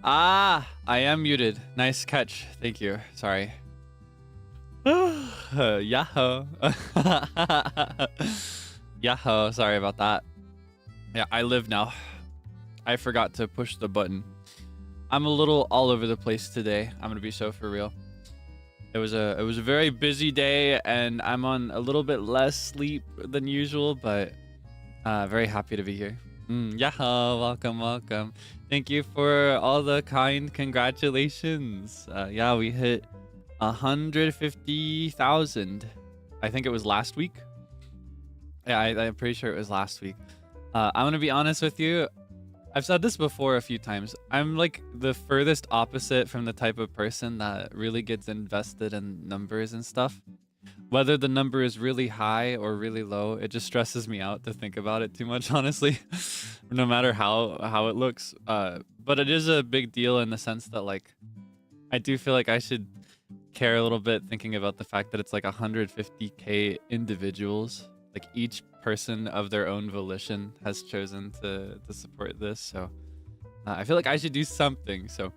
Ah, I am muted. Nice catch. Thank you. Sorry. Yahoo. Yahoo. Sorry about that. Yeah, I live now. I forgot to push the button. I'm a little all over the place today. I'm gonna be so for real. It was a very busy day, and I'm on a little bit less sleep than usual, but very happy to be here. Yahoo! Welcome, welcome. Thank you for all the kind congratulations. Yeah, we hit 150,000. I think it was last week. Yeah, I'm pretty sure it was last week. I'm gonna be honest with you. I've said this before a few times. I'm like the furthest opposite from the type of person that really gets invested in numbers and stuff. Whether the number is really high or really low, it just stresses me out to think about it too much, honestly. No matter how it looks. But it is a big deal in the sense that, like, I do feel like I should care a little bit thinking about the fact that it's like 150k individuals. Like each person of their own volition has chosen to support this. So I feel like I should do something. So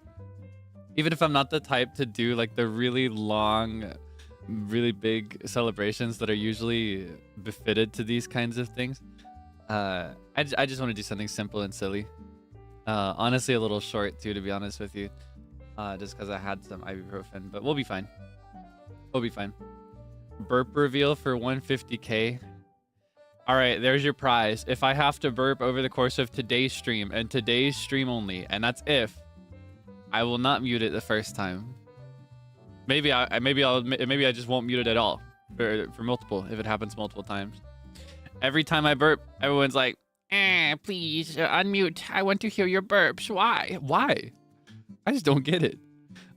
even if I'm not the type to do like the really long, really big celebrations that are usually befitted to these kinds of things, I just want to do something simple and silly. Honestly, a little short too, to be honest with you, just because I had some ibuprofen, but we'll be fine. We'll be fine. Burp reveal for 150k. All right, there's your prize. If I have to burp over the course of today's stream, and today's stream only, and that's if, I will not mute it the first time. Maybe I just won't mute it at all for multiple, if it happens multiple times. Every time I burp, everyone's like, please unmute. I want to hear your burps. Why? Why? I just don't get it.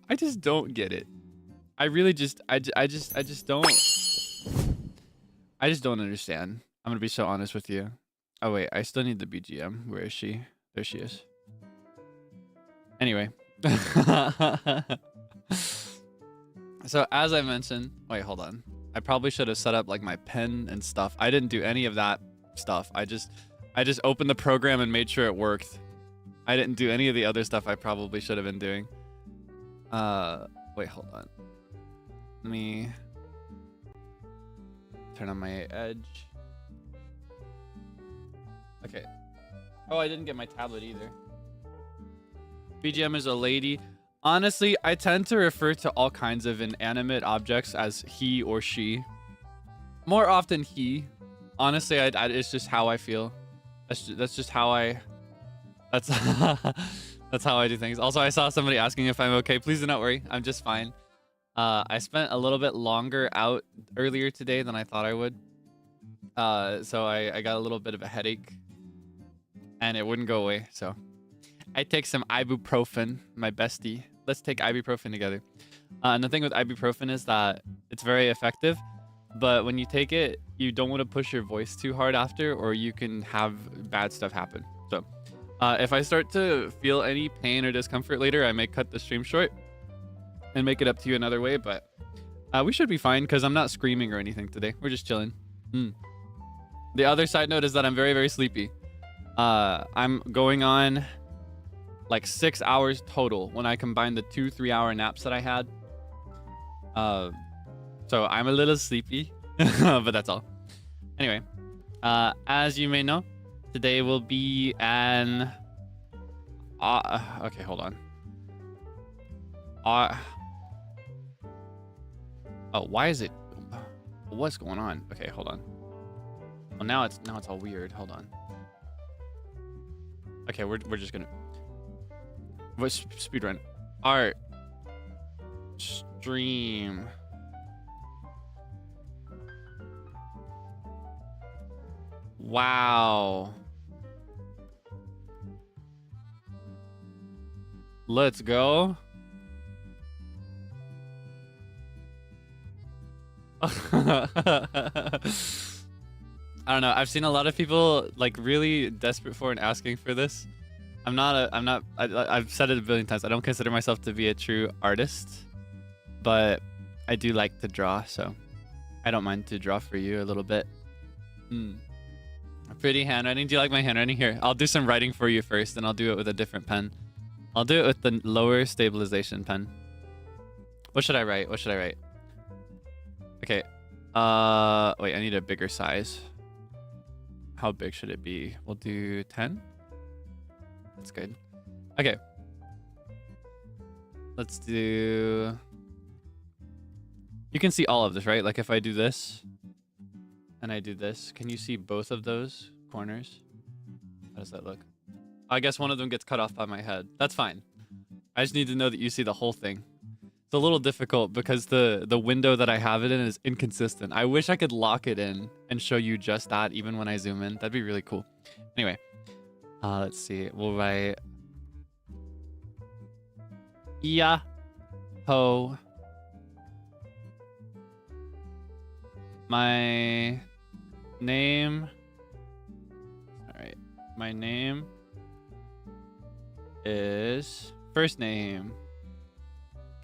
I just don't get it. I really just don't. I just don't understand. I'm gonna be so honest with you. Oh wait, I still need the BGM. Where is she? There she is. Anyway. So as I mentioned, wait, hold on. I probably should have set up like my pen and stuff. I didn't do any of that stuff. I just opened the program and made sure it worked. I didn't do any of the other stuff I probably should have been doing. Wait, hold on. Let me turn on my edge. Okay. Oh, I didn't get my tablet either. BGM is a lady. Honestly, I tend to refer to all kinds of inanimate objects as he or she. More often he. Honestly, it's just how I feel. That's just how I... That's how I do things. Also, I saw somebody asking if I'm okay. Please do not worry. I'm just fine. I spent a little bit longer out earlier today than I thought I would. So I got a little bit of a headache. And it wouldn't go away, so... I take some ibuprofen, my bestie. Let's take ibuprofen together. And the thing with ibuprofen is that it's very effective, but when you take it, you don't want to push your voice too hard after, or you can have bad stuff happen. So if I start to feel any pain or discomfort later, I may cut the stream short and make it up to you another way, but we should be fine because I'm not screaming or anything today. We're just chilling. The other side note is that I'm very, very sleepy. I'm going on like 6 hours total when I combine the 2 3-hour naps that I had. So I'm a little sleepy, but that's all. Anyway, as you may know, today will be an... okay, hold on. Oh, why is it... What's going on? Okay, hold on. Well, now it's all weird. Hold on. Okay, we're just gonna... What speedrun? Art. Stream. Wow. Let's go. I don't know. I've seen a lot of people like really desperate for and asking for this. I've said it a billion times. I don't consider myself to be a true artist, but I do like to draw, so I don't mind to draw for you a little bit. Pretty handwriting. Do you like my handwriting? Here, I'll do some writing for you first, and I'll do it with a different pen. I'll do it with the lower stabilization pen. What should I write? What should I write? Okay. Wait, I need a bigger size. How big should it be? We'll do 10. That's good. Okay. Let's do... You can see all of this, right? Like if I do this and I do this, can you see both of those corners? How does that look? I guess one of them gets cut off by my head. That's fine. I just need to know that you see the whole thing. It's a little difficult because the window that I have it in is inconsistent. I wish I could lock it in and show you just that even when I zoom in. That'd be really cool. Anyway, let's see. We'll write... Yeah. Ho. My name... Alright. My name is... First name.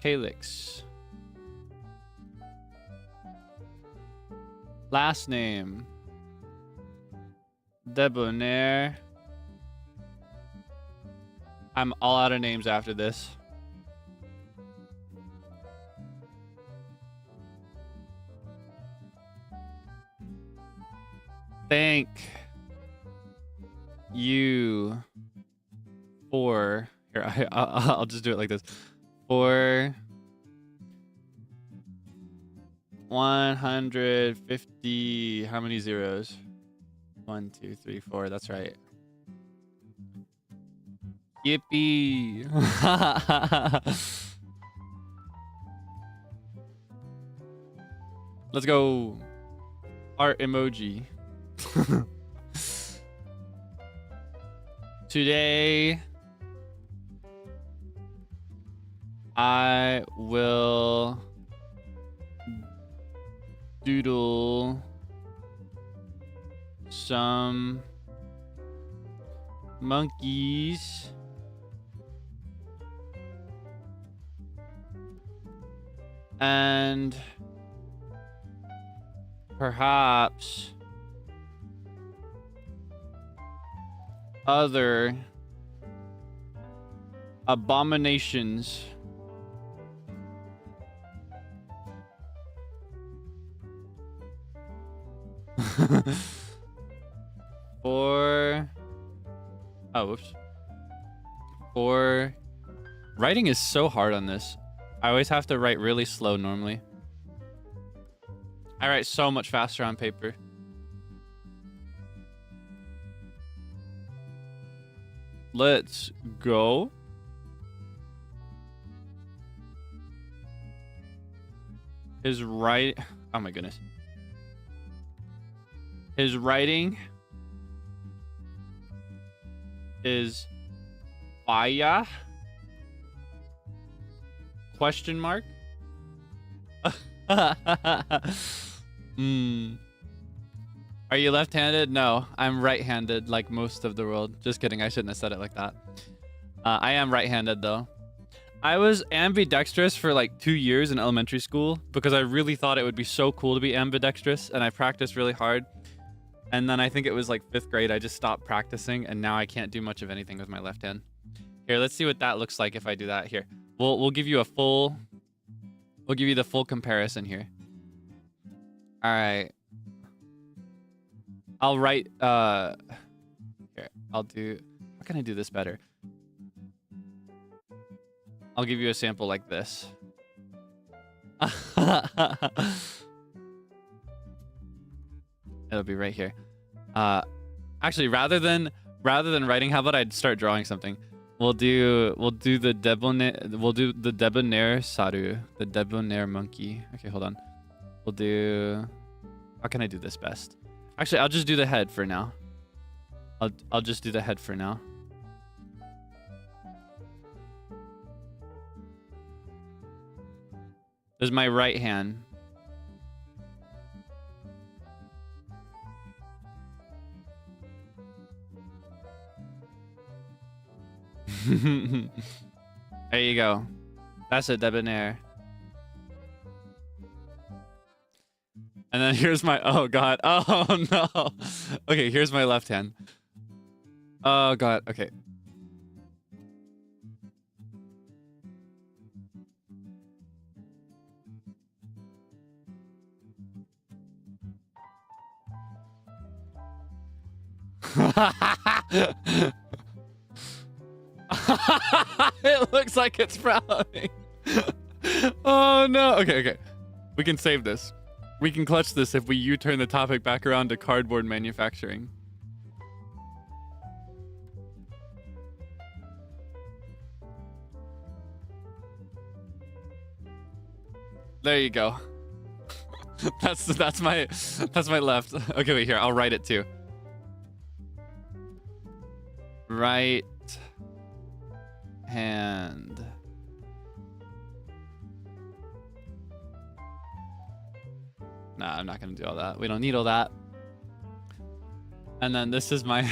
Kaelix. Last name. Debonair. I'm all out of names after this. Thank you for... Here, I'll just do it like this. For 150... How many zeros? 1, 2, 3, 4. That's right. Yippee! Let's go. Art emoji. Today I will doodle some monkeys and perhaps other abominations. For... Oh, whoops. For... Writing is so hard on this. I always have to write really slow normally. I write so much faster on paper. Let's go. His right... Oh my goodness. His writing is fire? Question mark? Are you left-handed? No, I'm right-handed like most of the world. Just kidding, I shouldn't have said it like that. I am right-handed though. I was ambidextrous for like 2 years in elementary school because I really thought it would be so cool to be ambidextrous, and I practiced really hard. And then I think it was like 5th grade, I just stopped practicing, and now I can't do much of anything with my left hand. Here, let's see what that looks like if I do that. Here, we'll give you a full... We'll give you the full comparison here. All right. I'll write... Here, I'll do... How can I do this better? I'll give you a sample like this. It'll be right here. Actually, rather than writing, how about I start drawing something? We'll do the debonair saru, the debonair monkey. Okay, hold on. We'll do... How can I do this best? Actually, I'll just do the head for now. I'll just do the head for now. There's my right hand. There you go. That's a debonair. And then here's my... Oh, God. Oh, no. Okay, here's my left hand. Oh, God. Okay. It looks like it's frowning. Oh no. Okay. We can save this. We can clutch this if we U-turn the topic back around to cardboard manufacturing. There you go. that's my left. Okay, wait, here. I'll write it too. Right hand. Nah, I'm not gonna do all that. We don't need all that. And then this is my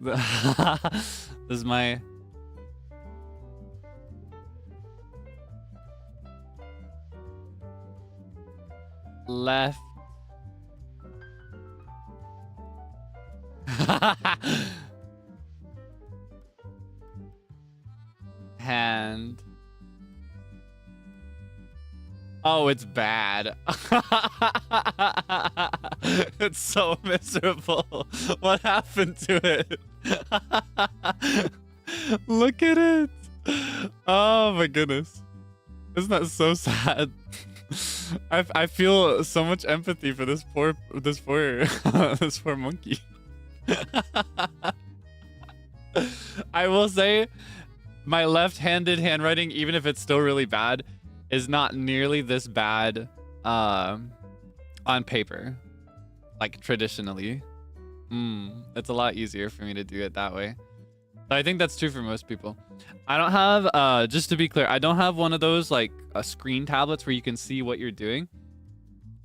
this is my left hand. Oh, it's bad. It's so miserable. What happened to it? Look at it. Oh my goodness. Isn't that so sad? I feel so much empathy for this poor this poor monkey. I will say my left-handed handwriting, even if it's still really bad, is not nearly this bad on paper, like traditionally. It's a lot easier for me to do it that way. I think that's true for most people. I don't have, just to be clear, I don't have one of those like screen tablets where you can see what you're doing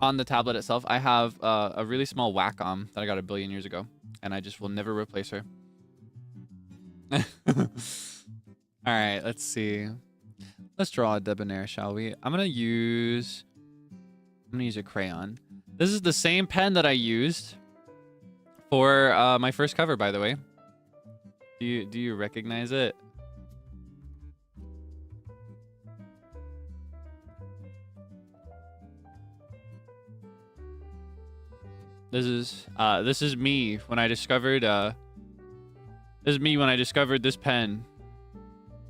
on the tablet itself. I have a really small Wacom that I got 1 billion years ago, and I just will never replace her. All right, let's see. Let's draw a debonair, shall we? I'm gonna use a crayon. This is the same pen that I used for my first cover, by the way. Do you recognize it? This is me when I discovered this pen.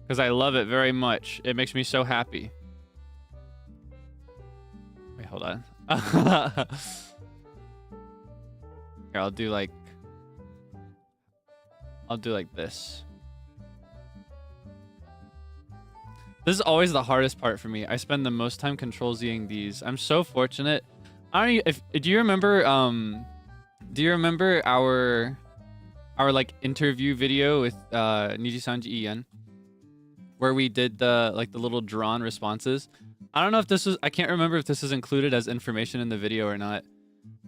Because I love it very much. It makes me so happy. Wait, hold on. Here, I'll do like this. This is always the hardest part for me. I spend the most time Control-Zing these. I'm so fortunate. I don't know do you remember our like interview video with NIJISANJI, where we did the little drawn responses? I don't know if this was, I can't remember if this is included as information in the video or not,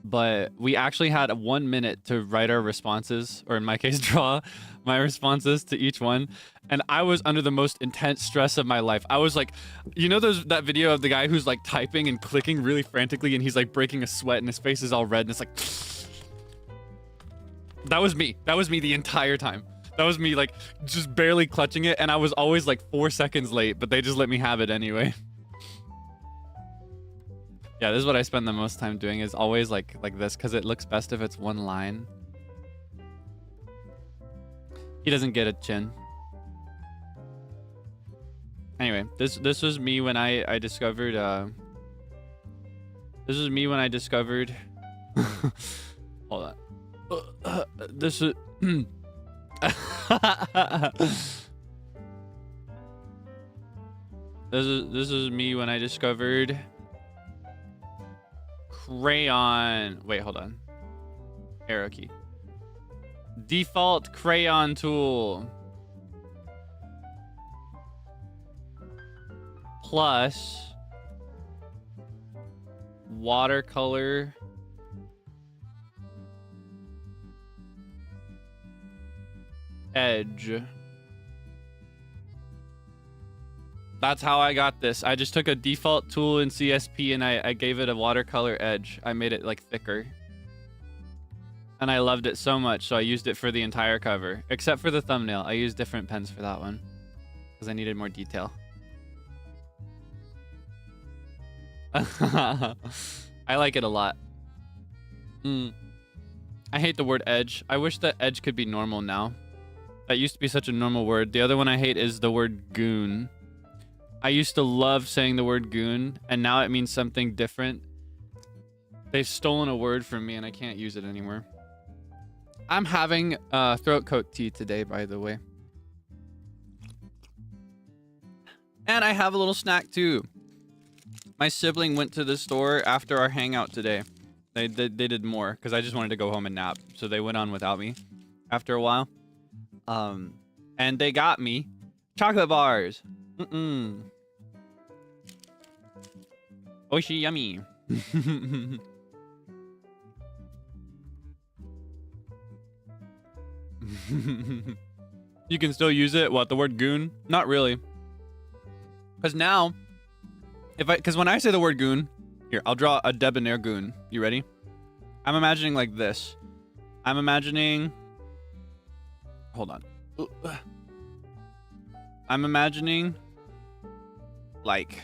but we actually had 1 minute to write our responses, or in my case, draw my responses to each one. And I was under the most intense stress of my life. I was like, you know, that video of the guy who's like typing and clicking really frantically, and he's like breaking a sweat and his face is all red, and it's like, that was me. That was me the entire time. That was me like just barely clutching it, and I was always like 4 seconds late, but they just let me have it anyway. Yeah, this is what I spend the most time doing, is always like this, because it looks best if it's one line. He doesn't get a chin. Anyway, this was me when I discovered this was me when I discovered hold on. This is this is me when I discovered crayon. Wait, hold on. Arrow key. Default crayon tool. Plus watercolor edge. That's how I got this. I just took a default tool in CSP and I gave it a watercolor edge. I made it like thicker. And I loved it so much, so I used it for the entire cover. Except for the thumbnail. I used different pens for that one, because I needed more detail. I like it a lot. I hate the word edge. I wish that edge could be normal now. That used to be such a normal word. The other one I hate is the word goon. I used to love saying the word goon, and now it means something different. They've stolen a word from me, and I can't use it anymore. I'm having throat coat tea today, by the way. And I have a little snack, too. My sibling went to the store after our hangout today. They did more, because I just wanted to go home and nap. So they went on without me after a while. And they got me chocolate bars. Oishi yummy. You can still use it. What, the word goon? Not really. Because now, because when I say the word goon, here, I'll draw a debonair goon. You ready? I'm imagining like this. I'm imagining, hold on. I'm imagining like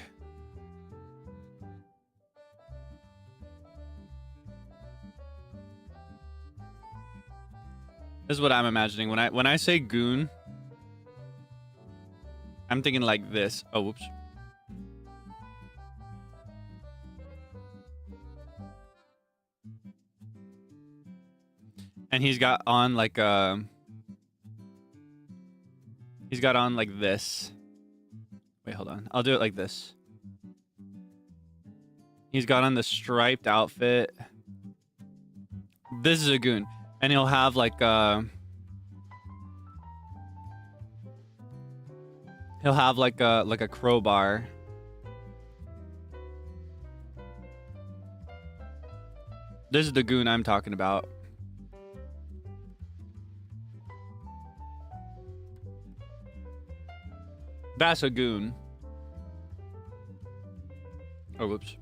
this is what I'm imagining when I say goon. I'm thinking like this. Oh, whoops. And he's got on like he's got on like this. Wait, hold on. I'll do it like this. He's got on the striped outfit. This is a goon. And he'll have like he'll have like a crowbar. This is the goon I'm talking about. That's a goon. Oh, whoops.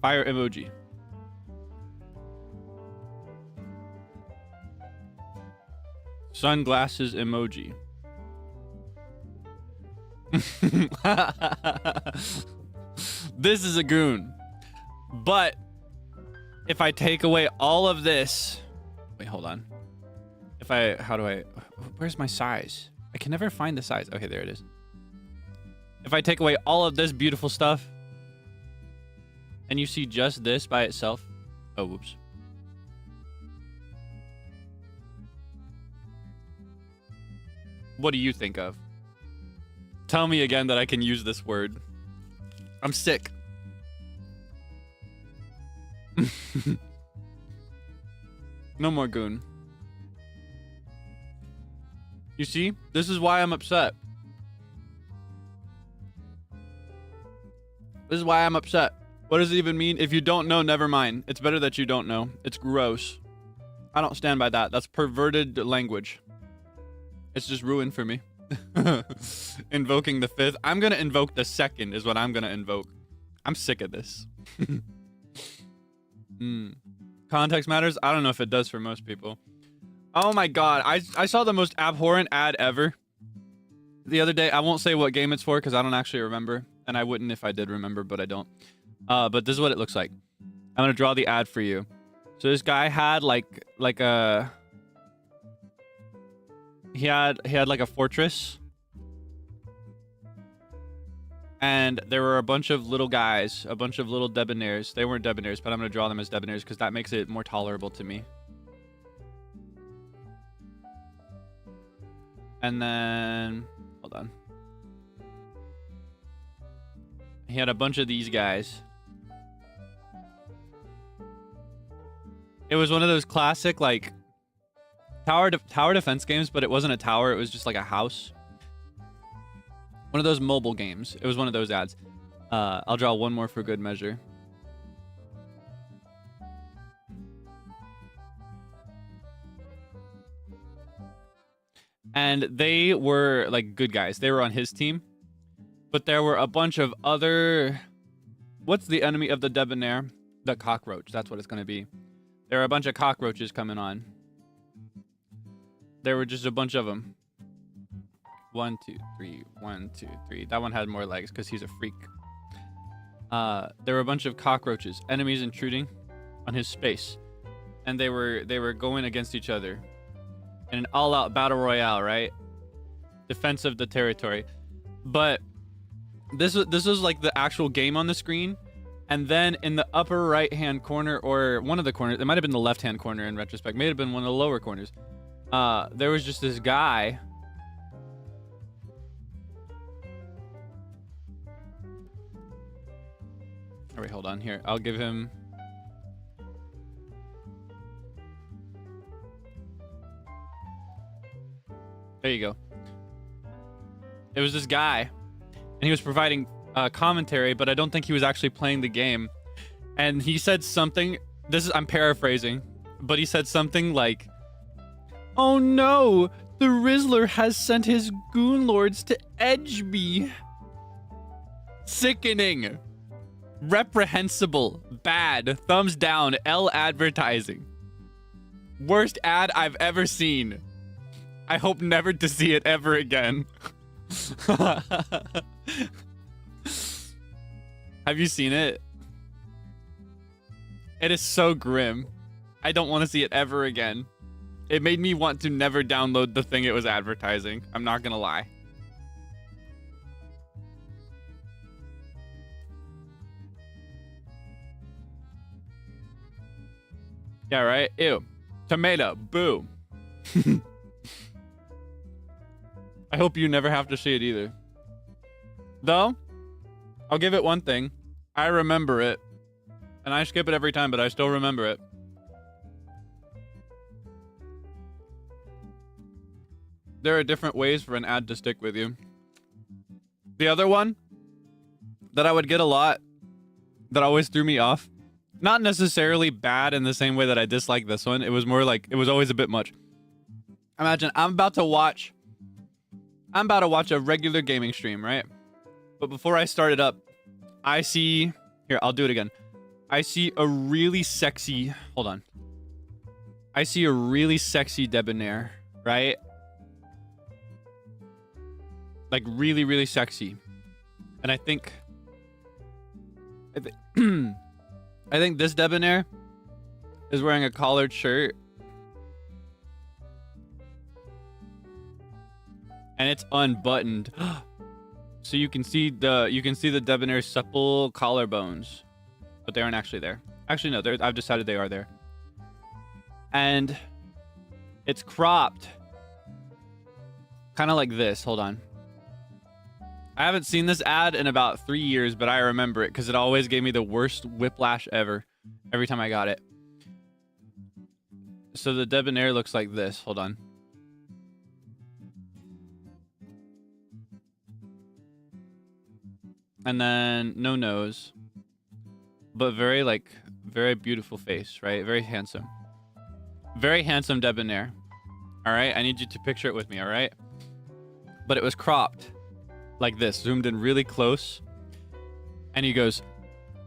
Fire emoji. Sunglasses emoji. This is a goon. But if I take away all of this, wait, hold on. Where's my size? I can never find the size. Okay, there it is. If I take away all of this beautiful stuff and you see just this by itself. Oh, whoops. What do you think of? Tell me again that I can use this word. I'm sick. No more goon. You see? This is why I'm upset. This is why I'm upset. What does it even mean? If you don't know, never mind. It's better that you don't know. It's gross. I don't stand by that. That's perverted language. It's just ruined for me. Invoking the 5th. I'm going to invoke the 2nd is what I'm going to invoke. I'm sick of this. Context matters? I don't know if it does for most people. Oh my god. I saw the most abhorrent ad ever the other day. I won't say what game it's for because I don't actually remember. And I wouldn't if I did remember, but I don't. But this is what it looks like. I'm going to draw the ad for you. So this guy had like a... He had like a fortress. And there were a bunch of little guys, a bunch of little debonhairs. They weren't debonhairs, but I'm going to draw them as debonhairs because that makes it more tolerable to me. And then, hold on. He had a bunch of these guys. It was one of those classic, like, tower defense games, but it wasn't a tower. It was just like a house. One of those mobile games. It was one of those ads. I'll draw one more for good measure. And they were like good guys. They were on his team. But there were a bunch of other... What's the enemy of the debonair? The cockroach. That's what it's going to be. There are a bunch of cockroaches coming on. There were just a bunch of them. 1, 2, 3. 1, 2, 3. That one had more legs because he's a freak. There were a bunch of cockroaches. Enemies intruding on his space. And they were going against each other. In an all-out battle royale, right? Defense of the territory. But this was like the actual game on the screen. And then in the upper right-hand corner, or one of the corners, it might have been the left-hand corner in retrospect, may have been one of the lower corners. There was just this guy. All right, hold on here. I'll give him. There you go. It was this guy, and he was providing commentary, but I don't think he was actually playing the game. And he said something. I'm paraphrasing, but he said something like, "Oh no, the Rizzler has sent his goon lords to edge me." Sickening. Reprehensible. Bad. Thumbs down. L advertising. Worst ad I've ever seen. I hope never to see it ever again. Have you seen it? It is so grim. I don't want to see it ever again. It made me want to never download the thing it was advertising. I'm not gonna lie. Yeah, right? Ew. Tomato. Boo. I hope you never have to see it either. Though, I'll give it one thing. I remember it. And I skip it every time, but I still remember it. There are different ways for an ad to stick with you. The other one that I would get a lot, that always threw me off, not necessarily bad in the same way that I dislike this one. It was more like, it was always a bit much. Imagine I'm about to watch a regular gaming stream, right? But before I start it up, I see, here, I'll do it again. I see a really sexy, hold on. I see a really sexy debonair, right? Like really, really sexy. And I think this debonair is wearing a collared shirt. And it's unbuttoned. So you can see the debonair's supple collarbones. But they aren't actually there. Actually, no, I've decided they are there. And it's cropped. Kind of like this. Hold on. I haven't seen this ad in about 3 years, but I remember it because it always gave me the worst whiplash ever. Every time I got it. So the debonair looks like this. Hold on. And then no nose. But very beautiful face, right? Very handsome. Very handsome debonair. All right? I need you to picture it with me, all right? But it was cropped like this, zoomed in really close. And he goes,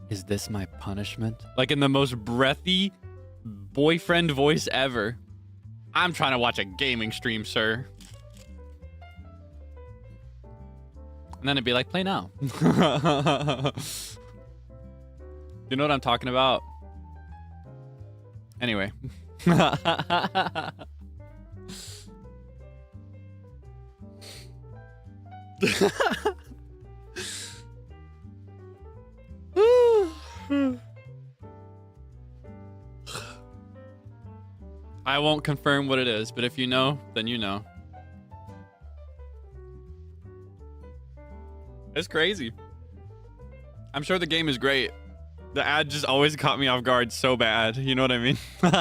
"Is this my punishment?" Like in the most breathy boyfriend voice ever. "I'm trying to watch a gaming stream, sir." And then it'd be like, "Play now." You know what I'm talking about? Anyway. I won't confirm what it is, but if you know, then you know. It's crazy. I'm sure the game is great. The ad just always caught me off guard so bad. You know what I mean? All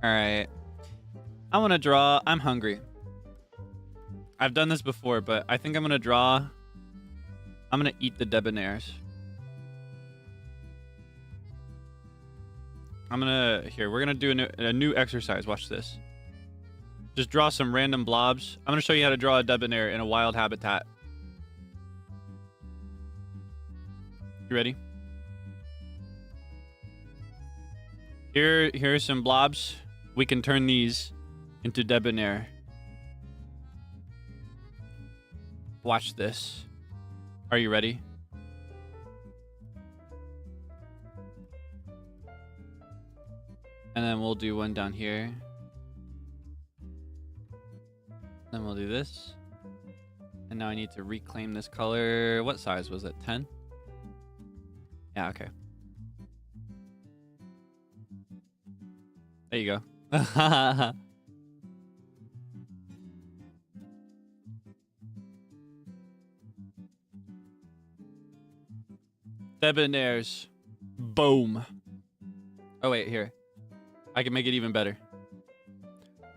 right. I want to draw. I'm hungry. I've done this before, but I think I'm going to draw. I'm going to eat the debonairs. Here, we're going to do a new exercise. Watch this. Just draw some random blobs. I'm going to show you how to draw a debonair in a wild habitat. You ready? Here's some blobs. We can turn these into debonair. Watch this. Are you ready? And then we'll do one down here. Then we'll do this. And now I need to reclaim this color. What size was it? 10? Yeah, okay. There you go. Debonairs. Boom. Oh, wait, here. I can make it even better.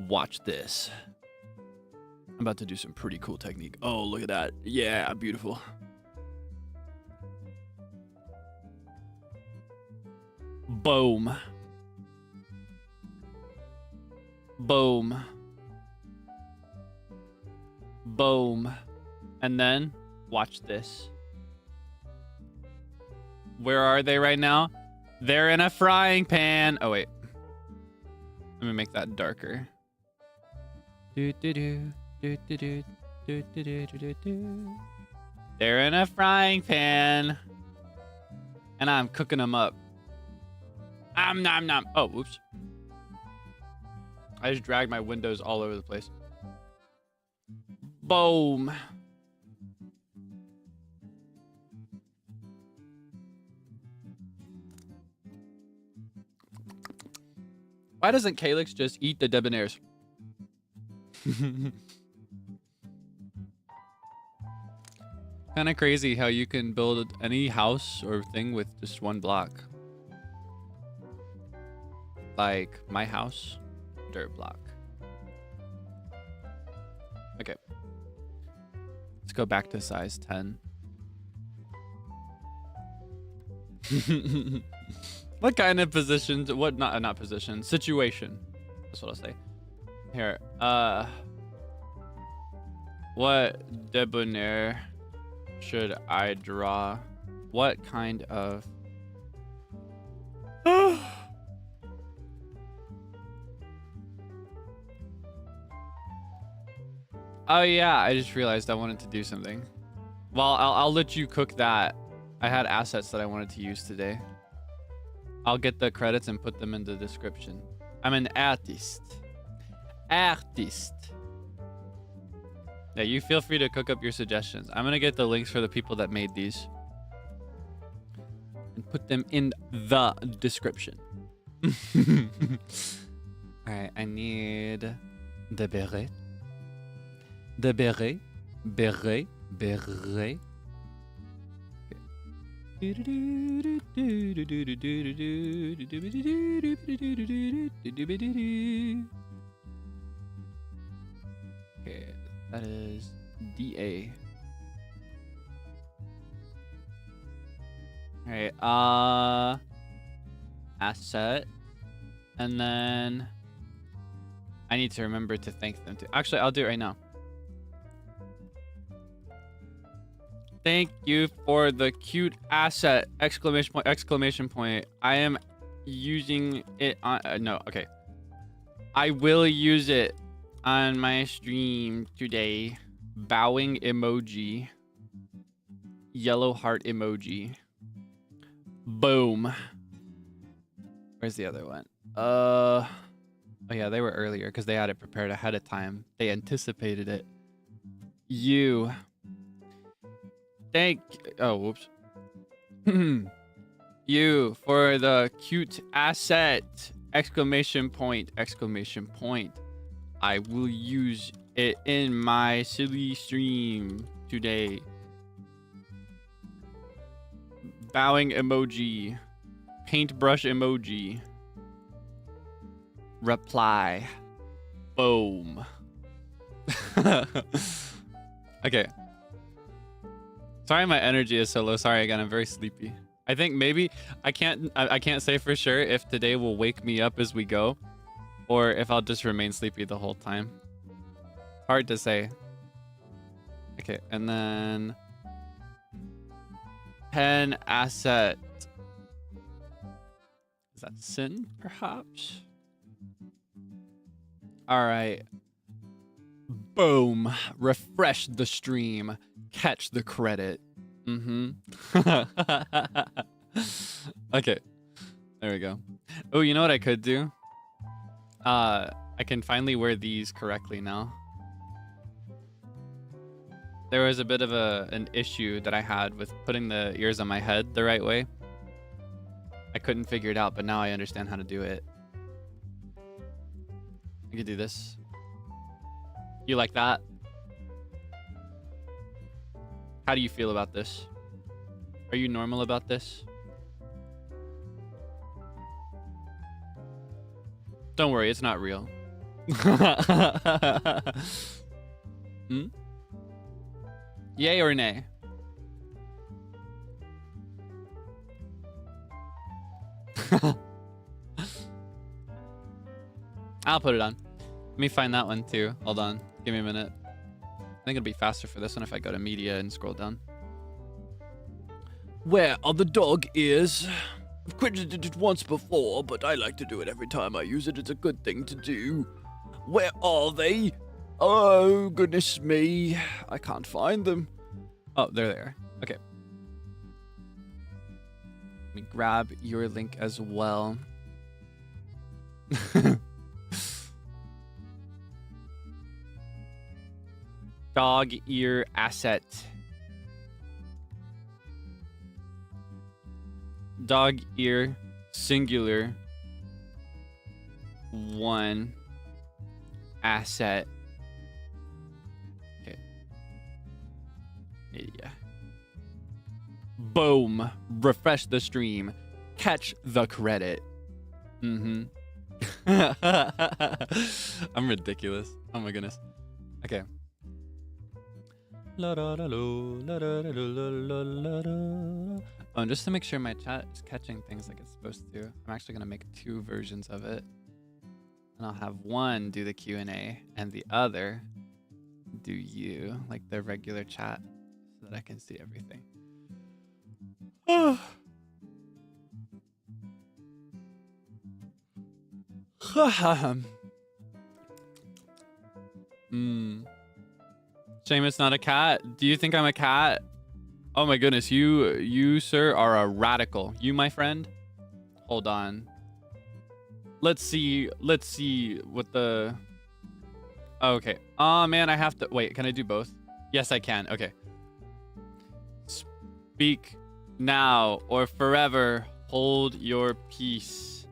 Watch this. I'm about to do some pretty cool technique. Oh, look at that. Yeah, beautiful. Boom. Boom. Boom. And then, watch this. Where are they right now? They're in a frying pan. Oh, wait. Let me make that darker. They're in a frying pan. And I'm cooking them up. Nom nom. Oh, whoops. I just dragged my windows all over the place. Boom. Why doesn't Kaelix just eat the debonairs? Kind of crazy how you can build any house or thing with just one block. Like my house, dirt block. Okay. Let's go back to size 10. What kind of positions? What not position? Situation. That's what I'll say. Here. What debonair should I draw? What kind of? Oh yeah, I just realized I wanted to do something. Well, I'll let you cook that. I had assets that I wanted to use today. I'll get the credits and put them in the description. I'm an artist. Artist. Yeah, you feel free to cook up your suggestions. I'm gonna get the links for the people that made these and put them in the description. Alright, I need the beret. The beret. Beret. Beret. Okay, that is DA. Alright, asset. And then I need to remember to thank them too. Actually, I'll do it right now. Thank you for the cute asset! Exclamation point, exclamation point. I am using it on... no, okay. I will use it on my stream today. Bowing emoji. Yellow heart emoji. Boom. Where's the other one? Oh yeah, they were earlier because they had it prepared ahead of time. They anticipated it. You... Oh, whoops. You for the cute asset! Exclamation point, exclamation point. I will use it in my silly stream today. Bowing emoji. Paintbrush emoji. Reply. Boom. Okay. Sorry my energy is so low. Sorry again, I'm very sleepy. I think maybe I can't say for sure if today will wake me up as we go or if I'll just remain sleepy the whole time. Hard to say. Okay, and then pen asset Is that sin, perhaps? All right. Boom. Refresh the stream. Catch the credit. Okay. There we go. Oh, you know what I could do? I can finally wear these correctly now. There was a bit of an issue that I had with putting the ears on my head the right way. I couldn't figure it out, but now I understand how to do it. I could do this. You like that? How do you feel about this? Are you normal about this? Don't worry, it's not real. Hmm? Yay or nay? I'll put it on. Let me find that one too. Hold on. Give me a minute. I think it'll be faster for this one if I go to media and scroll down. Where are the dog ears? I've credited it once before, but I like to do it every time I use it. It's a good thing to do. Where are they? Oh, goodness me. I can't find them. Oh, there they are. Okay. Let me grab your link as well. Dog ear asset. Dog ear singular 1 asset. Okay. Yeah. Boom. Refresh the stream. Catch the credit. I'm ridiculous. Oh my goodness. Okay. And just to make sure my chat is catching things like it's supposed to, I'm actually going to make 2 versions of it. And I'll have one do the Q&A and the other do you, like the regular chat, so that I can see everything. Shame it's not a cat. Do you think I'm a cat? Oh my goodness, you sir are a radical. You, my friend? Hold on. Let's see what the... Oh, okay. Oh man, I have to... Wait, can I do both? Yes, I can. Okay. Speak now or forever hold your peace.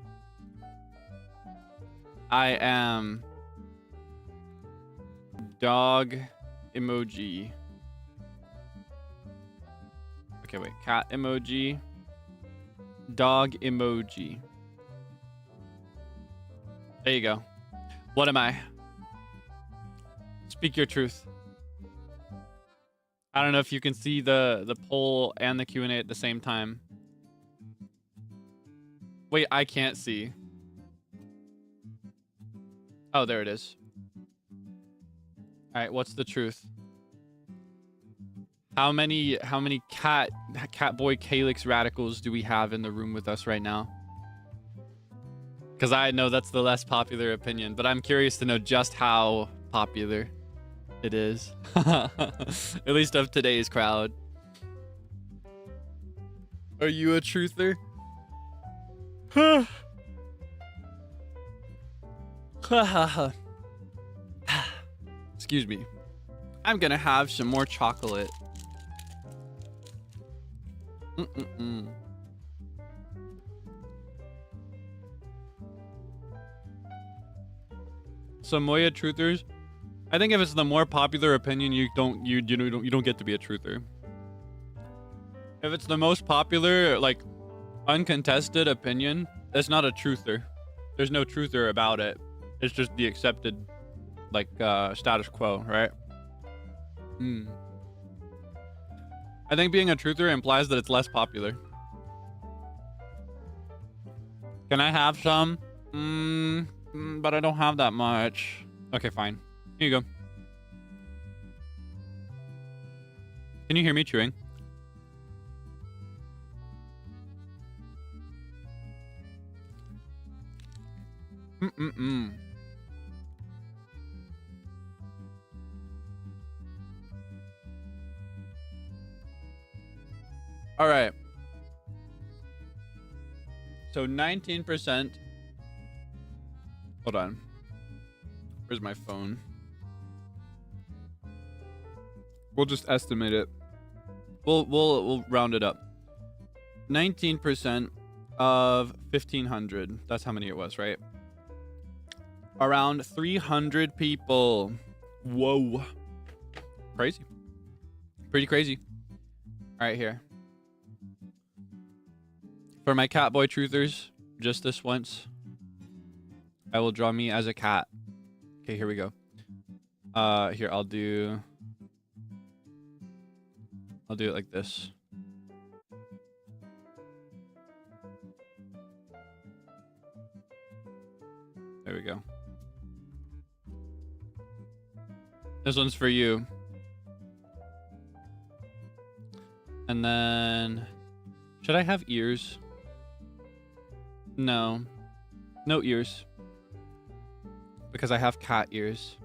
I am... Dog emoji. Okay, wait. Cat emoji. Dog emoji. There you go. What am I? Speak your truth. I don't know if you can see the poll and the Q&A at the same time. Wait, I can't see. Oh, there it is. All right, what's the truth? How many Catboy Kaelix radicals do we have in the room with us right now? Because I know that's the less popular opinion, but I'm curious to know just how popular it is. At least of today's crowd. Are you a truther? Excuse me. I'm gonna have some more chocolate. So Moya truthers, I think if it's the more popular opinion, you don't get to be a truther. If it's the most popular, like uncontested opinion, that's not a truther. There's no truther about it. It's just the accepted, like, status quo, right? I think being a truther implies that it's less popular. Can I have some? But I don't have that much. Okay, fine. Here you go. Can you hear me chewing? Mm-mm-mm. All right. So 19%. Hold on. Where's my phone? We'll just estimate it. We'll round it up. 19% of 1,500. That's how many it was, right? Around 300 people. Whoa. Crazy. Pretty crazy. All right, here. For my Catboy truthers, just this once, I will draw me as a cat. Okay, here we go. Here, I'll do it like this. There we go. This one's for you. And then, should I have ears? No. No ears. Because I have cat ears.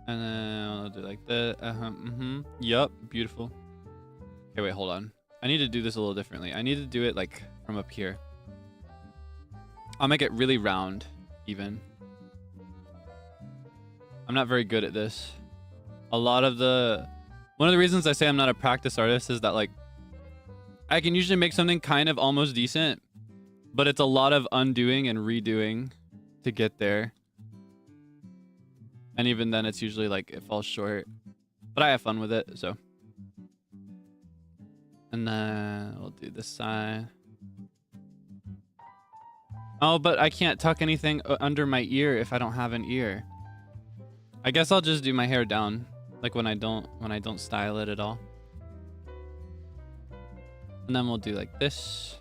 And then I'll do like that. Yup. Beautiful. Okay, wait, hold on. I need to do this a little differently. I need to do it like from up here. I'll make it really round, even. I'm not very good at this. One of the reasons I say I'm not a practice artist is that, like, I can usually make something kind of almost decent, but it's a lot of undoing and redoing to get there. And even then, it's usually like it falls short. But I have fun with it, so. And then we'll do this side. Oh, but I can't tuck anything under my ear if I don't have an ear. I guess I'll just do my hair down, like when I don't style it at all. And then we'll do like this.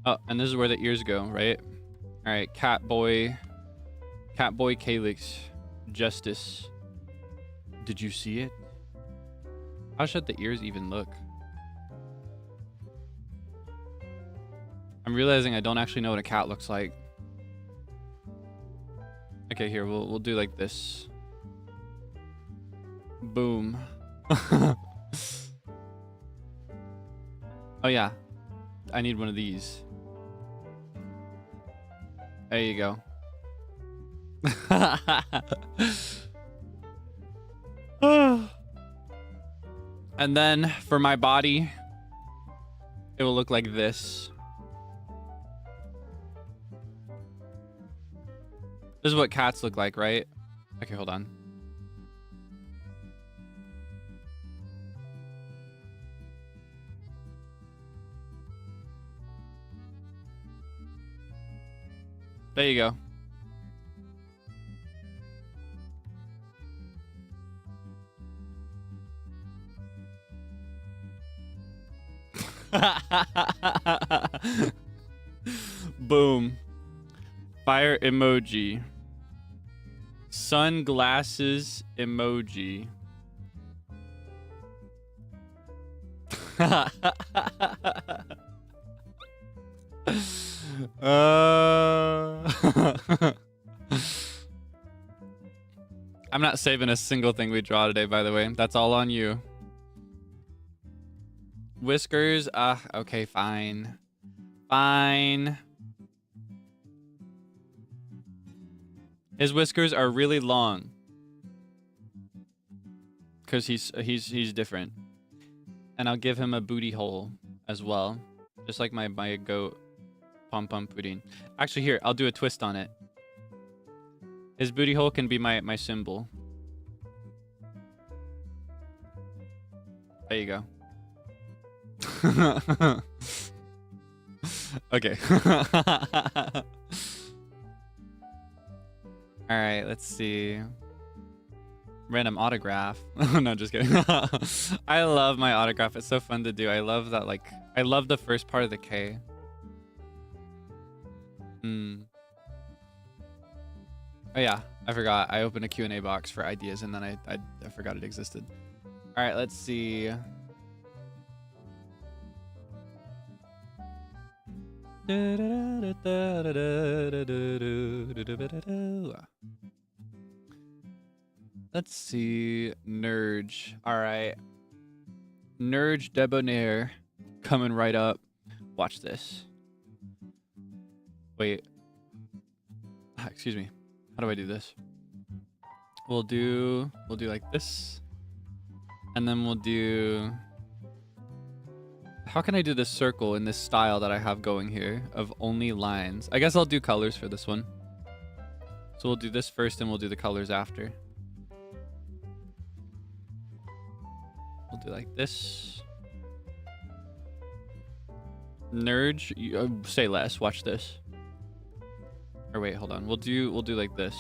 Oh, and this is where the ears go, right? All right, Catboy Kaelix Justice. Did you see it? How should the ears even look? I'm realizing I don't actually know what a cat looks like. Okay, here, we'll do like this. Boom. Oh yeah, I need one of these. There you go. And then for my body, it will look like this. This is what cats look like, right? Okay, hold on. There you go. Boom. Fire emoji. Sunglasses emoji. I'm not saving a single thing we draw today, by the way. That's all on you. Whiskers. Okay, fine. Fine. His whiskers are really long. Cause he's different. And I'll give him a booty hole as well. Just like my goat pom pom pudding. Actually, here, I'll do a twist on it. His booty hole can be my symbol. There you go. Okay. All right, let's see. Random autograph. No, just kidding. I love my autograph. It's so fun to do. I love that, like, I love the first part of the K. Oh yeah, I forgot. I opened a Q&A box for ideas and then I forgot it existed. All right, let's see. Let's see. Nerj. All right. Nerj Debonair coming right up. Watch this. Wait. Excuse me. How do I do this? We'll do like this. And then we'll do... How can I do this circle in this style that I have going here of only lines? I guess I'll do colors for this one. So we'll do this first and we'll do the colors after. We'll do like this. Nerj, say less. Watch this. Or wait, hold on. We'll do like this.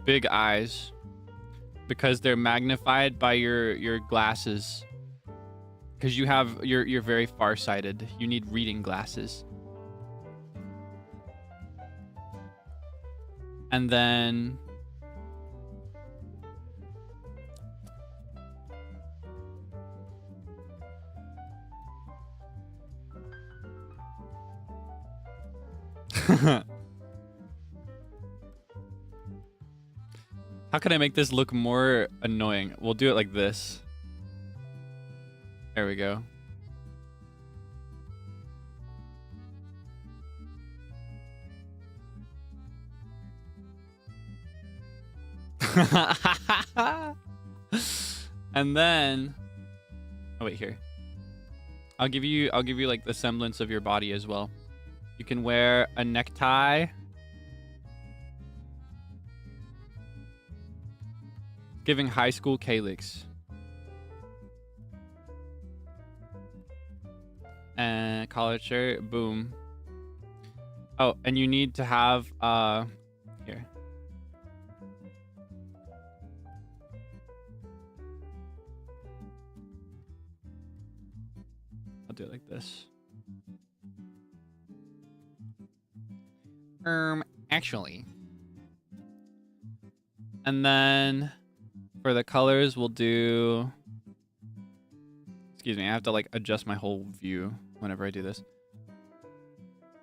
Big eyes, because they're magnified by your glasses. Because you're very farsighted. You need reading glasses. And then how can I make this look more annoying? We'll do it like this. There we go. And then, oh wait, here. I'll give you like the semblance of your body as well. You can wear a necktie. Giving high school Kaelix. And collared shirt, boom. Oh, and you need to have here. I'll do it like this. Actually. And then for the colors, we'll do... Excuse me, I have to like adjust my whole view whenever I do this.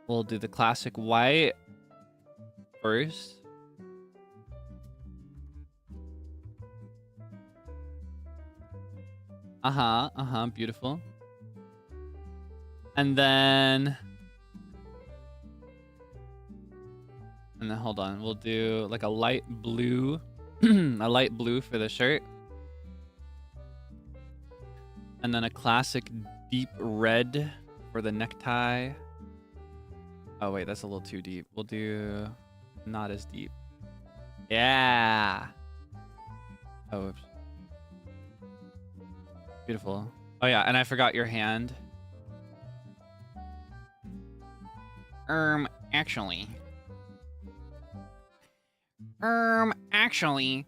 We'll do the classic white first. Beautiful. And then hold on, we'll do like a light blue, a light blue for the shirt. And then a classic deep red for the necktie. Oh wait, that's a little too deep. We'll do not as deep. Yeah. Oh, oops. Beautiful. Oh yeah, and I forgot your hand. Actually,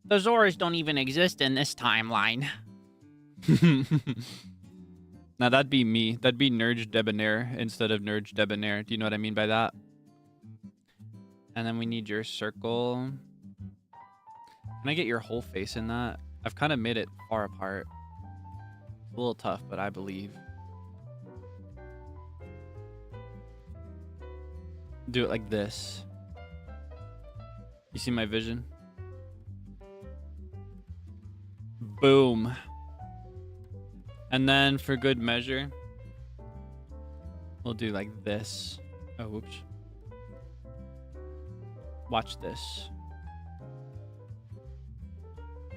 the Zors don't even exist in this timeline. Now that'd be me. That'd be Nerj Debonair instead of Nerj Debonair. Do you know what I mean by that? And then we need your circle. Can I get your whole face in that? I've kind of made it far apart. It's a little tough, but I believe. Do it like this. You see my vision? Boom. And then for good measure, we'll do like this. Oh, whoops. Watch this.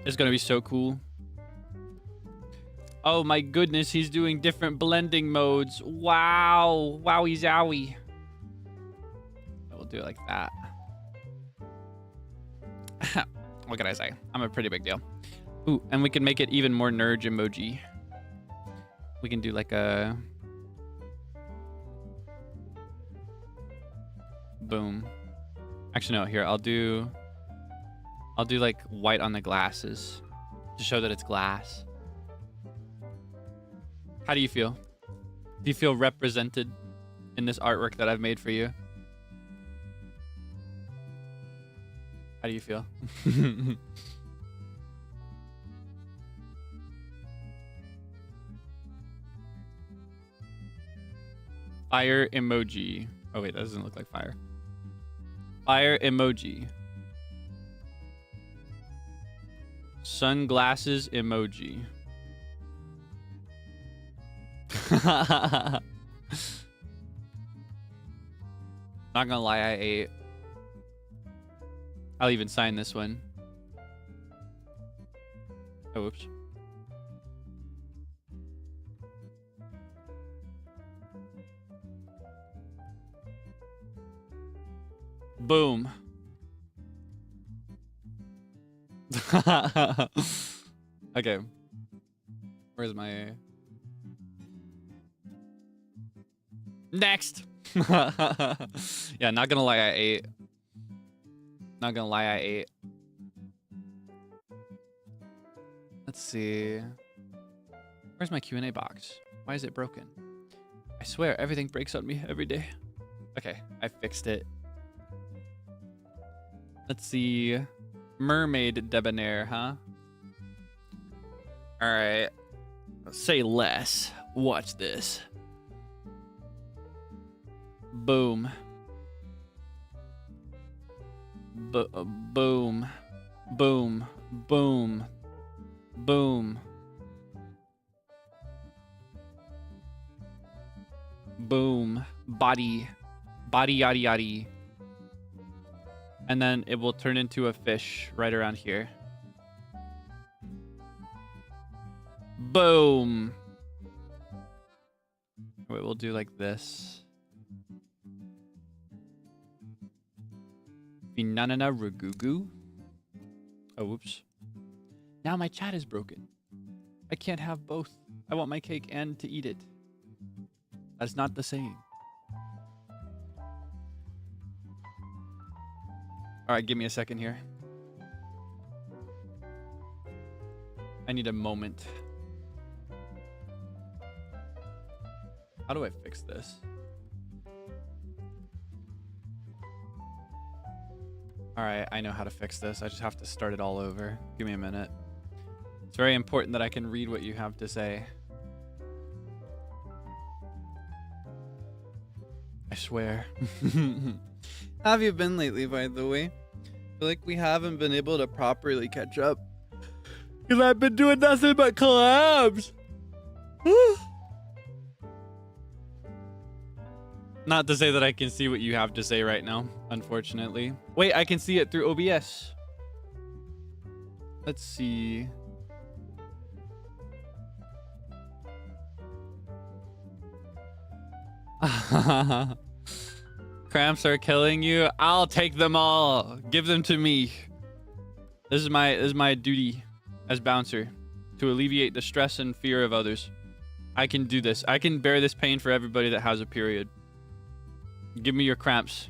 It's gonna be so cool. Oh my goodness, he's doing different blending modes. Wow. Wowie zowie. We'll do it like that. What can I say? I'm a pretty big deal. Ooh, and we can make it even more Nerj emoji. We can do like a... Boom. Actually, no, here, I'll do like white on the glasses to show that it's glass. How do you feel? Do you feel represented in this artwork that I've made for you? How do you feel? Fire emoji. Oh wait, that doesn't look like fire. Fire emoji. Sunglasses emoji. Not gonna lie, I ate. I'll even sign this one. Oh, whoops. Boom. Okay. Where's my... Next! Yeah, not gonna lie, I ate. Not gonna lie, I ate. Let's see. Where's my Q&A box? Why is it broken? I swear, everything breaks on me every day. Okay, I fixed it. Let's see. Mermaid debonair, huh? Alright. Say less. Watch this. Boom. Boom. Boom. Boom. Boom. Boom. Body. Body yaddy yaddy. And then it will turn into a fish right around here. Boom. Wait, we'll do like this. Vinanana rugugu. Oh, whoops. Now my chat is broken. I can't have both. I want my cake and to eat it. That's not the same. All right, give me a second here. I need a moment. How do I fix this? All right, I know how to fix this. I just have to start it all over. Give me a minute. It's very important that I can read what you have to say. I swear. How have you been lately, by the way? I feel like we haven't been able to properly catch up. Because I've been doing nothing but collabs. Not to say that I can see what you have to say right now, unfortunately. Wait, I can see it through OBS. Let's see. Cramps are killing you. I'll take them all. Give them to me. This is my duty as bouncer, to alleviate the stress and fear of others. I can do this. I can bear this pain for everybody that has a period. Give me your cramps.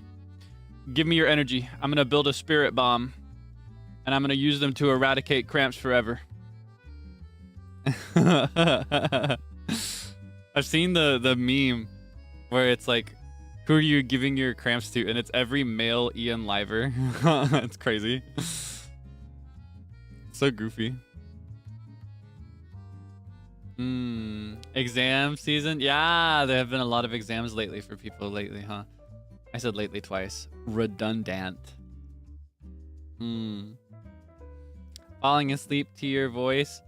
Give me your energy. I'm gonna build a spirit bomb, and I'm gonna use them to eradicate cramps forever. I've seen the meme where it's like, who are you giving your cramps to? And it's every male Ian Liver. It's crazy. So goofy. Exam season? Yeah, there have been a lot of exams lately for people lately, huh? I said lately twice. Redundant. Falling asleep to your voice.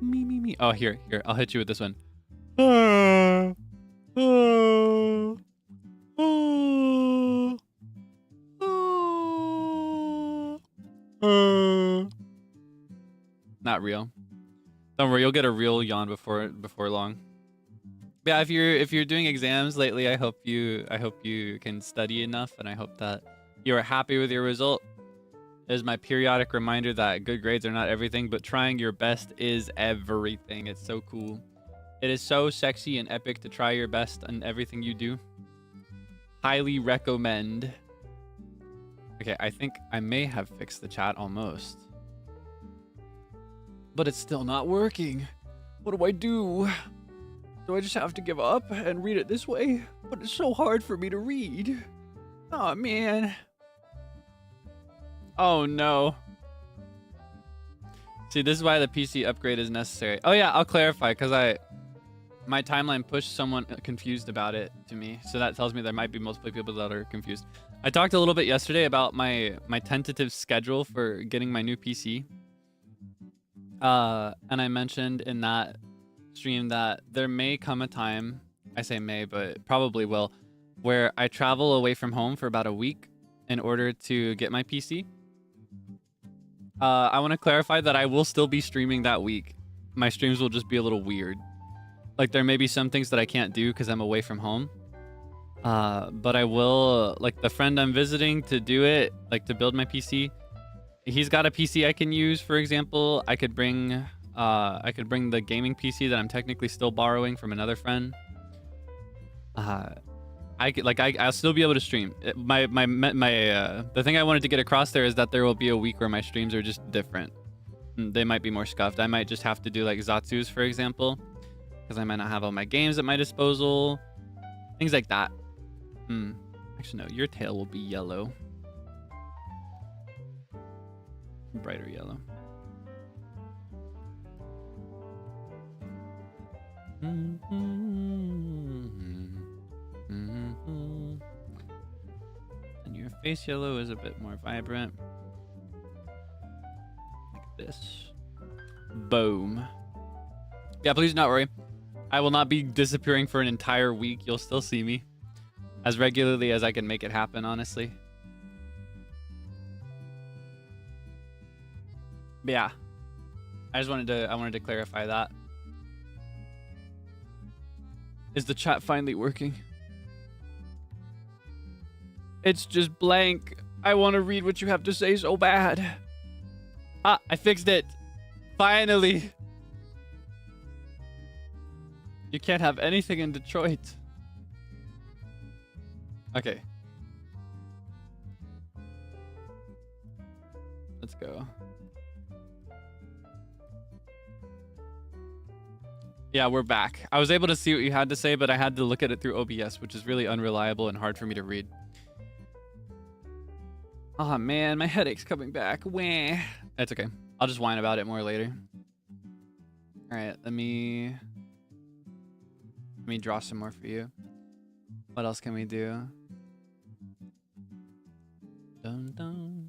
Me. Oh, here. I'll hit you with this one. Not real. Don't worry, you'll get a real yawn before long. But yeah, if you're doing exams lately, I hope you can study enough, and I hope that you are happy with your result. It is my periodic reminder that good grades are not everything, but trying your best is everything. It's so cool. It is so sexy and epic to try your best in everything you do. Highly recommend. Okay, I think I may have fixed the chat almost. But it's still not working. What do I do? Do I just have to give up and read it this way? But it's so hard for me to read. Oh, man. Oh no. See, this is why the PC upgrade is necessary. Oh yeah, I'll clarify because my timeline pushed someone confused about it to me. So that tells me there might be multiple people that are confused. I talked a little bit yesterday about my tentative schedule for getting my new PC. And I mentioned in that stream that there may come a time, I say may, but probably will, where I travel away from home for about a week in order to get my PC. I want to clarify that I will still be streaming that week. My streams will just be a little weird. Like, there may be some things that I can't do because I'm away from home. But I will, like, the friend I'm visiting to do it, like, to build my PC, he's got a PC I can use, for example. I could bring the gaming PC that I'm technically still borrowing from another friend. I'll still be able to stream. The thing I wanted to get across there is that there will be a week where my streams are just different. They might be more scuffed. I might just have to do like Zatsus, for example, because I might not have all my games at my disposal. Things like that. Actually, no, your tail will be yellow. Brighter yellow. And your face yellow is a bit more vibrant. Like this. Boom. Yeah, please do not worry. I will not be disappearing for an entire week. You'll still see me as regularly as I can make it happen, honestly. But yeah. I wanted to clarify that. Is the chat finally working? It's just blank. I want to read what you have to say so bad. Ah, I fixed it. Finally. You can't have anything in Detroit. Okay. Let's go. Yeah, we're back. I was able to see what you had to say, but I had to look at it through OBS, which is really unreliable and hard for me to read. Oh man, my headache's coming back. Wah. It's okay. I'll just whine about it more later. All right, let me draw some more for you. What else can we do? Dun, dun.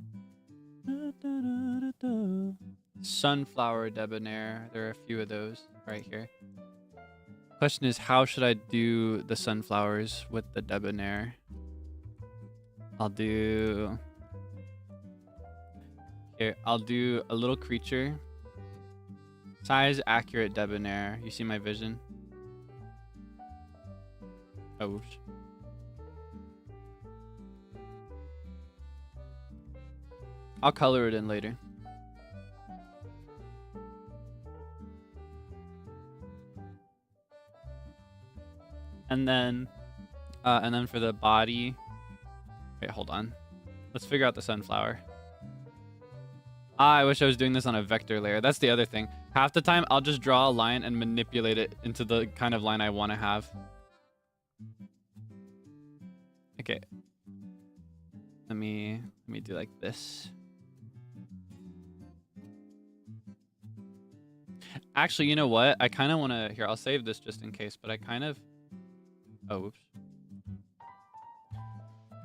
Da, da, da, da, da. Sunflower debonair. There are a few of those right here. Question is, how should I do the sunflowers with the debonair? I'll do a little creature. Size accurate debonair. You see my vision? Oh, oops. I'll color it in later. And then for the body, wait, hold on. Let's figure out the sunflower. I wish I was doing this on a vector layer. That's the other thing. Half the time, I'll just draw a line and manipulate it into the kind of line I want to have. Okay. Let me do like this. Actually, you know what? I kind of want to... Here, I'll save this just in case, but I kind of... Oh, oops.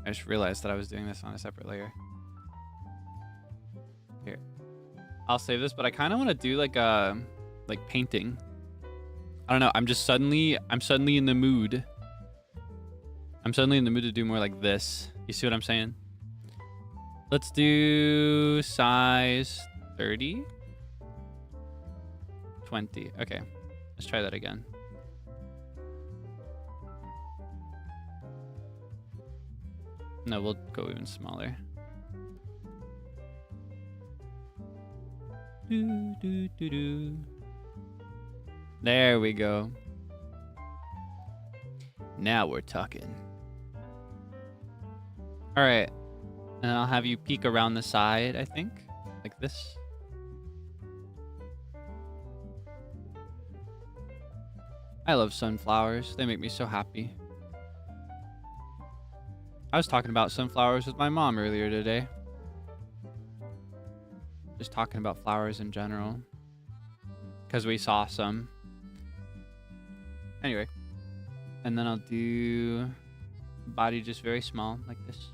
I just realized that I was doing this on a separate layer. Here. I'll save this, but I kind of want to do like painting. I don't know. I'm suddenly in the mood. I'm suddenly in the mood to do more like this. You see what I'm saying? Let's do size 30. 20. Okay. Let's try that again. No, we'll go even smaller. There we go. Now we're talking. All right. And I'll have you peek around the side, I think. Like this. I love sunflowers. They make me so happy. I was talking about sunflowers with my mom earlier today. Just talking about flowers in general. Because we saw some. Anyway. And then I'll do body just very small, like this.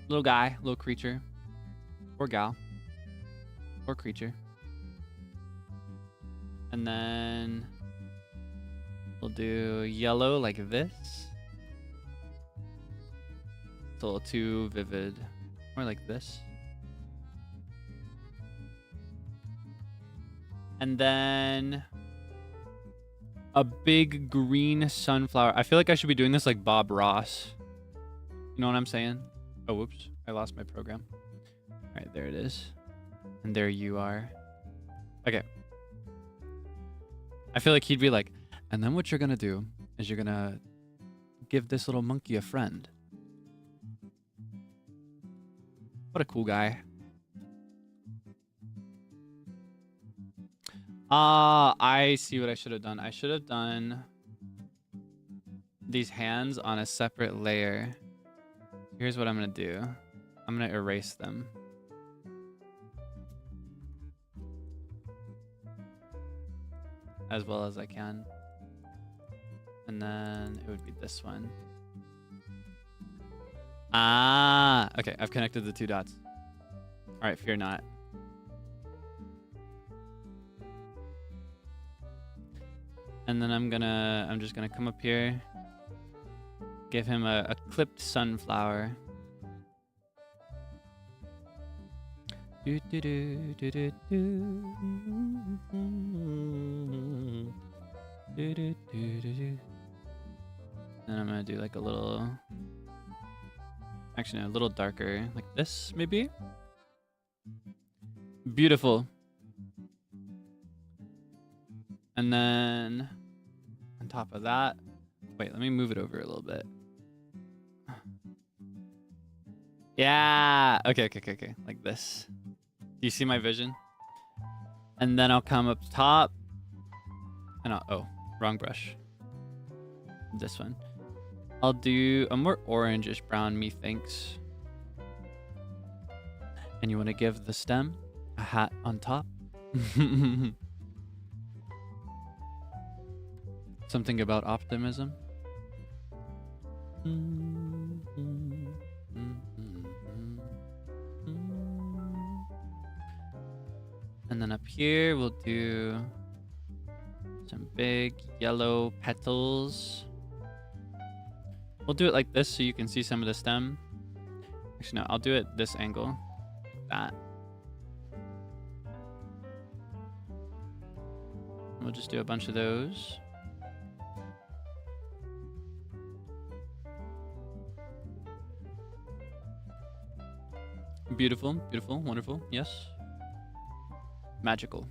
Little guy, little creature. Or gal. Or creature. And then we'll do yellow like this. It's a little too vivid. More like this. And then a big green sunflower. I feel like I should be doing this like Bob Ross. You know what I'm saying? Oh, whoops. I lost my program. All right, there it is. And there you are. Okay. I feel like he'd be like, and then what you're going to do is you're going to give this little monkey a friend. What a cool guy. I see what I should have done. I should have done these hands on a separate layer. Here's what I'm going to do. I'm going to erase them. As well as I can. And then it would be this one. Ah, okay. I've connected the two dots. All right, fear not. And then I'm just gonna come up here, give him a clipped sunflower. Do, do, do, do, do, do. Do, do, do, do, do. And I'm gonna do like a little, actually no, a little darker, like this maybe. Beautiful. And then on top of that, wait, let me move it over a little bit. Yeah, okay, like this. Do you see my vision? And then I'll come up top and oh, wrong brush. This one. I'll do a more orangish brown, methinks. And you want to give the stem a hat on top. Something about optimism. And then up here, we'll do some big yellow petals. We'll do it like this so you can see some of the stem. Actually, no, I'll do it this angle. Like that. We'll just do a bunch of those. Beautiful, beautiful, wonderful. Yes. Magical.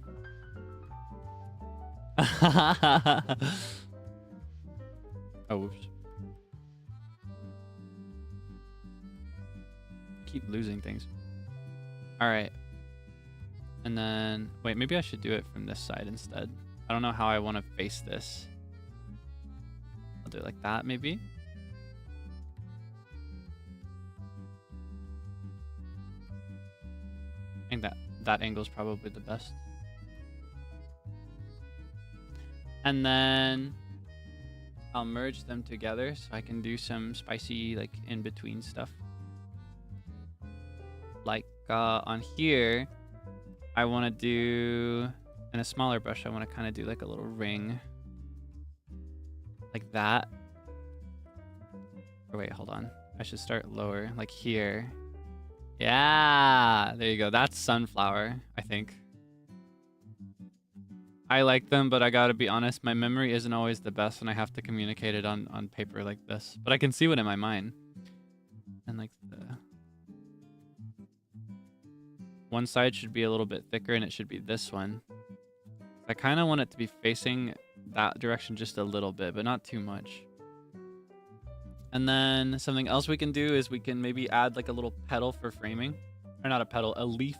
Oh, whoops. Keep losing things. All right. And then, wait, maybe I should do it from this side instead. I don't know how I want to face this. I'll do it like that, maybe. I think that angle is probably the best. And then I'll merge them together so I can do some spicy, like, in-between stuff. Like, on here, I want to do, in a smaller brush, I want to kind of do, like, a little ring. Like that. Or wait, hold on. I should start lower, like here. Yeah, there you go. That's sunflower, I think. I like them, but I gotta be honest, my memory isn't always the best when I have to communicate it on paper like this. But I can see what in my mind. And like the one side should be a little bit thicker and it should be this one. I kind of want it to be facing that direction just a little bit, but not too much. And then something else we can do is we can maybe add like a little petal for framing. Or not a petal, a leaf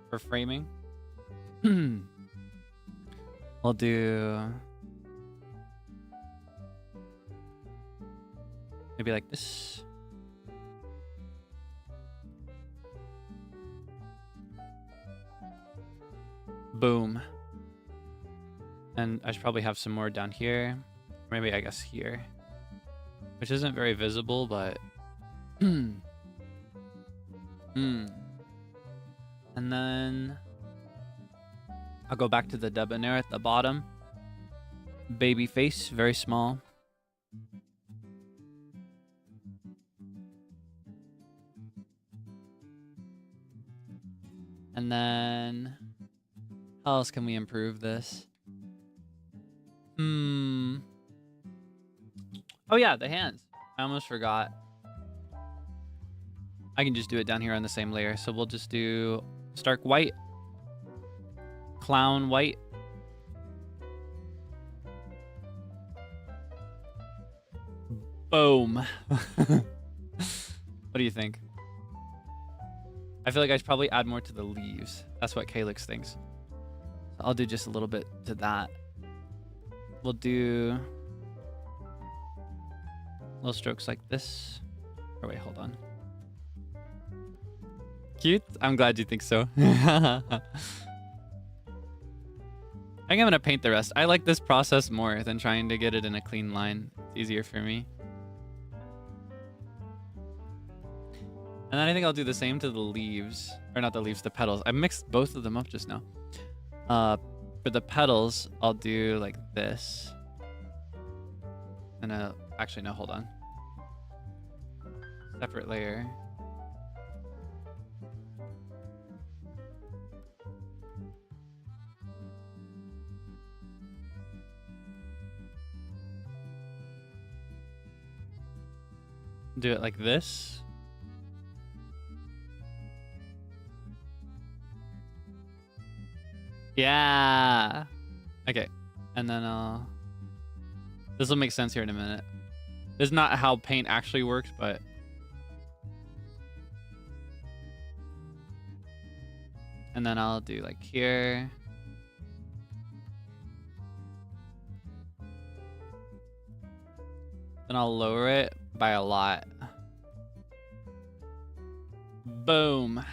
for framing. We'll do maybe like this. Boom. And I should probably have some more down here. Maybe I guess here. Which isn't very visible, but... And then... I'll go back to the debonair at the bottom. Baby face, very small. And then... How else can we improve this? Oh yeah, the hands. I almost forgot. I can just do it down here on the same layer. So we'll just do stark white. Clown white. Boom. What do you think? I feel like I should probably add more to the leaves. That's what Kaelix thinks. So I'll do just a little bit to that. We'll do little strokes like this. Oh wait, hold on. Cute? I'm glad you think so. I think I'm gonna paint the rest. I like this process more than trying to get it in a clean line. It's easier for me. And then I think I'll do the same to the leaves. Or not the leaves, the petals. I mixed both of them up just now. For the petals, I'll do like this. And actually, no, hold on. Separate layer. Do it like this. Yeah. Okay. And then this will make sense here in a minute. This is not how paint actually works, but and then I'll do like here. Then I'll lower it by a lot. Boom.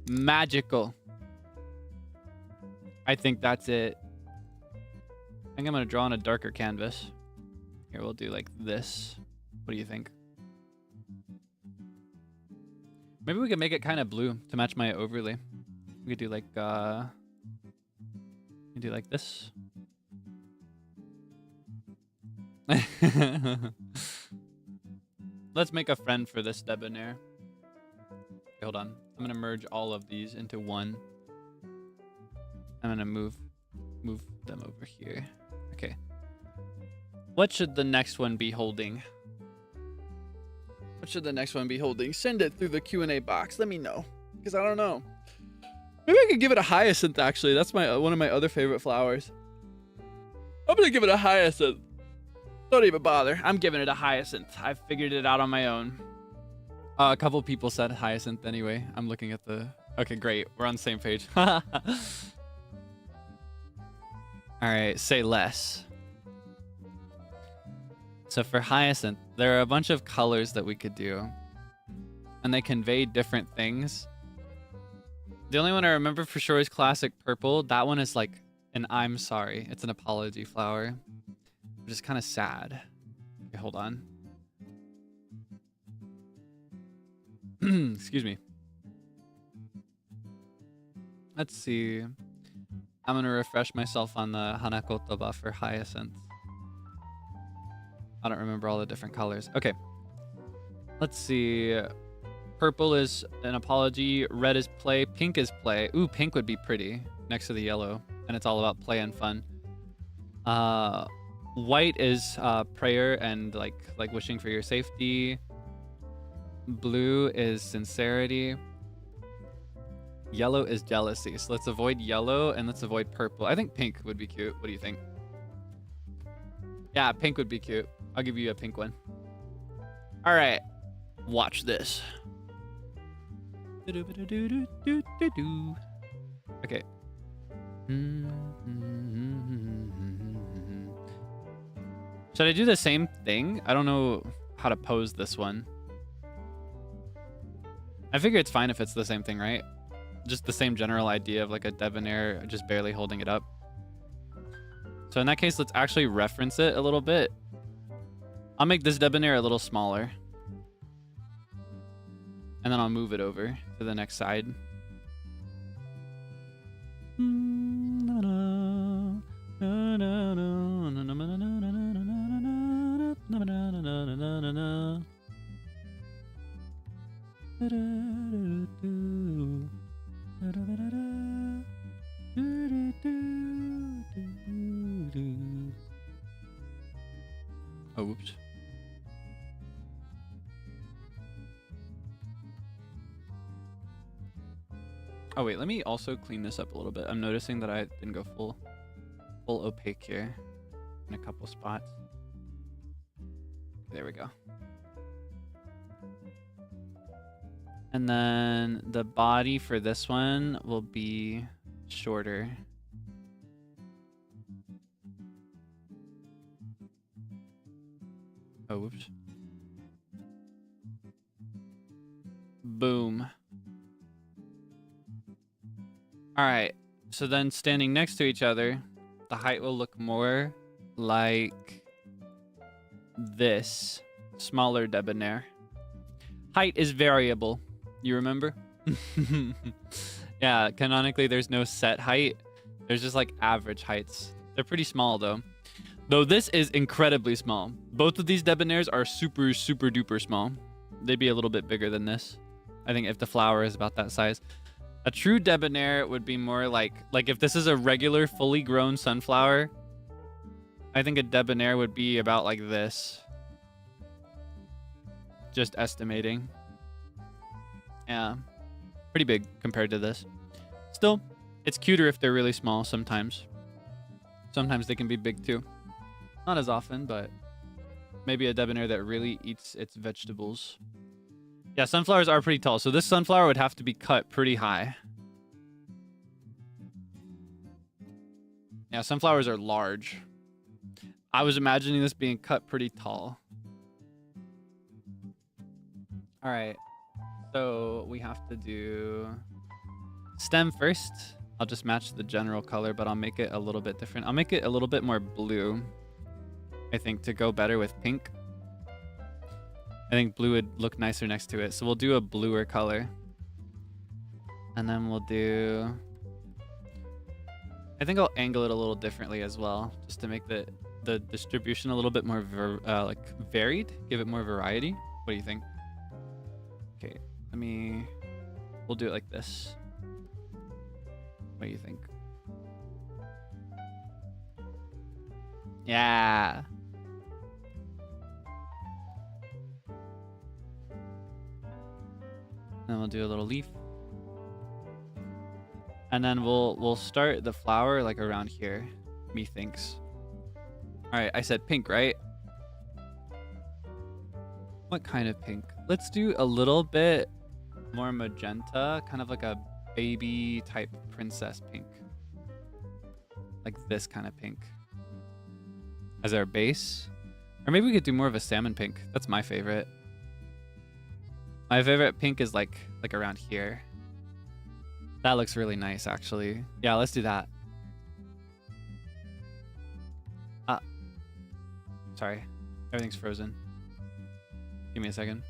Magical. I think that's it. I think I'm gonna draw on a darker canvas. Here, we'll do like this. What do you think? Maybe we could make it kind of blue to match my overlay. We could do like this. Let's make a friend for this debonair. Okay, hold on. I'm gonna merge all of these into one. I'm gonna move them over here. Okay. What should the next one be holding? What should the next one be holding? Send it through the Q&A box. Let me know, because I don't know. Maybe I could give it a hyacinth. Actually, that's one of my other favorite flowers. I'm gonna give it a hyacinth. Don't even bother. I'm giving it a hyacinth. I figured it out on my own. A couple people said hyacinth anyway. I'm looking at the... Okay, great. We're on the same page. All right, say less. So for hyacinth, there are a bunch of colors that we could do. And they convey different things. The only one I remember for sure is classic purple. That one is like an I'm sorry. It's an apology flower. Which is kind of sad. Okay, hold on. Excuse me. Let's see. I'm going to refresh myself on the Hanakotoba for hyacinth. I don't remember all the different colors. Okay. Let's see. Purple is an apology. Red is play. Pink is play. Ooh, pink would be pretty next to the yellow. And it's all about play and fun. White is prayer and like wishing for your safety. Blue is sincerity. Yellow is jealousy. So let's avoid yellow and let's avoid purple. I think pink would be cute. What do you think? Yeah, pink would be cute. I'll give you a pink one. All right. Watch this. Okay. Should I do the same thing? I don't know how to pose this one. I figure it's fine if it's the same thing, right? just the same general idea of like a debonair just barely holding it up. So in that case, let's actually reference it a little bit. I'll make this debonair a little smaller. And then I'll move it over to the next side. Oh, whoops. Oh wait, let me also clean this up a little bit. I'm noticing that I didn't go full opaque here in a couple spots. There we go. And then the body for this one will be shorter. Oh, whoops. Boom. All right, so then standing next to each other, the height will look more like this, smaller debonair. Height is variable, you remember? Yeah, canonically there's no set height. There's just like average heights. They're pretty small though. Though this is incredibly small. Both of these debonairs are super, super duper small. They'd be a little bit bigger than this. I think if the flower is about that size. A true debonair would be more like if this is a regular fully grown sunflower, I think a debonair would be about like this. Just estimating. Yeah, pretty big compared to this. Still, it's cuter if they're really small sometimes. Sometimes they can be big too. Not as often, but maybe a debonair that really eats its vegetables. Yeah, sunflowers are pretty tall, so this sunflower would have to be cut pretty high. Yeah, sunflowers are large. I was imagining this being cut pretty tall. All right, so we have to do stem first. I'll just match the general color, but I'll make it a little bit different. I'll make it a little bit more blue, I think, to go better with pink. I think blue would look nicer next to it. So we'll do a bluer color. And then we'll do... I think I'll angle it a little differently as well, just to make the distribution a little bit more like varied, give it more variety. What do you think? Okay, we'll do it like this. What do you think? Yeah. Then we'll do a little leaf. And then we'll start the flower like around here, methinks. All right, I said pink, right? What kind of pink? Let's do a little bit more magenta, kind of like a baby type princess pink. Like this kind of pink. As our base. Or maybe we could do more of a salmon pink. That's my favorite. My favorite pink is like around here. That looks really nice, actually. Yeah, let's do that. Sorry. Everything's frozen. Give me a second.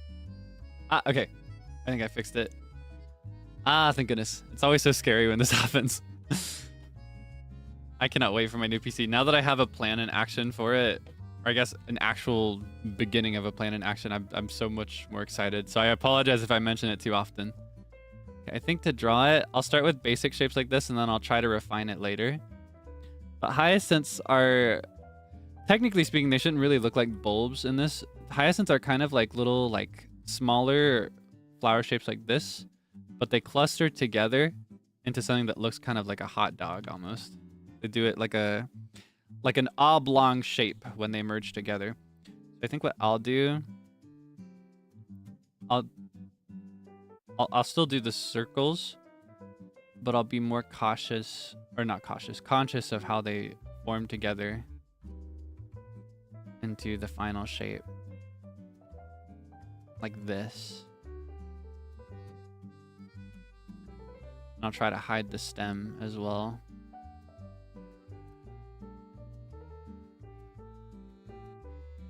Okay. I think I fixed it. Thank goodness. It's always so scary when this happens. I cannot wait for my new PC. Now that I have a plan in action for it, or I guess an actual beginning of a plan in action, I'm so much more excited. So I apologize if I mention it too often. Okay, I think to draw it, I'll start with basic shapes like this, and then I'll try to refine it later. But hyacinths are, technically speaking, they shouldn't really look like bulbs in this. Hyacinths are kind of like little, like smaller flower shapes like this, but they cluster together into something that looks kind of like a hot dog almost. They do it like an oblong shape when they merge together. So I think what I'll do, I'll still do the circles, but I'll be more cautious, or not cautious, conscious of how they form together into the final shape. Like this. I'll try to hide the stem as well.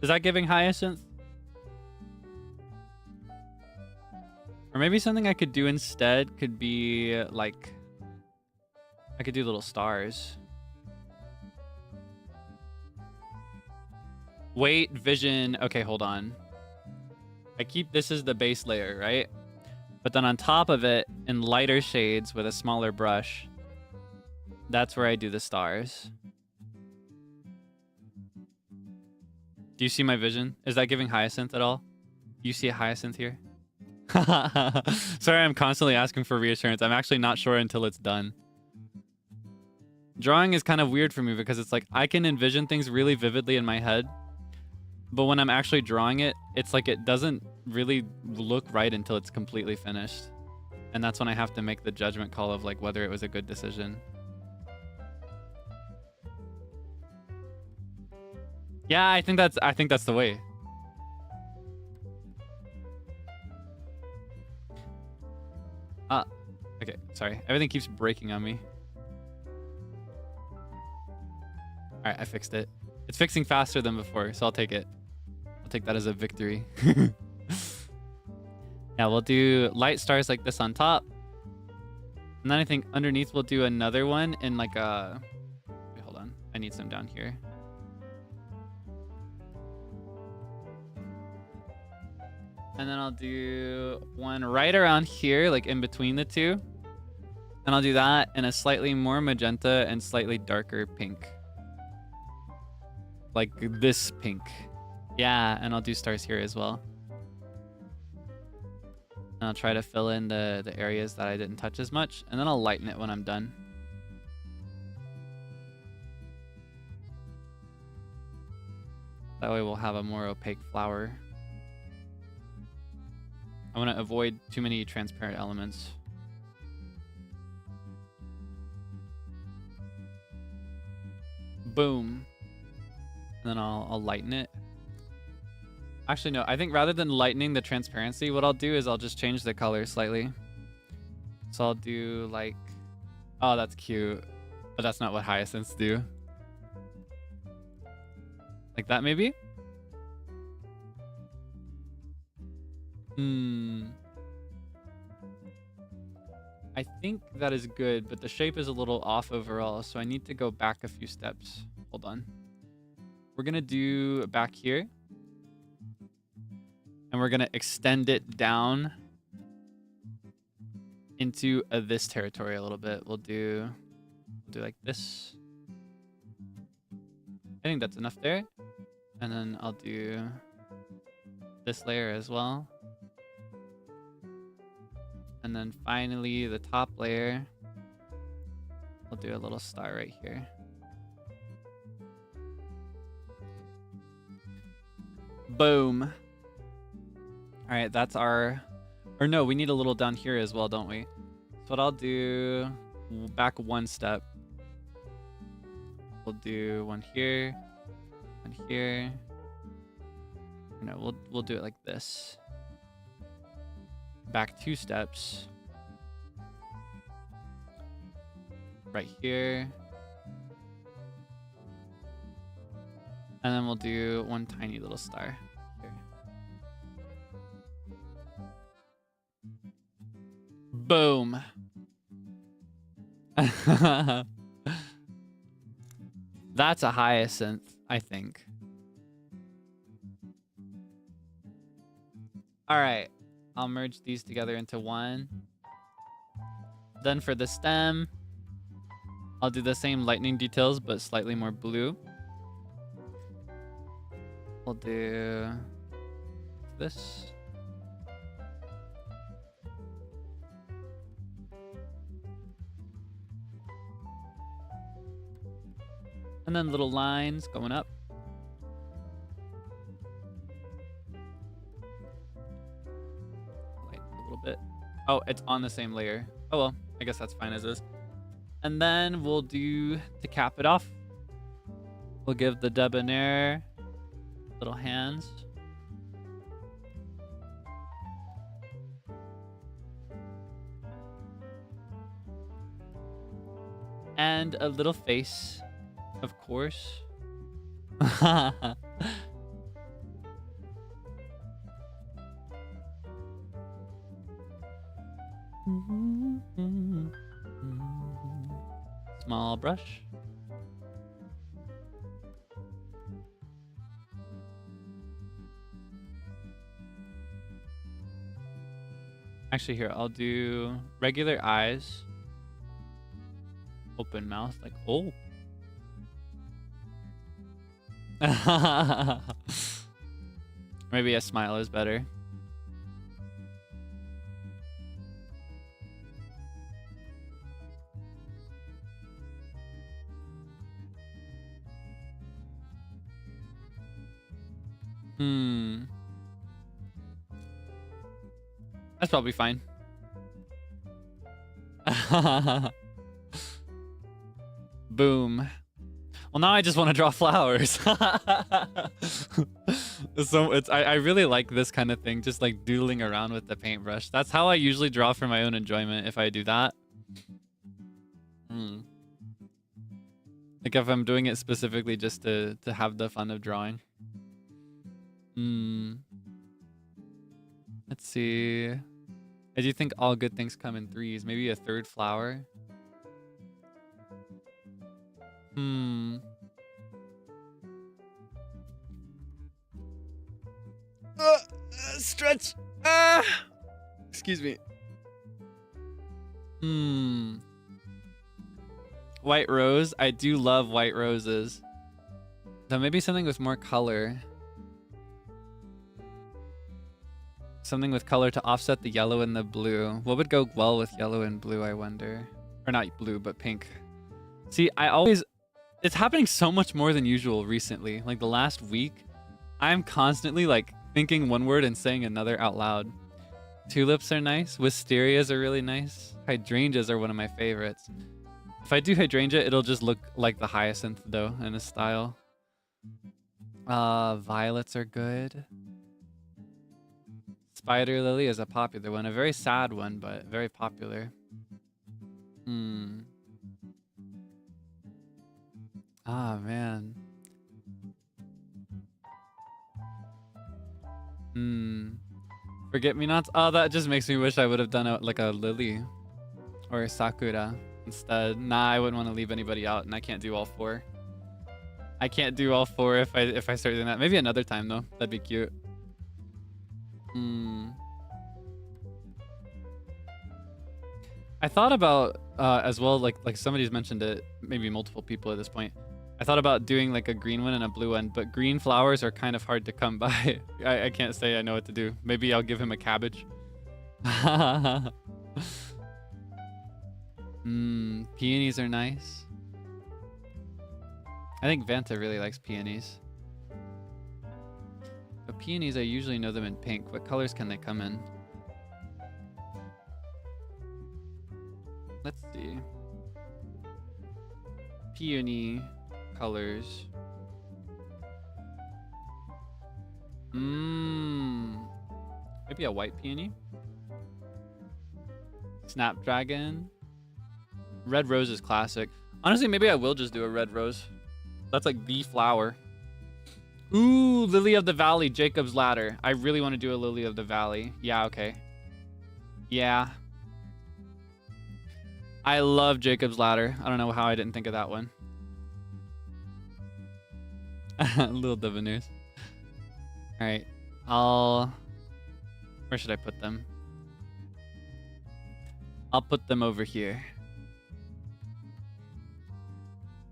Is that giving hyacinth? Or maybe something I could do instead could be like, I could do little stars. Wait, vision. Okay, hold on. This is the base layer, right? But then on top of it, in lighter shades with a smaller brush, that's where I do the stars. Do you see my vision? Is that giving hyacinth at all? Do you see a hyacinth here? Sorry, I'm constantly asking for reassurance. I'm actually not sure until it's done. Drawing is kind of weird for me because it's like I can envision things really vividly in my head, but when I'm actually drawing it, it's like it doesn't really look right until it's completely finished. And that's when I have to make the judgment call of like whether it was a good decision. Yeah, I think that's the way. Okay, sorry. Everything keeps breaking on me. Alright, I fixed it. It's fixing faster than before, so I'll take it. I'll take that as a victory. Yeah, we'll do light stars like this on top. And then I think underneath we'll do another one in like a... Wait, hold on. I need some down here. And then I'll do one right around here, like in between the two. And I'll do that in a slightly more magenta and slightly darker pink. Like this pink. Yeah, and I'll do stars here as well. And I'll try to fill in the areas that I didn't touch as much. And then I'll lighten it when I'm done. That way we'll have a more opaque flower. I want to avoid too many transparent elements. Boom. And then I'll lighten it. Actually, no. I think rather than lightening the transparency, what I'll do is I'll just change the color slightly. So I'll do like... Oh, that's cute. But that's not what hyacinths do. Like that, maybe? I think that is good, but the shape is a little off overall, so I need to go back a few steps. Hold on. We're gonna do back here. And we're gonna extend it down into this territory a little bit. We'll do like this. I think that's enough there. And then I'll do this layer as well. And then finally, the top layer, I'll do a little star right here. Boom. All right, that's our... Or no, we need a little down here as well, don't we? So what I'll do, back one step. We'll do one here, one here. No, we'll do it like this. Back two steps. Right here. And then we'll do one tiny little star here. Boom. That's a hyacinth, I think. All right. I'll merge these together into one. Then for the stem, I'll do the same lightning details, but slightly more blue. We'll do this. And then little lines going up. Bit. Oh, it's on the same layer. Oh well, I guess that's fine as is. And then we'll do, to cap it off, we'll give the debonair little hands. And a little face, of course. Small brush. Actually, here, I'll do regular eyes. Open mouth, like, oh. Maybe a smile is better. That's probably fine. Boom. Well, now I just want to draw flowers. So I really like this kind of thing, just like doodling around with the paintbrush. That's how I usually draw for my own enjoyment if I do that. Like if I'm doing it specifically just to have the fun of drawing. Let's see. I do think all good things come in threes. Maybe a third flower. Stretch. Excuse me. White rose. I do love white roses. So maybe something with more color. Something with color to offset the yellow and the blue. What would go well with yellow and blue, I wonder? Or not blue, but pink. See, it's happening so much more than usual recently. Like the last week, I'm constantly like thinking one word and saying another out loud. Tulips are nice. Wisterias are really nice. Hydrangeas are one of my favorites. If I do hydrangea, it'll just look like the hyacinth though, in a style. Violets are good. Spider lily is a popular one. A very sad one, but very popular. Ah, man. Forget-me-nots. Oh, that just makes me wish I would have done like a lily or a sakura instead. Nah, I wouldn't want to leave anybody out, and I can't do all four. I can't do all four if I start doing that. Maybe another time though. That'd be cute. I thought about as well, like somebody's mentioned it, maybe multiple people at this point. I thought about doing like a green one and a blue one, but green flowers are kind of hard to come by. I can't say I know what to do. Maybe I'll give him a cabbage. Peonies are nice. I think Vanta really likes peonies. But peonies, I usually know them in pink. What colors can they come in? Let's see. Peony colors. Maybe a white peony. Snapdragon. Red rose is classic. Honestly, maybe I will just do a red rose. That's like the flower. Ooh, Lily of the Valley, Jacob's Ladder. I really want to do a Lily of the Valley. Yeah, okay. Yeah. I love Jacob's Ladder. I don't know how I didn't think of that one. Little debonhairs. All right. Where should I put them? I'll put them over here.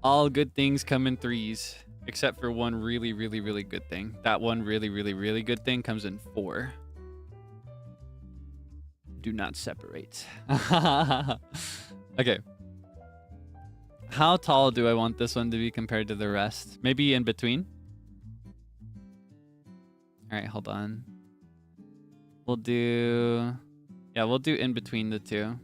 All good things come in threes, except for one really, really, really good thing. That one really, really, really good thing comes in 4. Do not separate. Okay. How tall do I want this one to be compared to the rest? Maybe in between? All right, hold on. We'll do in between the two.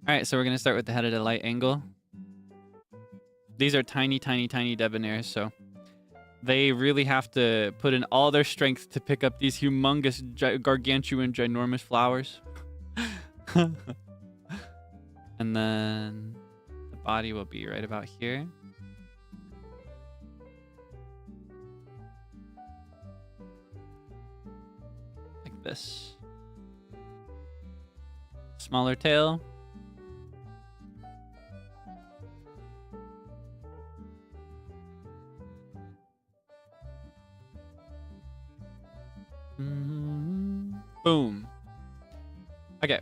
All right, so we're going to start with the head at a light angle. These are tiny, tiny, tiny debonhairs, so they really have to put in all their strength to pick up these humongous, gargantuan, ginormous flowers. And then the body will be right about here. Like this. Smaller tail. Boom. Okay.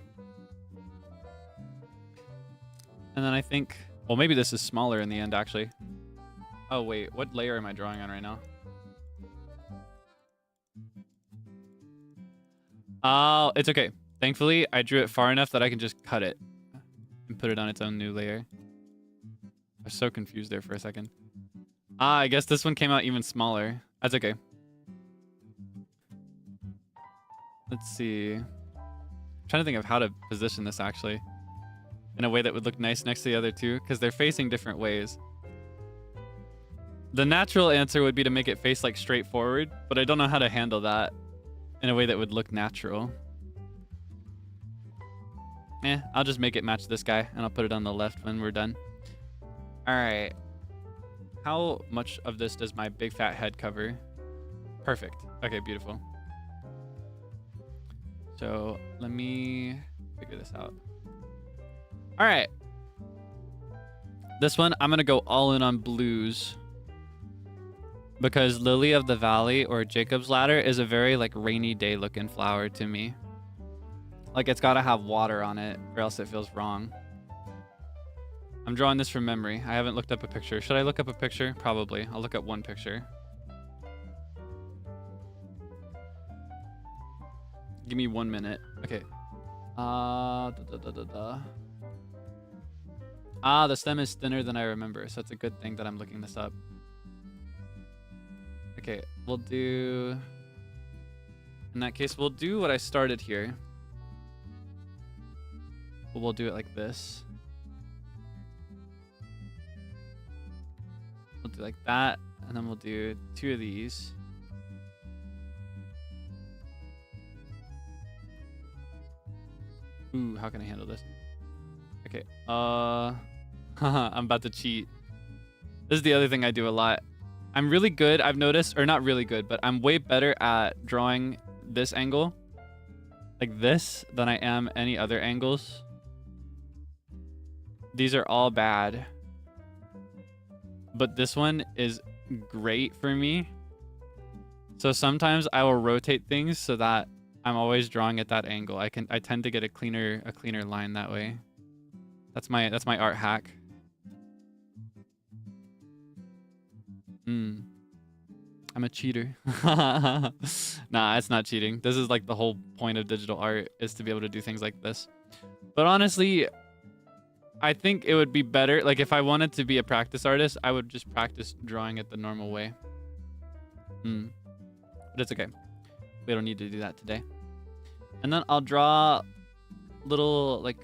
And then I think, well, maybe this is smaller in the end, actually. Oh, wait. What layer am I drawing on right now? Oh, it's okay. Thankfully, I drew it far enough that I can just cut it and put it on its own new layer. I was so confused there for a second. Ah, I guess this one came out even smaller. That's okay. Let's see. I'm trying to think of how to position this, actually, in a way that would look nice next to the other two, because they're facing different ways. The natural answer would be to make it face like straight forward, but I don't know how to handle that in a way that would look natural. I'll just make it match this guy, and I'll put it on the left when we're done. All right. How much of this does my big fat head cover? Perfect. Okay, beautiful. So let me figure this out. All right. This one, I'm going to go all in on blues, because Lily of the Valley or Jacob's Ladder is a very like rainy day looking flower to me. Like it's got to have water on it or else it feels wrong. I'm drawing this from memory. I haven't looked up a picture. Should I look up a picture? Probably. I'll look up one picture. Give me 1 minute. Okay. The stem is thinner than I remember, so it's a good thing that I'm looking this up. Okay, we'll do... In that case, we'll do what I started here. But we'll do it like this. We'll do like that, and then we'll do 2 of these. Ooh, how can I handle this? Okay, I'm about to cheat. This is the other thing I do a lot. I'm really good, I've noticed, or not really good, but I'm way better at drawing this angle, like this, than I am any other angles. These are all bad. But this one is great for me. So sometimes I will rotate things so that I'm always drawing at that angle. I tend to get a cleaner line that way. That's my art hack. I'm a cheater. Nah, it's not cheating. This is like the whole point of digital art, is to be able to do things like this. But honestly, I think it would be better, like if I wanted to be a practice artist, I would just practice drawing it the normal way. But it's okay. We don't need to do that today. And then I'll draw little like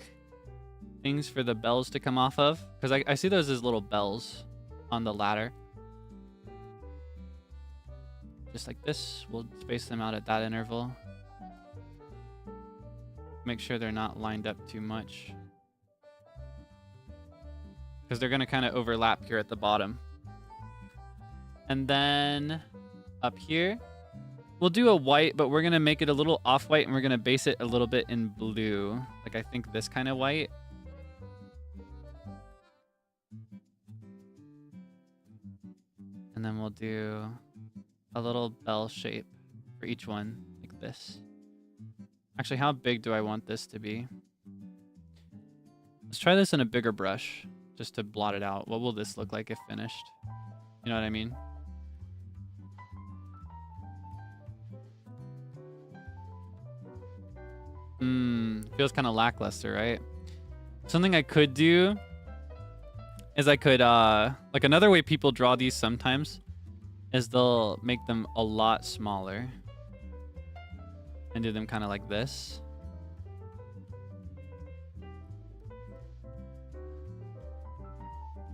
things for the bells to come off of, because I see those as little bells on the ladder. Just like this. We'll space them out at that interval. Make sure they're not lined up too much, because they're going to kind of overlap here at the bottom. And then up here, we'll do a white, but we're going to make it a little off-white, and we're going to base it a little bit in blue. Like I think this kind of white. And then we'll do a little bell shape for each one, like this. Actually, how big do I want this to be? Let's try this in a bigger brush, just to blot it out. What will this look like if finished? You know what I mean? Feels kind of lackluster, right? Something I could do is I could, like another way people draw these sometimes is they'll make them a lot smaller and do them kind of like this.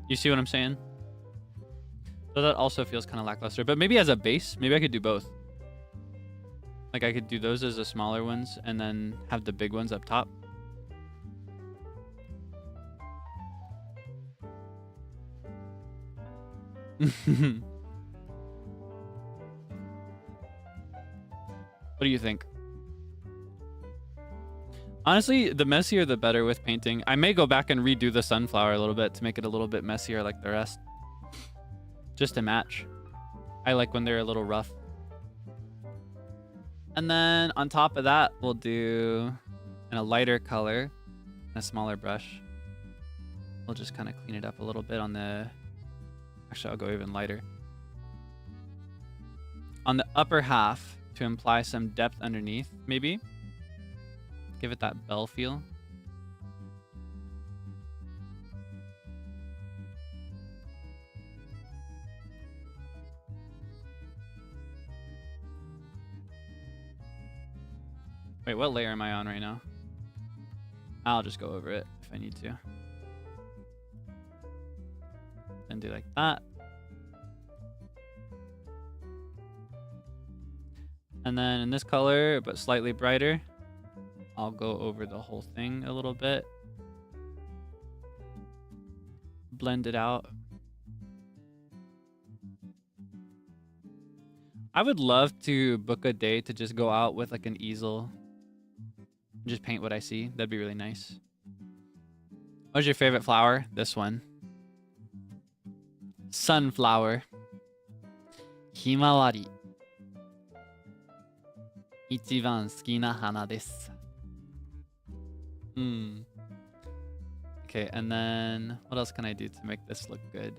You see what I'm saying? So that also feels kind of lackluster. But maybe as a base, maybe I could do both. Like I could do those as the smaller ones and then have the big ones up top. What do you think? Honestly, the messier the better with painting. I may go back and redo the sunflower a little bit to make it a little bit messier like the rest. Just to match. I like when they're a little rough. And then on top of that, we'll do in a lighter color, a smaller brush. We'll just kind of clean it up a little bit on the... Actually, I'll go even lighter. On the upper half, to imply some depth underneath, maybe. Give it that bell feel. Wait, what layer am I on right now? I'll just go over it if I need to. And do like that. And then in this color, but slightly brighter, I'll go over the whole thing a little bit. Blend it out. I would love to book a day to just go out with like an easel. Just paint what I see. That'd be really nice. What's your favorite flower? This one. Sunflower. Himawari. Ichiban suki na hana desu. Okay, and then what else can I do to make this look good?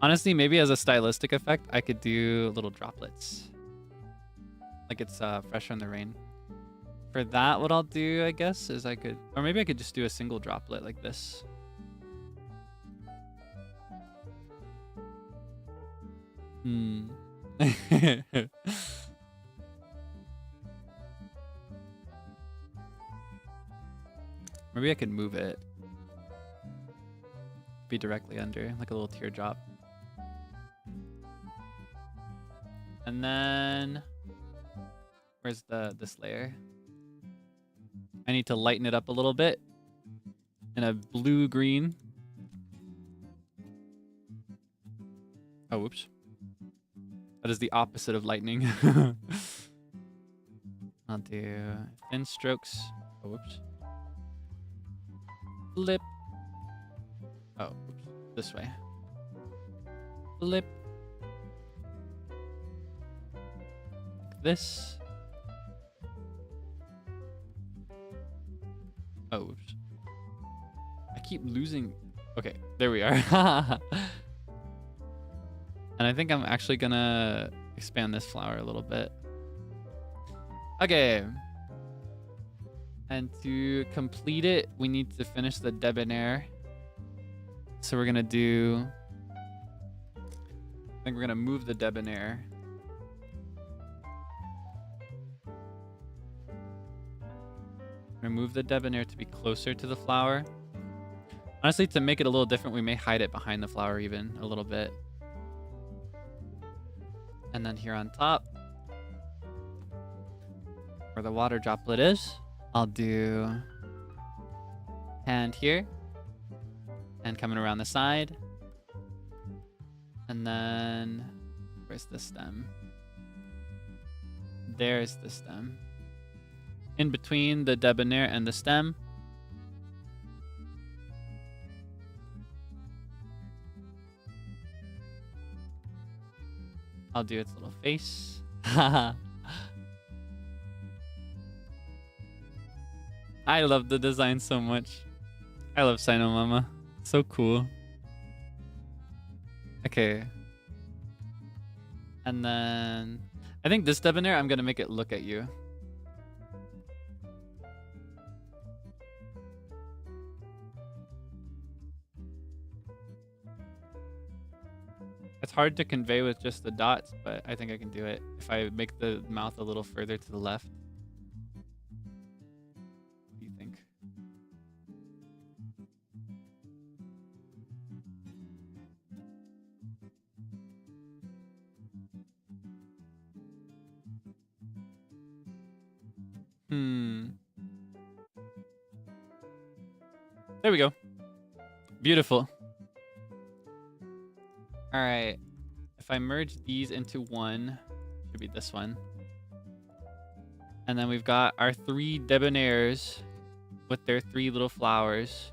Honestly, maybe as a stylistic effect, I could do little droplets. Like it's fresh from the rain. For that, what I'll do, I guess, is I could... Or maybe I could just do a single droplet like this. Maybe I could move it. Be directly under, like a little teardrop. And then... Where's this layer? I need to lighten it up a little bit. In a blue-green. Oh, whoops. That is the opposite of lightning. I'll do thin strokes. Oh, whoops. Flip. Oh, whoops. This way. Flip. Like this. Oh, whoops. I keep losing. Okay, there we are. And I think I'm actually gonna expand this flower a little bit. Okay. And to complete it, we need to finish the debonair. So we're gonna do... I think we're gonna move the debonair. Remove the debonair to be closer to the flower. Honestly, to make it a little different, we may hide it behind the flower even a little bit. And then here on top, where the water droplet is, I'll do hand here, and coming around the side. And then, where's the stem? There's the stem. In between the debonair and the stem. I'll do its little face. I love the design so much. I love Sino Mama. So cool. Okay. And then I think this debonair, I'm gonna make it look at you. It's hard to convey with just the dots, but I think I can do it if I make the mouth a little further to the left. What do you think? There we go. Beautiful. All right. If I merge these into one, should be this one. And then we've got our 3 debonhairs with their 3 little flowers.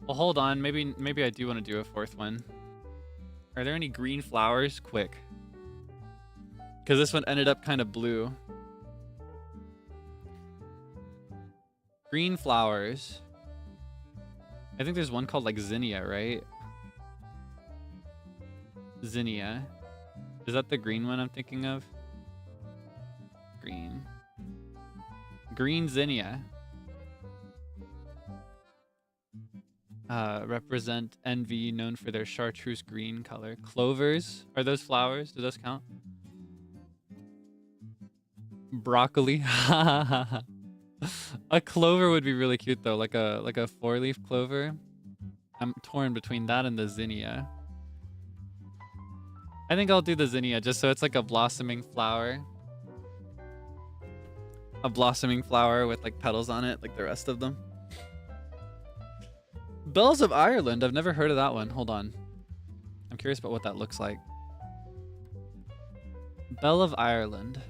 Well, hold on. Maybe I do want to do a 4th one. Are there any green flowers? Quick. Because this one ended up kind of blue. Green flowers. I think there's one called like zinnia, right? Zinnia. Is that the green one I'm thinking of? Green. Green zinnia. Represent envy, known for their chartreuse green color. Clovers. Are those flowers? Do those count? Broccoli. A clover would be really cute though, like a 4-leaf clover. I'm torn between that and the zinnia. I think I'll do the zinnia just so it's like a blossoming flower. A blossoming flower with like petals on it, like the rest of them. Bells of Ireland. I've never heard of that one. Hold on. I'm curious about what that looks like. Bell of Ireland.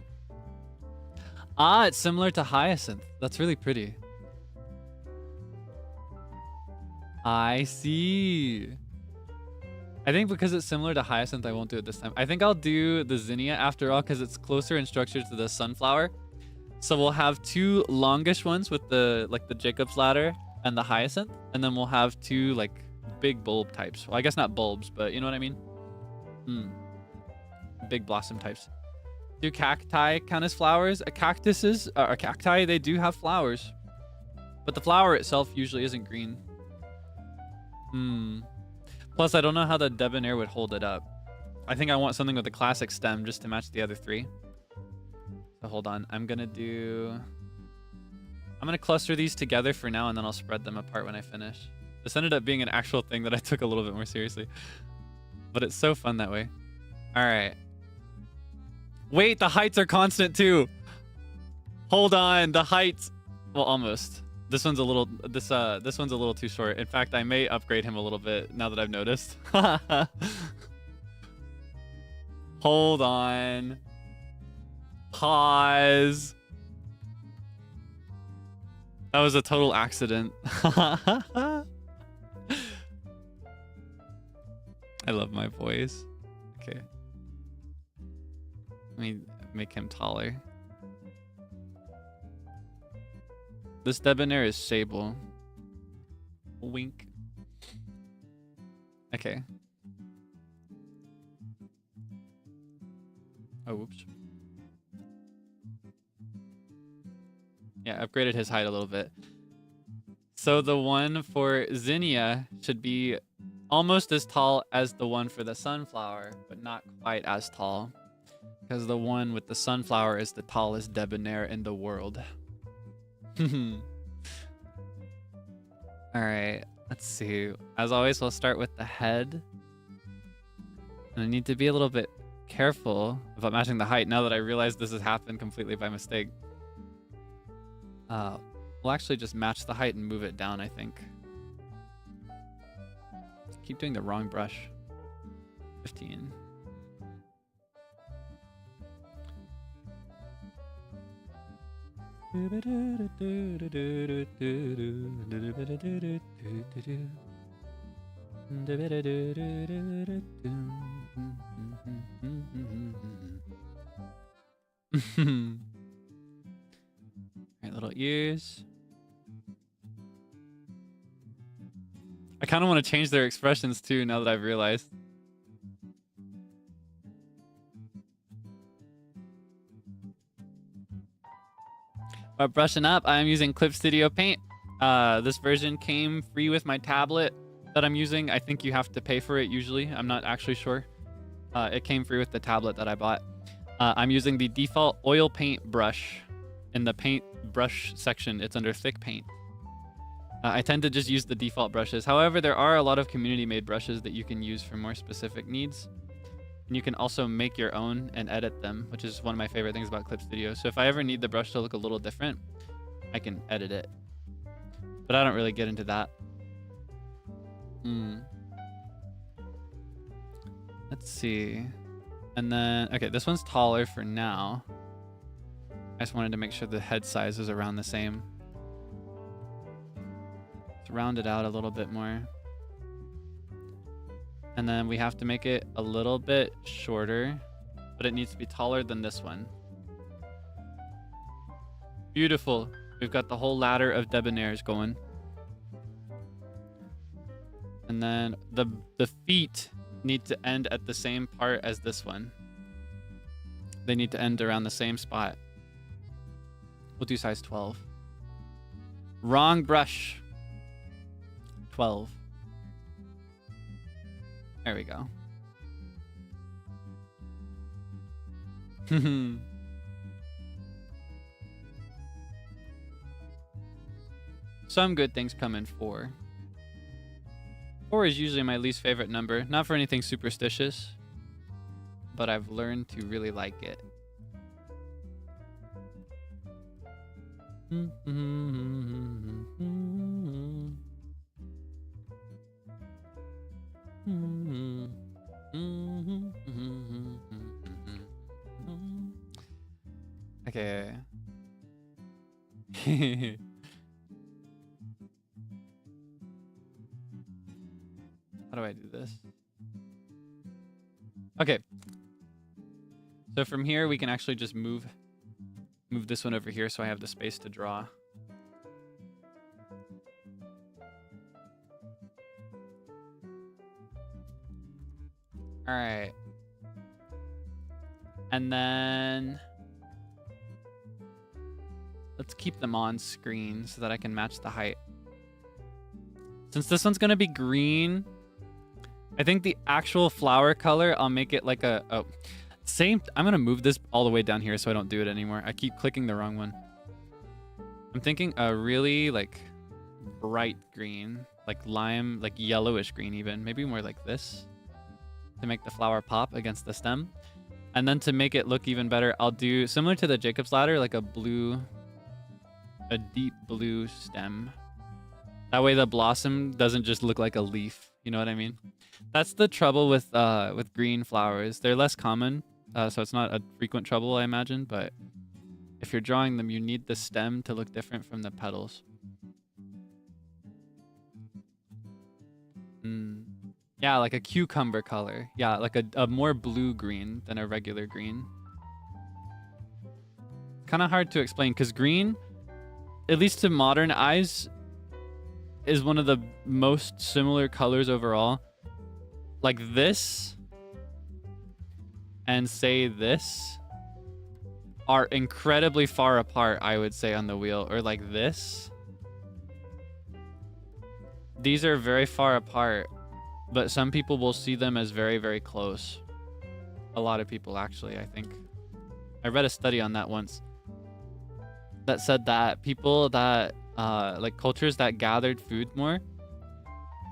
Ah, it's similar to hyacinth. That's really pretty. I see. I think because it's similar to hyacinth, I won't do it this time. I think I'll do the zinnia after all because it's closer in structure to the sunflower. So we'll have 2 longish ones with the Jacob's ladder and the hyacinth, and then we'll have 2 like big bulb types. Well, I guess not bulbs, but you know what I mean? Big blossom types. Do cacti count as flowers? Cactuses, or cacti, they do have flowers, but the flower itself usually isn't green. Plus, I don't know how the debonair would hold it up. I think I want something with a classic stem just to match the other 3. So hold on, I'm gonna cluster these together for now, and then I'll spread them apart when I finish. This ended up being an actual thing that I took a little bit more seriously, but it's so fun that way. All right. Wait, the heights are constant too. Hold on, the heights. Well, almost. This one's a little too short. In fact, I may upgrade him a little bit now that I've noticed. Hold on. Pause. That was a total accident. I love my voice. Okay. Let me make him taller. This debonair is Seible. Wink. Okay. Oh, whoops. Yeah, upgraded his height a little bit. So the one for zinnia should be almost as tall as the one for the sunflower, but not quite as tall. Because the one with the sunflower is the tallest debonair in the world. Alright, let's see. As always, we'll start with the head. And I need to be a little bit careful about matching the height now that I realize this has happened completely by mistake. We'll actually just match the height and move it down, I think. Keep doing the wrong brush. 15. Right, little ears. I kind of want to change their expressions too now that I've realized. Brushing up, I'm using Clip Studio Paint. This version came free with my tablet that I'm using. I think you have to pay for it usually. I'm not actually sure. It came free with the tablet that I bought. I'm using the default oil paint brush. In the paint brush section, it's under thick paint. I tend to just use the default brushes. However, there are a lot of community-made brushes that you can use for more specific needs. And you can also make your own and edit them, which is one of my favorite things about Clip Studio. So if I ever need the brush to look a little different, I can edit it. But I don't really get into that. Let's see. And then, okay, this one's taller for now. I just wanted to make sure the head size is around the same. Let's round it out a little bit more. And then we have to make it a little bit shorter, but it needs to be taller than this one. Beautiful. We've got the whole ladder of debonhairs going. And then the feet need to end at the same part as this one. They need to end around the same spot. We'll do size 12. Wrong brush. 12. There we go. Some good things come in 4. 4 is usually my least favorite number. Not for anything superstitious, but I've learned to really like it. Okay. How do I do this? Okay. So from here, we can actually just move this one over here so I have the space to draw. All right. And then let's keep them on screen so that I can match the height. Since this one's going to be green, I think the actual flower color, I'll make it like a... Oh, same... I'm going to move this all the way down here so I don't do it anymore. I keep clicking the wrong one. I'm thinking a really, like, bright green. Like lime, like yellowish green even. Maybe more like this. To make the flower pop against the stem. And then to make it look even better, I'll do, similar to the Jacob's Ladder, like a deep blue stem. That way the blossom doesn't just look like a leaf. You know what I mean? That's the trouble with green flowers. They're less common, so it's not a frequent trouble, I imagine. But if you're drawing them, you need the stem to look different from the petals. Yeah, like a cucumber color. Yeah, like a more blue-green than a regular green. Kind of hard to explain, because green, at least to modern eyes, is one of the most similar colors overall. Like this and say this are incredibly far apart, I would say, on the wheel. Or like this. These are very far apart, but some people will see them as very, very close. A lot of people, actually, I think. I read a study on that once that said that people that like cultures that gathered food more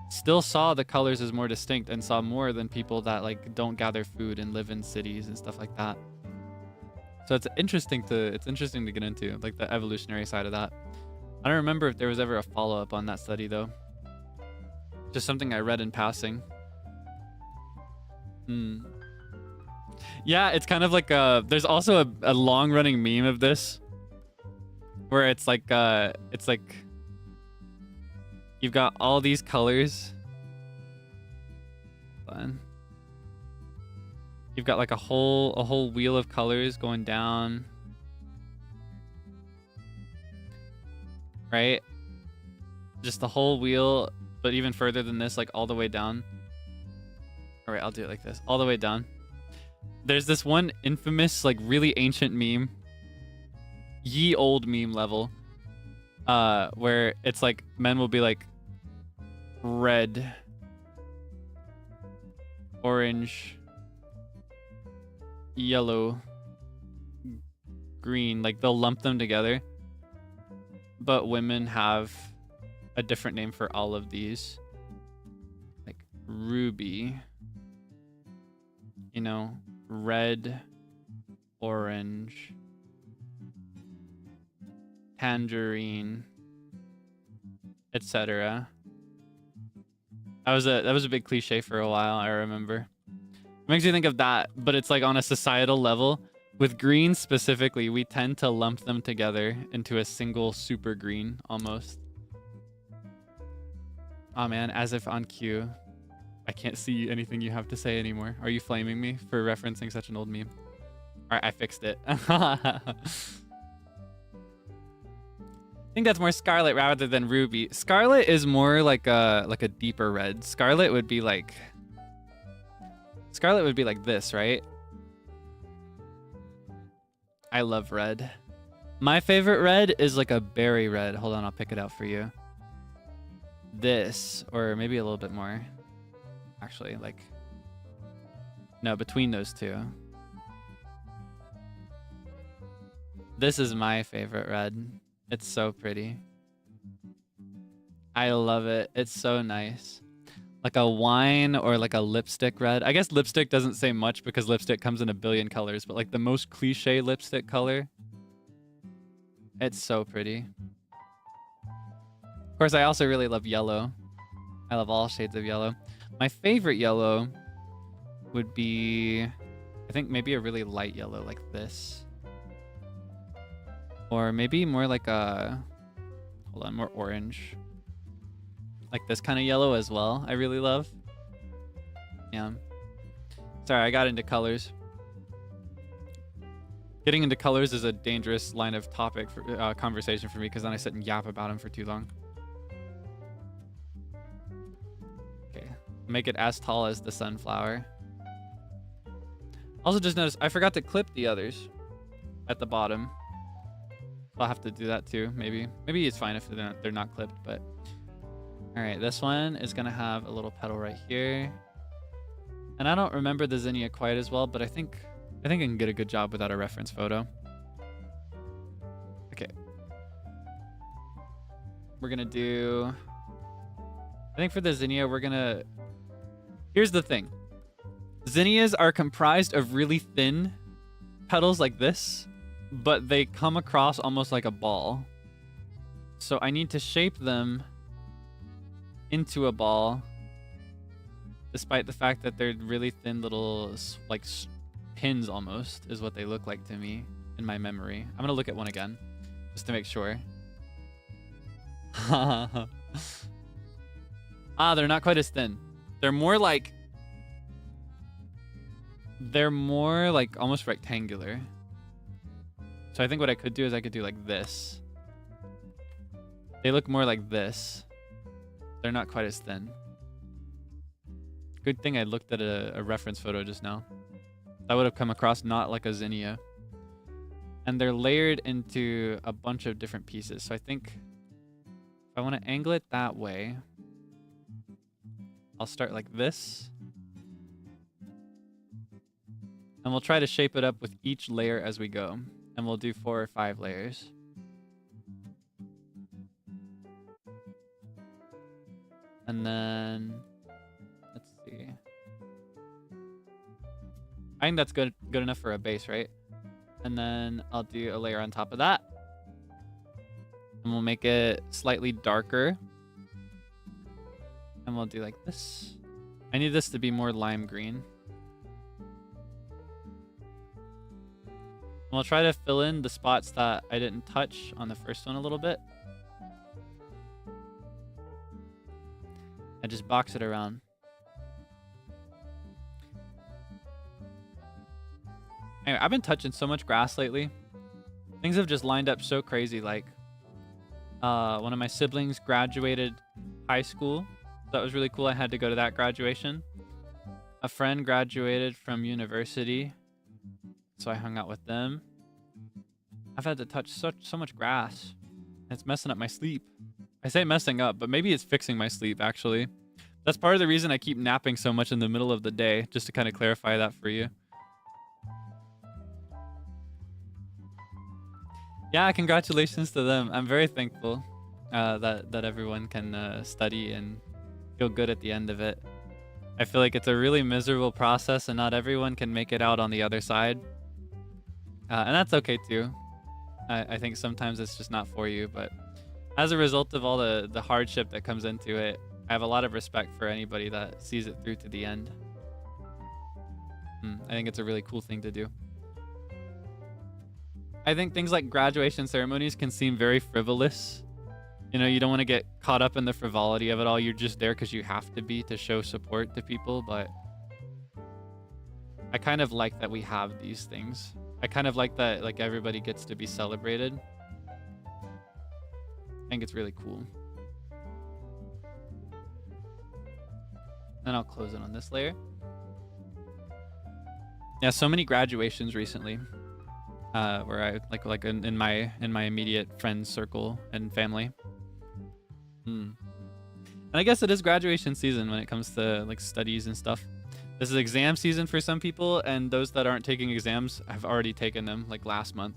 still saw the colors as more distinct and saw more than people that like don't gather food and live in cities and stuff like that. So it's interesting to get into, like the evolutionary side of that. I don't remember if there was ever a follow-up on that study though. Just something I read in passing. Yeah, it's kind of like there's also a long-running meme of this where it's like you've got all these colors. Hold on. You've got like a whole wheel of colors going down. Right? Just the whole wheel, but even further than this, like all the way down. All right, I'll do it like this. All the way down. There's this one infamous, like really ancient meme. Ye old meme level. Where it's like men will be like red, orange, yellow, green. Like they'll lump them together. But women have a different name for all of these. Like ruby, you know, red, orange, tangerine, etc. That was a big cliche for a while, I remember. It makes me think of that, but it's like on a societal level. With green specifically, we tend to lump them together into a single super green almost. Oh man, as if on cue. I can't see anything you have to say anymore. Are you flaming me for referencing such an old meme? Alright, I fixed it. I think that's more scarlet rather than ruby. Scarlet is more like a deeper red. Scarlet would be like this, right? I love red. My favorite red is like a berry red. Hold on, I'll pick it out for you. This, or maybe a little bit more. Actually, like, no, between those two. This is my favorite red. It's so pretty. I love it. It's so nice. Like a wine or like a lipstick red. I guess lipstick doesn't say much because lipstick comes in a billion colors, but like the most cliche lipstick color. It's so pretty. Of course, I also really love yellow. I love all shades of yellow. My favorite yellow would be, I think maybe a really light yellow like this. Or maybe more like a, hold on, more orange. Like this kind of yellow as well, I really love. Yeah. Sorry, I got into colors. Getting into colors is a dangerous line of topic for conversation for me because then I sit and yap about them for too long. Okay, make it as tall as the sunflower. Also just noticed, I forgot to clip the others at the bottom. I'll have to do that too, maybe. Maybe it's fine if they're not clipped, but... Alright, this one is going to have a little petal right here. And I don't remember the zinnia quite as well, but I think I can get a good job without a reference photo. Okay. We're going to do... I think for the zinnia, we're going to... Here's the thing. Zinnias are comprised of really thin petals like this, but they come across almost like a ball. So I need to shape them into a ball, despite the fact that they're really thin little, like, pins almost, is what they look like to me in my memory. I'm gonna look at one again, just to make sure. Ah, they're not quite as thin. They're more like almost rectangular. So I think what I could do is I could do like this. They look more like this. They're not quite as thin. Good thing I looked at a reference photo just now. That would have come across not like a zinnia. And they're layered into a bunch of different pieces. So I think if I want to angle it that way, I'll start like this. And we'll try to shape it up with each layer as we go. And we'll do 4 or 5 layers. And then, let's see. I think that's good enough for a base, right? And then I'll do a layer on top of that. And we'll make it slightly darker. And we'll do like this. I need this to be more lime green. And we'll try to fill in the spots that I didn't touch on the first one a little bit. And just box it around. Anyway, I've been touching so much grass lately. Things have just lined up so crazy. Like, one of my siblings graduated high school. That was really cool. I had to go to that graduation. A friend graduated from university, so I hung out with them. I've had to touch so much grass. It's messing up my sleep. I say messing up, but maybe it's fixing my sleep, actually. That's part of the reason I keep napping so much in the middle of the day, just to kind of clarify that for you. Yeah, congratulations to them. I'm very thankful that everyone can study and feel good at the end of it. I feel like it's a really miserable process and not everyone can make it out on the other side. And that's okay too. I think sometimes it's just not for you, but as a result of all the hardship that comes into it, I have a lot of respect for anybody that sees it through to the end. I think it's a really cool thing to do. I think things like graduation ceremonies can seem very frivolous. You know, you don't want to get caught up in the frivolity of it all. You're just there because you have to be to show support to people, but I kind of like that we have these things. I kind of like that like everybody gets to be celebrated. I think it's really cool. Then I'll close it on this layer. Yeah, so many graduations recently, where I like in my immediate friends circle and family. And I guess it is graduation season when it comes to like studies and stuff. This is exam season for some people, and those that aren't taking exams have already taken them like last month.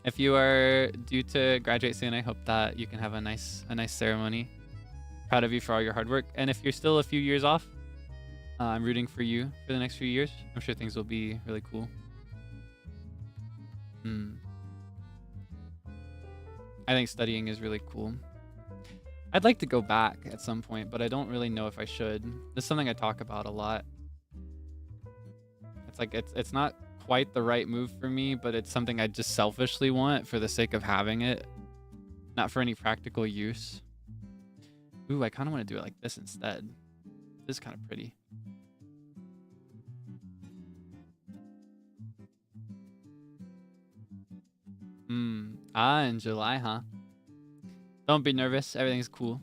If you are due to graduate soon, I hope that you can have a nice ceremony. Proud of you for all your hard work. And if you're still a few years off, I'm rooting for you for the next few years. I'm sure things will be really cool. I think studying is really cool. I'd like to go back at some point, but I don't really know if I should. This is something I talk about a lot. It's like it's not quite the right move for me, but it's something I just selfishly want for the sake of having it, not for any practical use. Ooh, I kind of want to do it like this instead. This is kind of pretty. In July, huh? Don't be nervous. Everything's cool.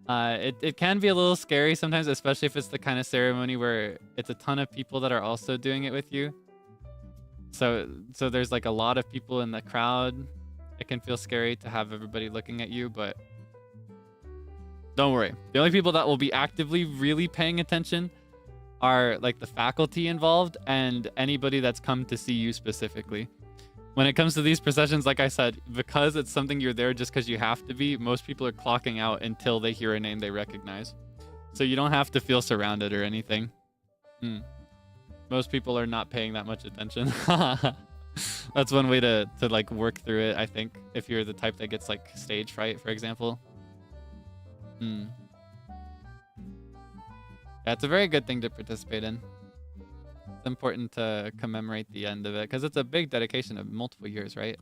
It can be a little scary sometimes, especially if it's the kind of ceremony where it's a ton of people that are also doing it with you. So there's like a lot of people in the crowd. It can feel scary to have everybody looking at you, but don't worry. The only people that will be actively really paying attention are like the faculty involved and anybody that's come to see you specifically. When it comes to these processions, like I said, because it's something you're there just because you have to be, most people are clocking out until they hear a name they recognize. So you don't have to feel surrounded or anything. Most people are not paying that much attention. That's one way to like work through it, I think, if you're the type that gets like stage fright, for example. Yeah, it's a very good thing to participate in. It's important to commemorate the end of it because it's a big dedication of multiple years, right?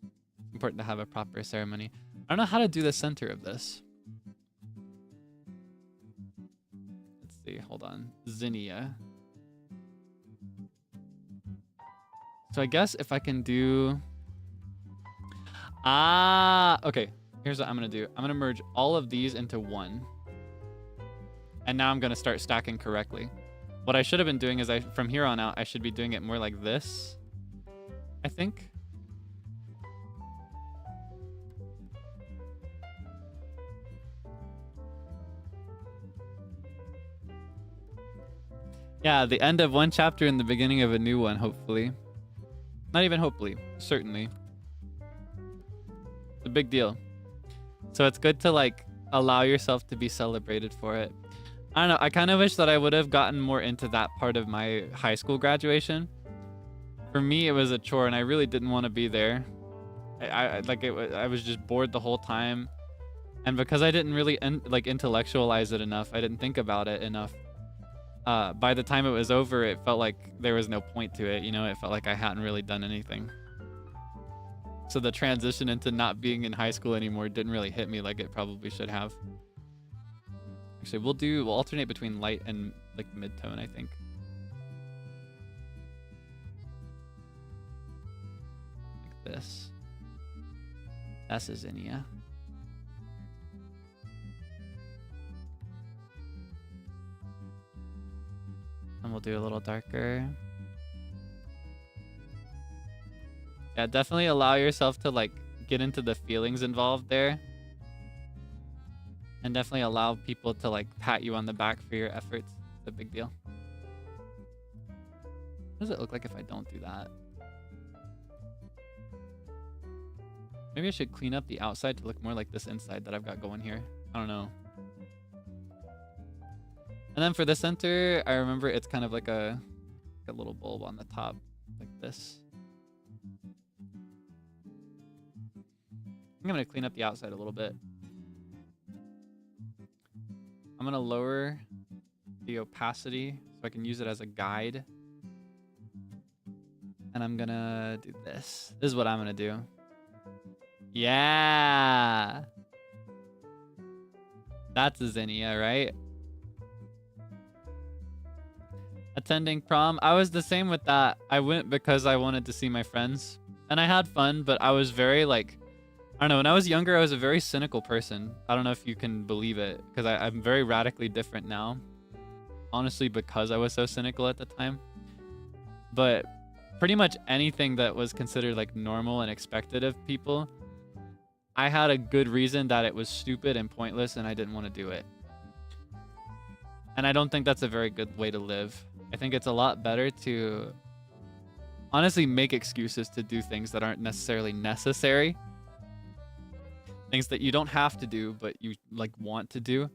It's important to have a proper ceremony. I don't know how to do the center of this. Let's see, hold on. Zinnia. So I guess if I can do... okay. Here's what I'm going to do. I'm going to merge all of these into one. And now I'm going to start stacking correctly. What I should have been doing is from here on out, I should be doing it more like this, I think. Yeah, the end of one chapter and the beginning of a new one, hopefully. Not even hopefully, certainly. It's a big deal. So it's good to like allow yourself to be celebrated for it. I don't know, I kind of wish that I would have gotten more into that part of my high school graduation. For me, it was a chore and I really didn't want to be there. I was just bored the whole time. And because I didn't really intellectualize it enough, I didn't think about it enough. By the time it was over, it felt like there was no point to it. You know, it felt like I hadn't really done anything. So the transition into not being in high school anymore didn't really hit me like it probably should have. Actually, we'll alternate between light and like mid-tone, I think. Like this. That's a zinnia. And we'll do a little darker. Yeah, definitely allow yourself to like get into the feelings involved there. And definitely allow people to like pat you on the back for your efforts. It's a big deal. What does it look like if I don't do that? Maybe I should clean up the outside to look more like this inside that I've got going here. I don't know. And then for the center, I remember it's kind of like a little bulb on the top, like this. I'm gonna clean up the outside a little bit. I'm gonna lower the opacity so I can use it as a guide. And I'm gonna do this. This is what I'm gonna do. Yeah. That's a zinnia, right? Attending prom. I was the same with that. I went because I wanted to see my friends. And I had fun, but I was very like, I don't know, when I was younger, I was a very cynical person. I don't know if you can believe it, because I'm very radically different now. Honestly, because I was so cynical at the time. But pretty much anything that was considered like normal and expected of people, I had a good reason that it was stupid and pointless and I didn't want to do it. And I don't think that's a very good way to live. I think it's a lot better to honestly make excuses to do things that aren't necessarily necessary. Things that you don't have to do, but you like want to do.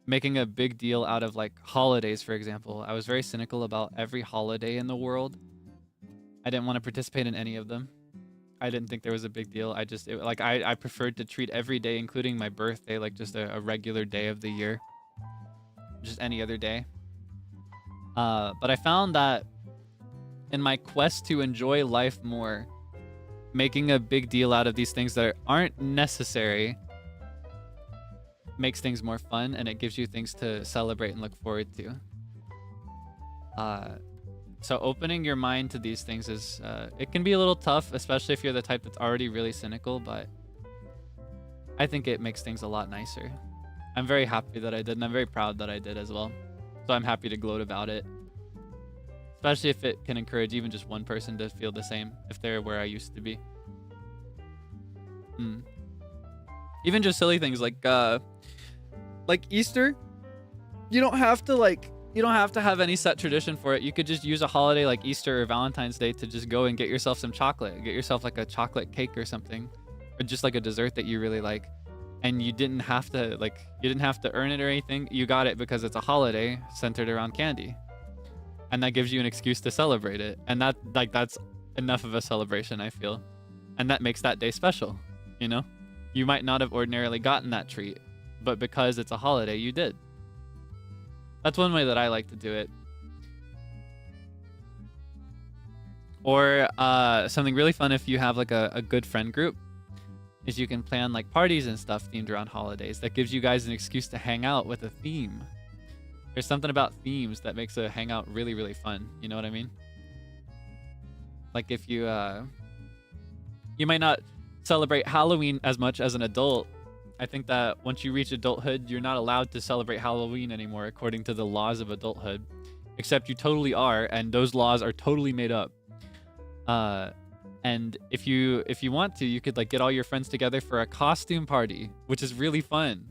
Making a big deal out of like holidays, for example. I was very cynical about every holiday in the world. I didn't want to participate in any of them. I didn't think there was a big deal. I preferred to treat every day, including my birthday, like just a regular day of the year. Just any other day. But I found that in my quest to enjoy life more, making a big deal out of these things that aren't necessary makes things more fun, and it gives you things to celebrate and look forward to. So opening your mind to these things is, it can be a little tough, especially if you're the type that's already really cynical, but I think it makes things a lot nicer. I'm very happy that I did, and I'm very proud that I did as well. So I'm happy to gloat about it. Especially if it can encourage even just one person to feel the same, if they're where I used to be. Even just silly things like Easter. You don't have to have any set tradition for it. You could just use a holiday like Easter or Valentine's Day to just go and get yourself some chocolate. Get yourself like a chocolate cake or something, or just like a dessert that you really like. And you didn't have to earn it or anything. You got it because it's a holiday centered around candy. And that gives you an excuse to celebrate it. And that's enough of a celebration, I feel. And that makes that day special, you know? You might not have ordinarily gotten that treat, but because it's a holiday, you did. That's one way that I like to do it. Or something really fun if you have like a good friend group is you can plan like parties and stuff themed around holidays. That gives you guys an excuse to hang out with a theme. There's something about themes that makes a hangout really, really fun. You know what I mean? Like if you might not celebrate Halloween as much as an adult. I think that once you reach adulthood, you're not allowed to celebrate Halloween anymore according to the laws of adulthood. Except you totally are, and those laws are totally made up. And if you want to, you could like get all your friends together for a costume party, which is really fun.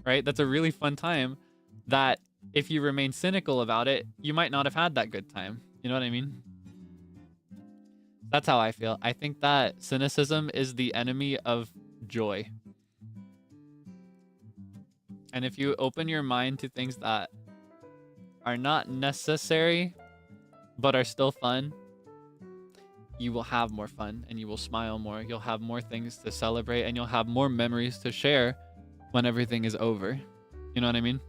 Right? That's a really fun time that if you remain cynical about it, you might not have had that good time. You know what I mean? That's how I feel. I think that cynicism is the enemy of joy. And if you open your mind to things that are not necessary, but are still fun, you will have more fun and you will smile more. You'll have more things to celebrate and you'll have more memories to share when everything is over. You know what I mean?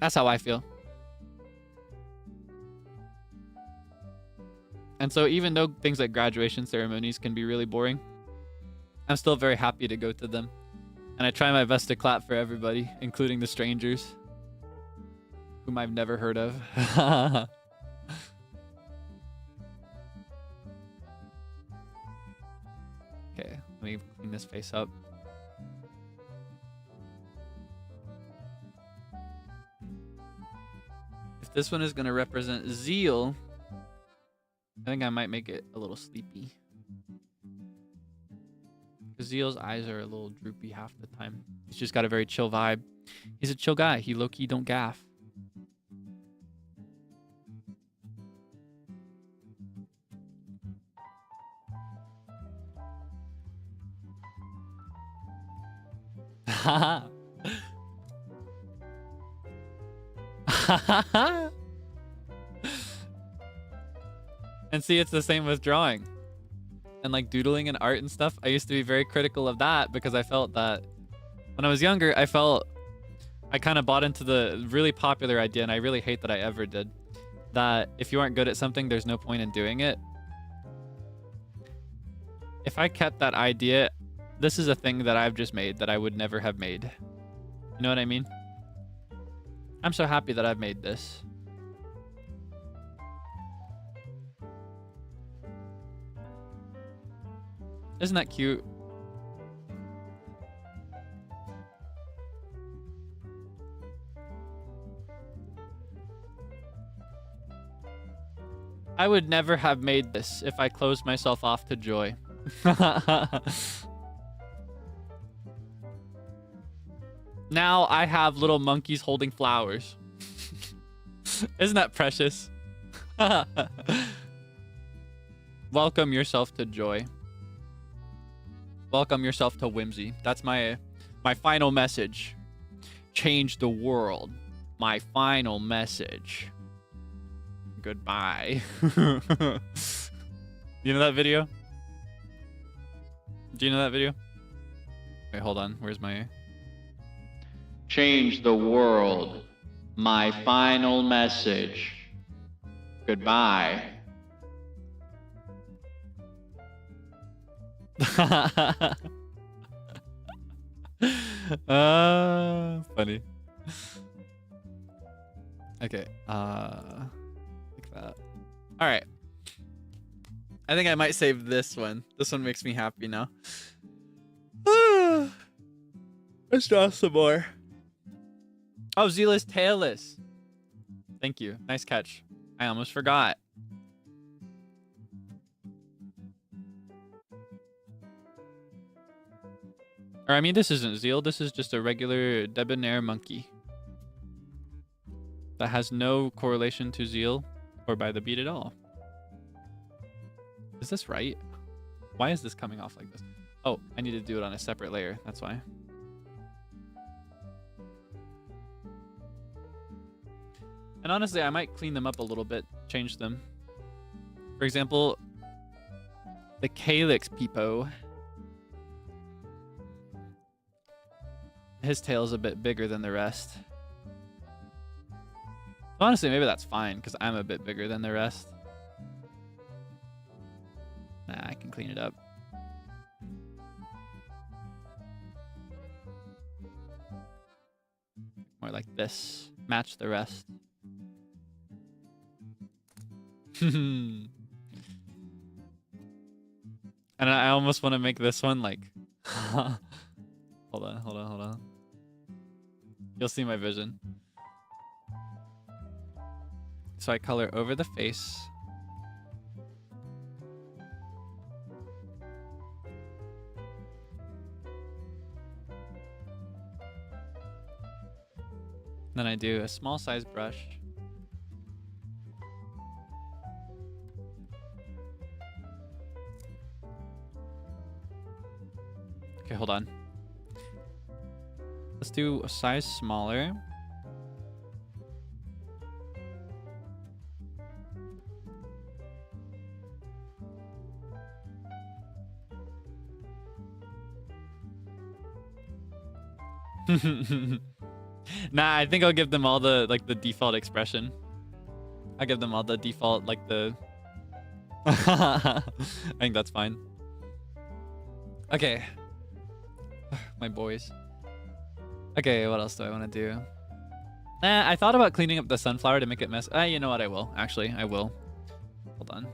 That's how I feel. And so even though things like graduation ceremonies can be really boring, I'm still very happy to go to them. And I try my best to clap for everybody, including the strangers, whom I've never heard of. Okay, let me clean this face up. If this one is going to represent Zeal, I think I might make it a little sleepy. Because Zeal's eyes are a little droopy half the time. He's just got a very chill vibe. He's a chill guy. He low-key don't gaff. And see, it's the same with drawing and like doodling and art and stuff. I used to be very critical of that because I felt that when I was younger, I kind of bought into the really popular idea, and I really hate that I ever did, that if you aren't good at something, there's no point in doing it. If I kept that idea, this is a thing that I've just made that I would never have made. You know what I mean? I'm so happy that I've made this. Isn't that cute? I would never have made this if I closed myself off to joy. Now I have little monkeys holding flowers. Isn't that precious? Welcome yourself to joy. Welcome yourself to whimsy. That's my final message. Change the world. My final message. Goodbye. You know that video? Do you know that video? Wait, hold on. Where's my... Change the world. My final message. Goodbye. Funny. Okay. Like that. All right. I think I might save this one. This one makes me happy now. Let's draw some more. Oh, Zeal is tailless. Thank you. Nice catch. I almost forgot. Or I mean, this isn't Zeal. This is just a regular debonair monkey. That has no correlation to Zeal or by the beat at all. Is this right? Why is this coming off like this? Oh, I need to do it on a separate layer. That's why. And honestly, I might clean them up a little bit, change them. For example, the Kaelix Peepo. His tail's a bit bigger than the rest. Honestly, maybe that's fine, because I'm a bit bigger than the rest. Nah, I can clean it up. More like this. Match the rest. And I almost want to make this one like... Hold on. You'll see my vision. So I color over the face. Then I do a small size brush. Okay, hold on. Let's do a size smaller. Nah, I think I'll give them all the the default expression. I'll give them all the default the I think that's fine. Okay. My boys. Okay, what else do I want to do? I thought about cleaning up the sunflower to make it mess. You know what? I will. Actually, I will. Hold on.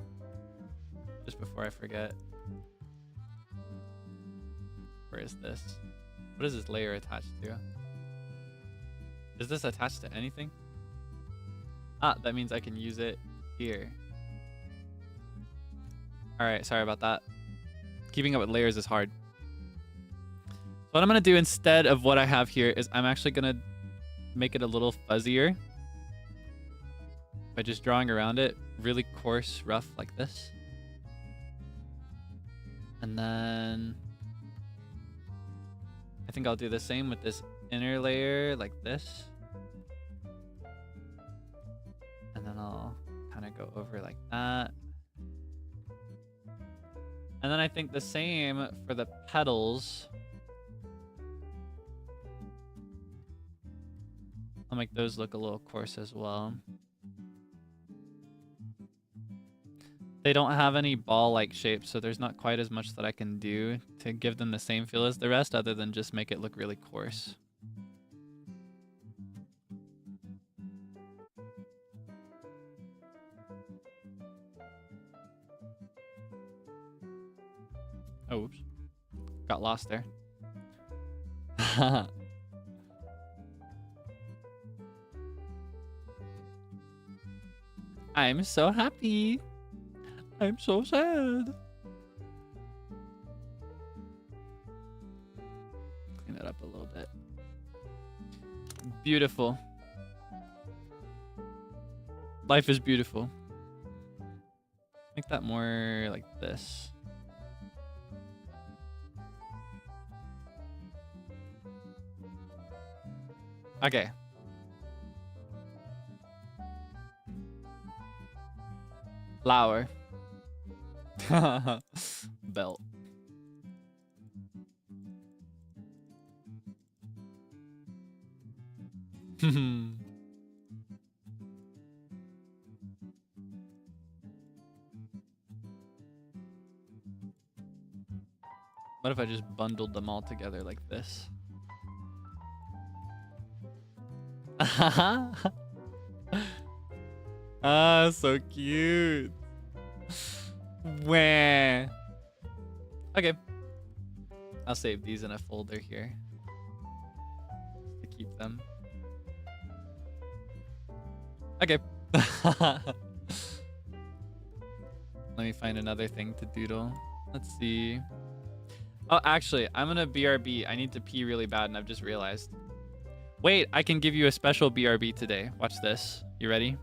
Just before I forget. Where is this? What is this layer attached to? Is this attached to anything? Ah, that means I can use it here. Alright, sorry about that. Keeping up with layers is hard. What I'm going to do instead of what I have here is I'm actually going to make it a little fuzzier by just drawing around it really coarse, rough like this. And then I think I'll do the same with this inner layer like this. And then I'll kind of go over like that. And then I think the same for the petals. I'll make those look a little coarse as well. They don't have any ball-like shapes, so there's not quite as much that I can do to give them the same feel as the rest other than just make it look really coarse. Oh, oops. Got lost there. I'm so happy. I'm so sad. Clean it up a little bit. Beautiful. Life is beautiful. Make that more like this. Okay. Flower. Belt. What if I just bundled them all together like this? Ah, so cute. Wah. Okay. I'll save these in a folder here to keep them. Okay. Let me find another thing to doodle. Let's see. Oh, actually, I'm gonna BRB. I need to pee really bad, and I've just realized. Wait, I can give you a special BRB today. Watch this. You ready?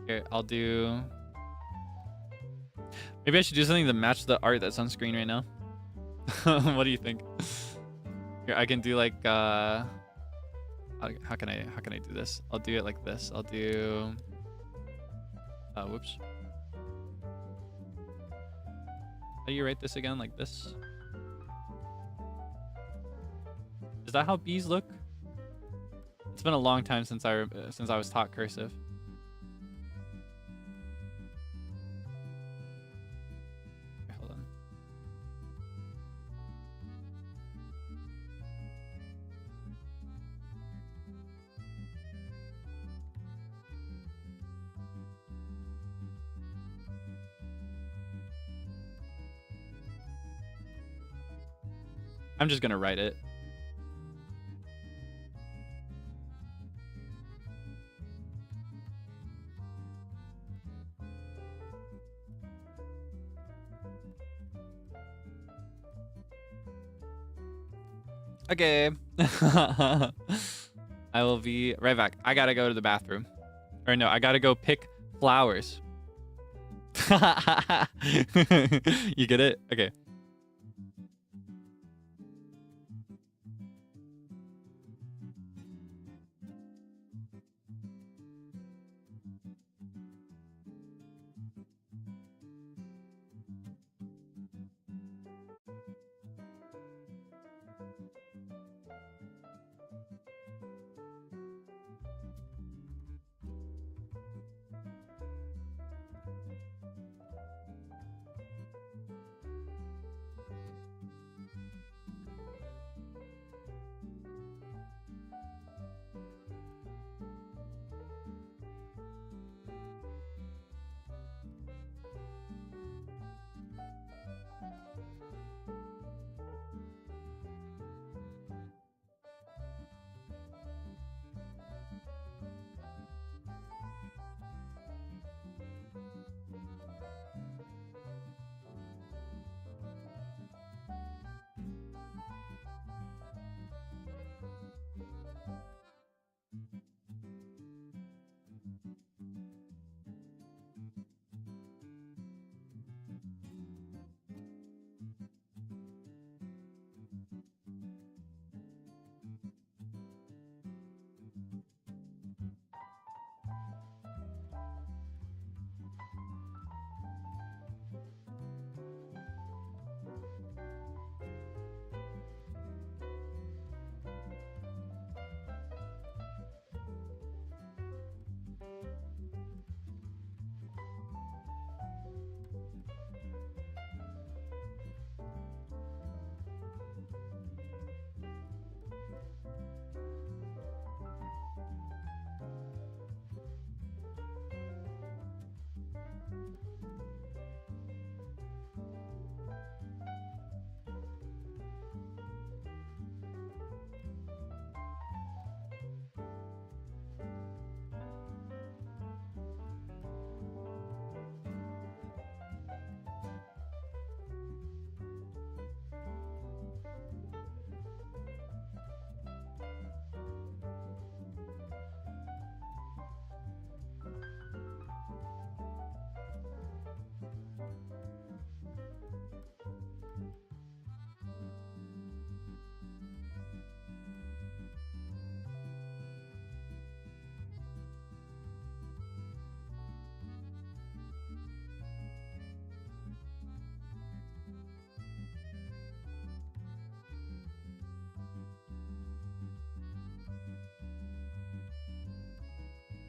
Here, I'll do... Maybe I should do something to match the art that's on screen right now. What do you think? Here, I can do like how can I do this? I'll do it like this. I'll do whoops. How do you write this again? Like this? Is that how bees look? It's been a long time since I was taught cursive. Hold on. I'm just gonna write it. Okay. I will be right back. I gotta go to the bathroom. Or no, I gotta go pick flowers. You get it? Okay.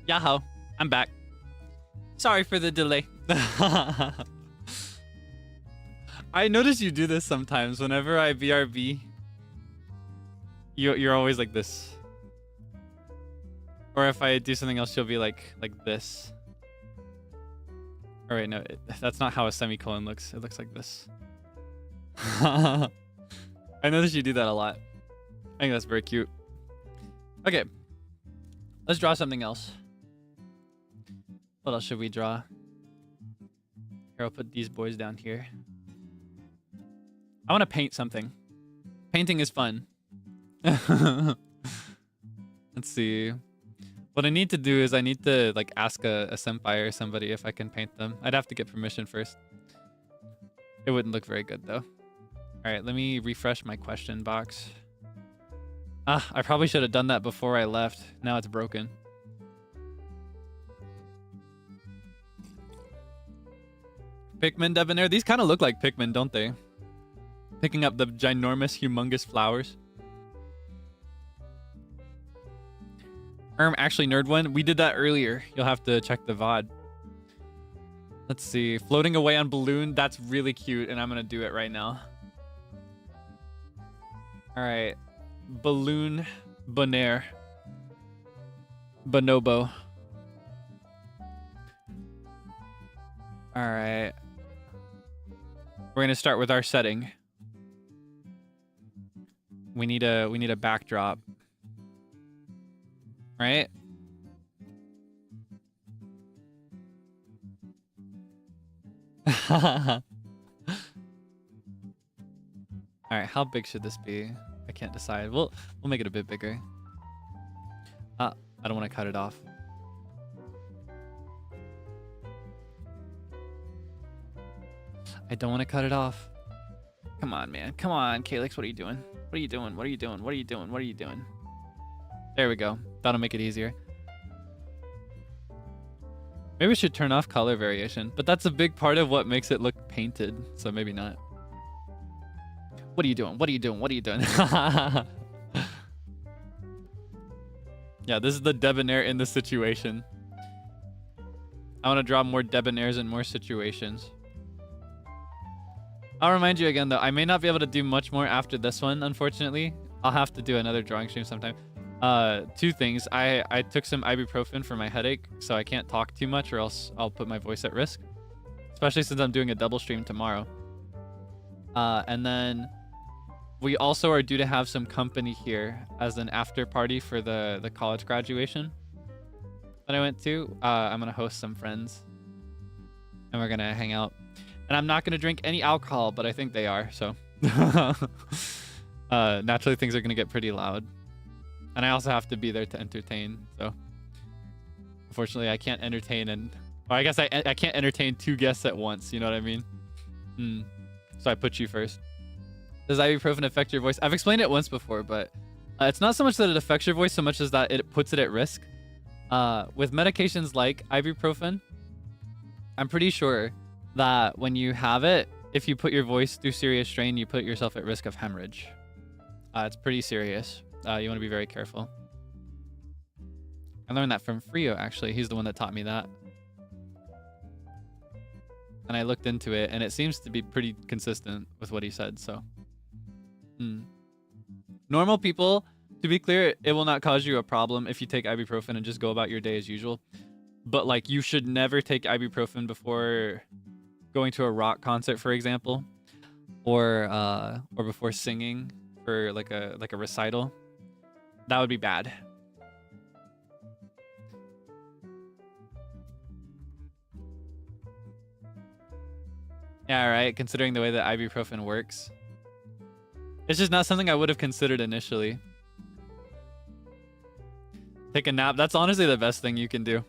Yaho, I'm back. Sorry for the delay. I notice you do this sometimes. Whenever I BRB, you're always like this. Or if I do something else, you'll be like this. All right, no, that's not how a semicolon looks. It looks like this. I notice you do that a lot. I think that's very cute. Okay, let's draw something else. What else should we draw? Here, I'll put these boys down here. I want to paint something. Painting is fun. Let's see. What I need to do is I need to like ask a senpai or somebody if I can paint them. I'd have to get permission first. It wouldn't look very good though. All right, let me refresh my question box. Ah, I probably should have done that before I left. Now it's broken. Pikmin Debonair. These kind of look like Pikmin, don't they? Picking up the ginormous, humongous flowers. Actually, Nerd One, we did that earlier. You'll have to check the VOD. Let's see. Floating away on balloon. That's really cute, and I'm going to do it right now. All right. Balloon Bonair. Bonobo. All right. We're going to start with our setting. We need a backdrop. Right? All right, how big should this be? I can't decide. We'll make it a bit bigger. I don't want to cut it off. I don't want to cut it off. Come on, man. Come on, Kaelix. What are you doing? What are you doing? What are you doing? What are you doing? What are you doing? There we go. That'll make it easier. Maybe we should turn off color variation, but that's a big part of what makes it look painted, so maybe not. What are you doing? What are you doing? What are you doing? Yeah, this is the debonair in the situation. I want to draw more debonairs in more situations. I'll remind you again, though, I may not be able to do much more after this one, unfortunately. I'll have to do another drawing stream sometime. Two things. I took some ibuprofen for my headache, so I can't talk too much or else I'll put my voice at risk. Especially since I'm doing a double stream tomorrow. And then we also are due to have some company here as an after party for the college graduation that I went to. I'm going to host some friends and we're going to hang out. And I'm not going to drink any alcohol, but I think they are, so. Naturally, things are going to get pretty loud. And I also have to be there to entertain, so. Unfortunately, I can't entertain or I guess I can't entertain two guests at once, you know what I mean? So I put you first. Does ibuprofen affect your voice? I've explained it once before, but it's not so much that it affects your voice so much as that it puts it at risk. With medications like ibuprofen, I'm pretty sure that when you have it, if you put your voice through serious strain, you put yourself at risk of hemorrhage. It's pretty serious. You want to be very careful. I learned that from Frio, actually. He's the one that taught me that. And I looked into it, and it seems to be pretty consistent with what he said, so. Normal people, to be clear, it will not cause you a problem if you take ibuprofen and just go about your day as usual. But, like, you should never take ibuprofen before going to a rock concert, for example. Or before singing for, like a recital. That would be bad. Yeah, right. Considering the way that ibuprofen works. It's just not something I would have considered initially. Take a nap. That's honestly the best thing you can do.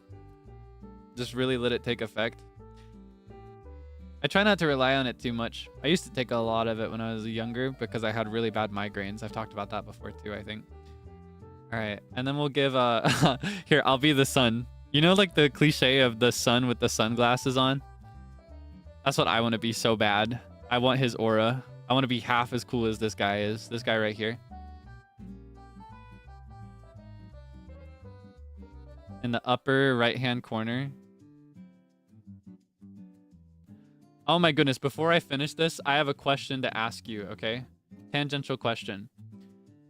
Just really let it take effect. I try not to rely on it too much. I used to take a lot of it when I was younger because I had really bad migraines. I've talked about that before too, I think. All right. And then we'll give... Here, I'll be the sun. You know, like the cliche of the sun with the sunglasses on? That's what I want to be so bad. I want his aura. I want to be half as cool as this guy is. This guy right here. in the upper right-hand corner. Oh my goodness, before I finish this, I have a question to ask you, okay? Tangential question.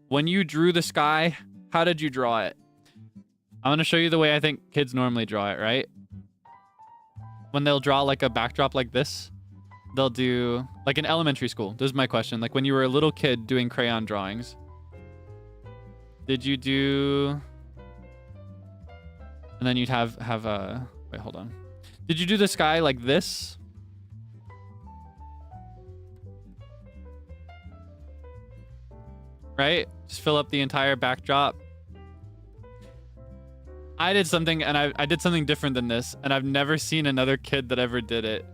When you drew the sky, how did you draw it? I'm going to show you the way I think kids normally draw it, right? When they'll draw like a backdrop like this, they'll do, like in elementary school, this is my question, like when you were a little kid doing crayon drawings, did you do, and then you'd have a, wait, hold on. Did you do the sky like this? Right? Just fill up the entire backdrop. I did something, and I did something different than this, and I've never seen another kid that ever did it.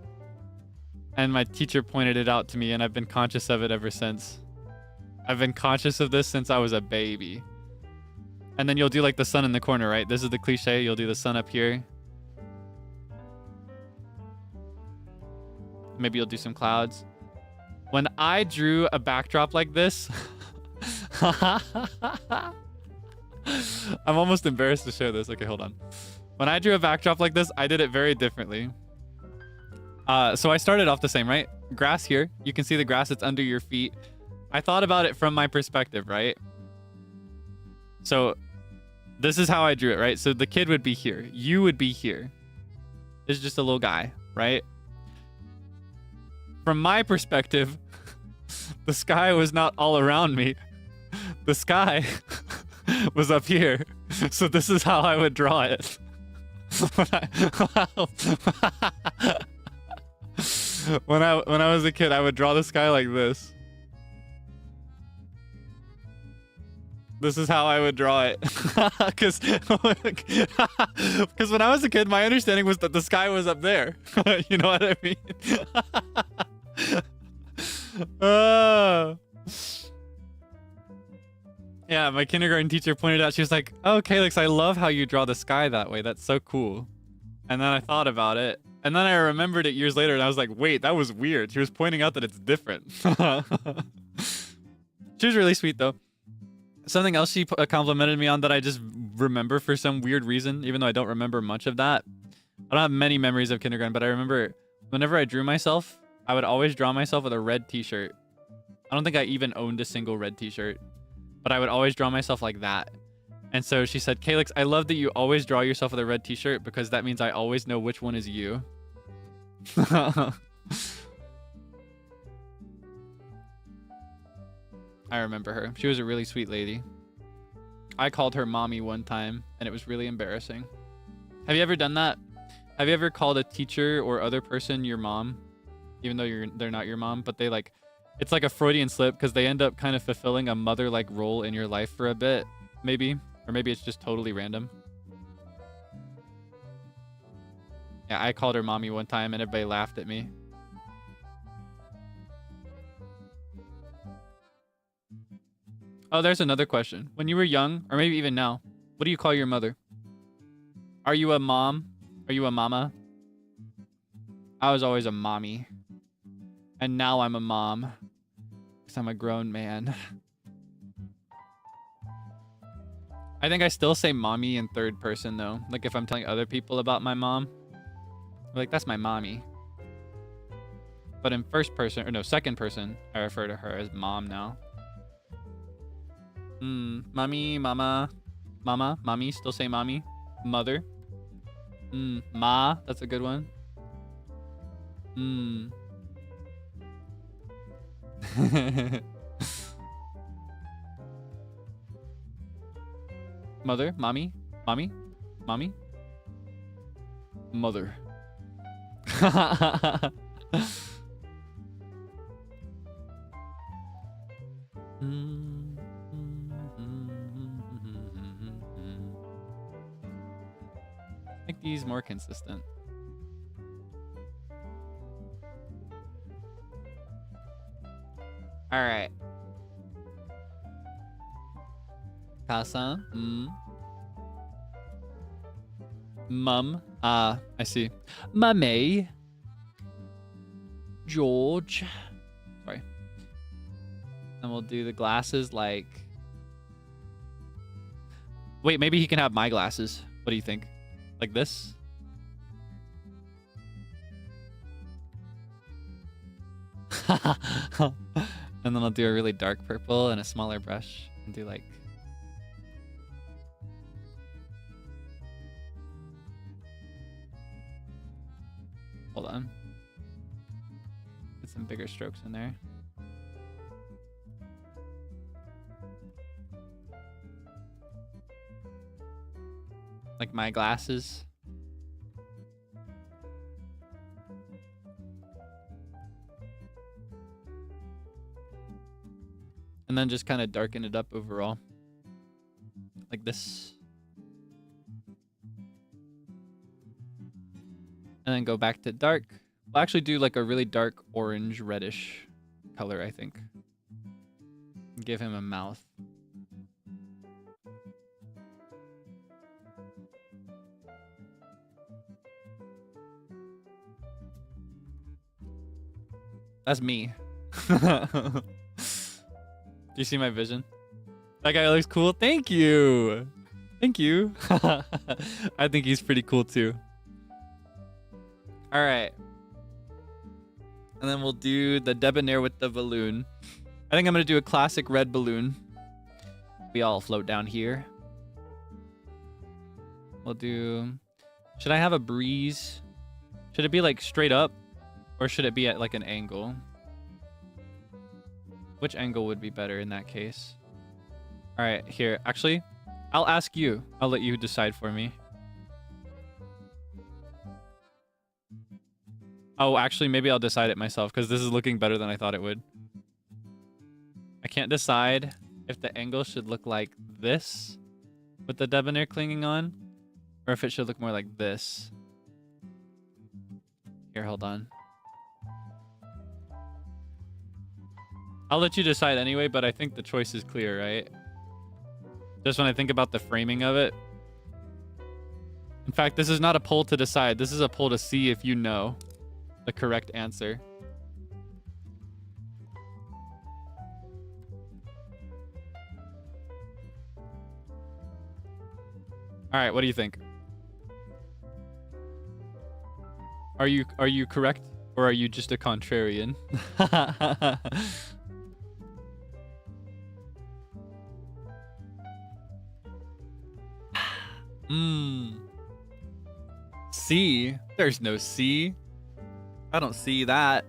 And my teacher pointed it out to me, and I've been conscious of it ever since. I've been conscious of this since I was a baby. And then you'll do like the sun in the corner, right? This is the cliche. You'll do the sun up here. Maybe you'll do some clouds. When I drew a backdrop like this... I'm almost embarrassed to show this. Okay, hold on. When I drew a backdrop like this, I did it very differently. So I started off the same, right? Grass here. You can see the grass that's under your feet. I thought about it from my perspective, right? So this is how I drew it, right? So the kid would be here. You would be here. This is just a little guy, right? From my perspective, the sky was not all around me. The sky was up here. So this is how I would draw it. When I was a kid, I would draw the sky like this. This is how I would draw it. Because when I was a kid, my understanding was that the sky was up there. You know what I mean? Yeah, my kindergarten teacher pointed out, she was like, oh, Kaelix, I love how you draw the sky that way. That's so cool. And then I thought about it. And then I remembered it years later, and I was like, wait, that was weird. She was pointing out that it's different. She was really sweet, though. Something else she complimented me on that I just remember for some weird reason, even though I don't remember much of that. I don't have many memories of kindergarten, but I remember whenever I drew myself, I would always draw myself with a red t-shirt. I don't think I even owned a single red t-shirt, but I would always draw myself like that. And so she said, Kaelix, I love that you always draw yourself with a red t-shirt because that means I always know which one is you. I remember her. She was a really sweet lady. I called her mommy one time, and it was really embarrassing. Have you ever done that? Have you ever called a teacher or other person your mom, even though they're not your mom, but they like, it's like a Freudian slip because they end up kind of fulfilling a mother-like role in your life for a bit, maybe, or maybe it's just totally random. Yeah, I called her mommy one time, and everybody laughed at me. Oh, there's another question. When you were young, or maybe even now, what do you call your mother? Are you a mom? Are you a mama? I was always a mommy. And now I'm a mom. Because I'm a grown man. I think I still say mommy in third person, though. Like if I'm telling other people about my mom. I'm like, that's my mommy. But in first person, or no, second person, I refer to her as mom now. Mommy, mama, mama, mommy, still say mommy. Mother. Ma, that's a good one. Mother, mommy, mommy, mommy. Mother. Make these more consistent. All right. Casa. Mum. I see. Mummy. George. Sorry. And we'll do the glasses like... Wait, maybe he can have my glasses. What do you think? Like this? And then I'll do a really dark purple and a smaller brush and do like... Hold on. Get some bigger strokes in there. Like my glasses. And then just kind of darken it up overall. Like this. And then go back to dark. We'll actually do like a really dark orange reddish color, I think. Give him a mouth. That's me. Do you see my vision? That guy looks cool. Thank you. Thank you. I think he's pretty cool too. All right. And then we'll do the debonair with the balloon. I think I'm going to do a classic red balloon. We all float down here. We'll do... Should I have a breeze? Should it be like straight up? Or should it be at like an angle? Which angle would be better in that case? All right, here. Actually, I'll ask you. I'll let you decide for me. Oh, actually, maybe I'll decide it myself because this is looking better than I thought it would. I can't decide if the angle should look like this with the debonair clinging on or if it should look more like this. Here, hold on. I'll let you decide anyway, but I think the choice is clear, right? Just when I think about the framing of it. In fact, this is not a poll to decide. This is a poll to see if you know the correct answer. All right, what do you think? Are you correct or are you just a contrarian? C? There's no C. I don't see that.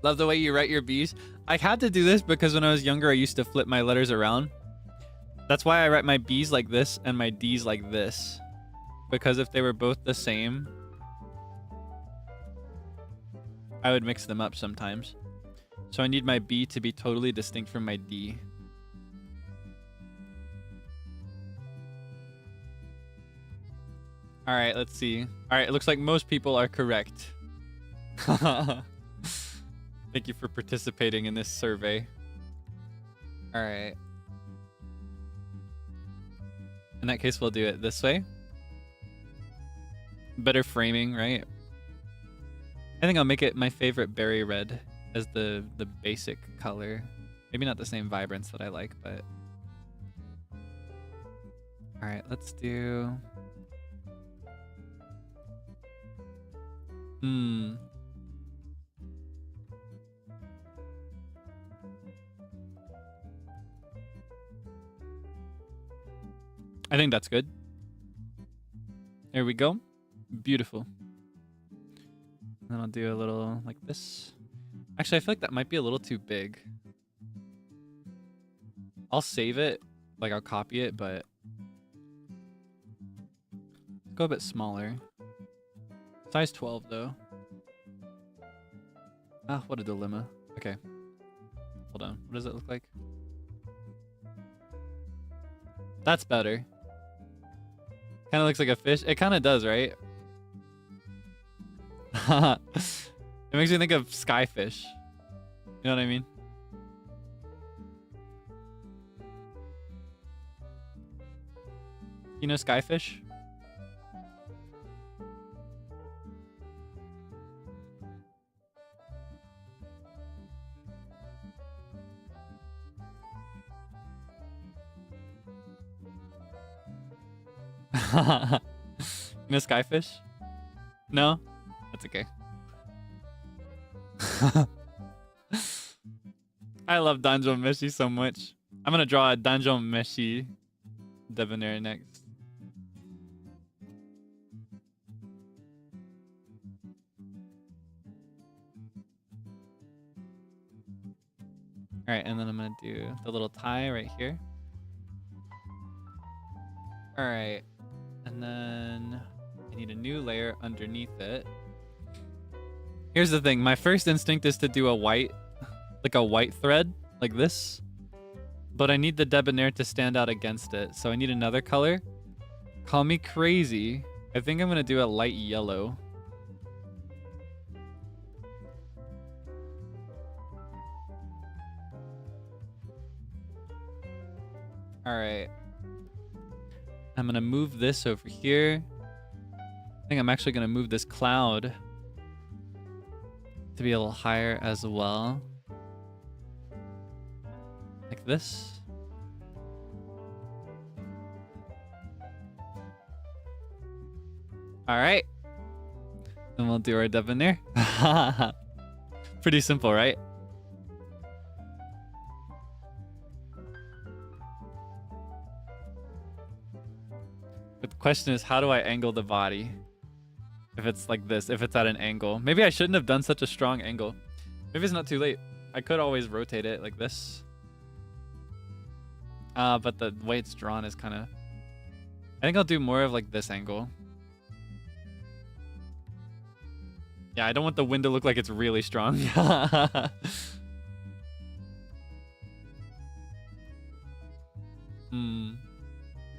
Love the way you write your B's. I had to do this because when I was younger, I used to flip my letters around. That's why I write my B's like this and my D's like this. Because if they were both the same, I would mix them up sometimes. So I need my B to be totally distinct from my D. All right, let's see. All right, it looks like most people are correct. Thank you for participating in this survey. All right. In that case, we'll do it this way. Better framing, right? I think I'll make it my favorite berry red as the basic color. Maybe not the same vibrance that I like, but... All right, let's do... I think that's good. There we go. Beautiful. Then I'll do a little like this. Actually, I feel like that might be a little too big. I'll save it. Like, I'll copy it, but... go a bit smaller. Size 12, though. Ah, what a dilemma. Okay. Hold on. What does it look like? That's better. Kind of looks like a fish. It kind of does, right? It makes me think of skyfish. You know what I mean? You know skyfish? No skyfish? No? That's okay. I love Danjo Meshi so much. I'm gonna draw a Danjo Meshi Debonair next. Alright, and then I'm gonna do the little tie right here. Alright. And then I need a new layer underneath it. Here's the thing. My first instinct is to do a white, like a white thread, like this. But I need the debonair to stand out against it. So I need another color. Call me crazy. I think I'm going to do a light yellow. Alright. I'm going to move this over here. I think I'm actually going to move this cloud to be a little higher as well. Like this. Alright. Then we'll do our debonair. Pretty simple, right? But the question is, how do I angle the body? If it's like this, if it's at an angle. Maybe I shouldn't have done such a strong angle. Maybe it's not too late. I could always rotate it like this. But the way it's drawn is kind of... I think I'll do more of like this angle. Yeah, I don't want the wind to look like it's really strong.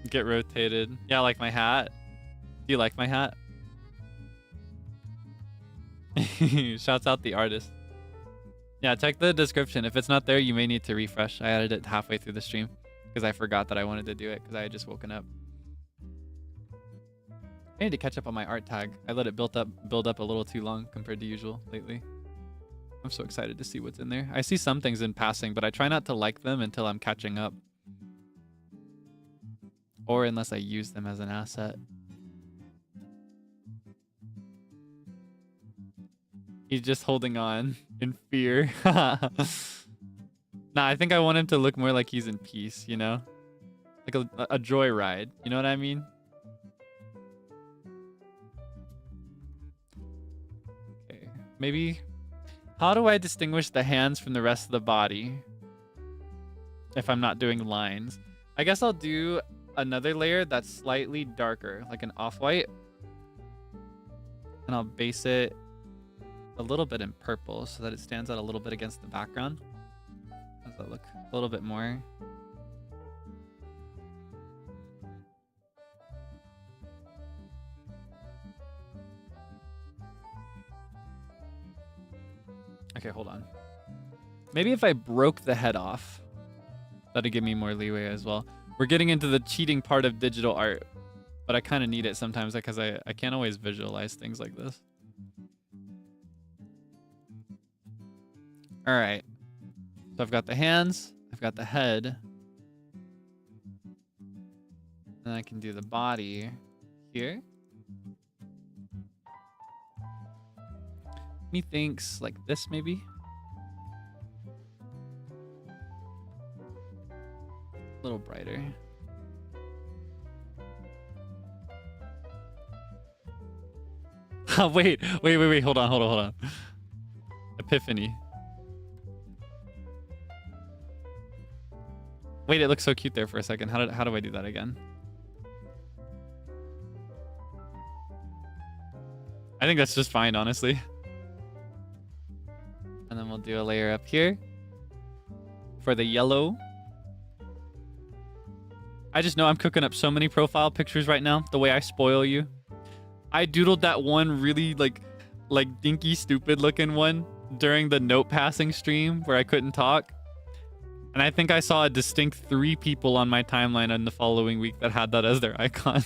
Get rotated. Yeah, I like my hat. Do you like my hat? Shouts out the artist. Yeah, check the description. If it's not there, you may need to refresh. I added it halfway through the stream because I forgot that I wanted to do it because I had just woken up. I need to catch up on my art tag. I let it build up a little too long compared to usual lately. I'm so excited to see what's in there. I see some things in passing, but I try not to like them until I'm catching up. Or unless I use them as an asset. He's just holding on in fear. Nah, I think I want him to look more like he's in peace, you know? Like a joyride, you know what I mean? Okay, maybe... How do I distinguish the hands from the rest of the body? If I'm not doing lines. I guess I'll do another layer that's slightly darker, like an off-white. And I'll base it a little bit in purple so that it stands out a little bit against the background. How does that look? A little bit more. Okay, hold on. Maybe if I broke the head off, that'd give me more leeway as well. We're getting into the cheating part of digital art, but I kind of need it sometimes because I can't always visualize things like this. All right. So I've got the hands, I've got the head. And I can do the body here. Methinks like this maybe. A little brighter. wait, hold on. Epiphany. Wait, it looks so cute there for a second. How do I do that again? I think that's just fine, honestly. And then we'll do a layer up here for the yellow. I just know I'm cooking up so many profile pictures right now, the way I spoil you. I doodled that one really like dinky stupid looking one during the note passing stream where I couldn't talk. And I think I saw a distinct 3 people on my timeline in the following week that had that as their icon.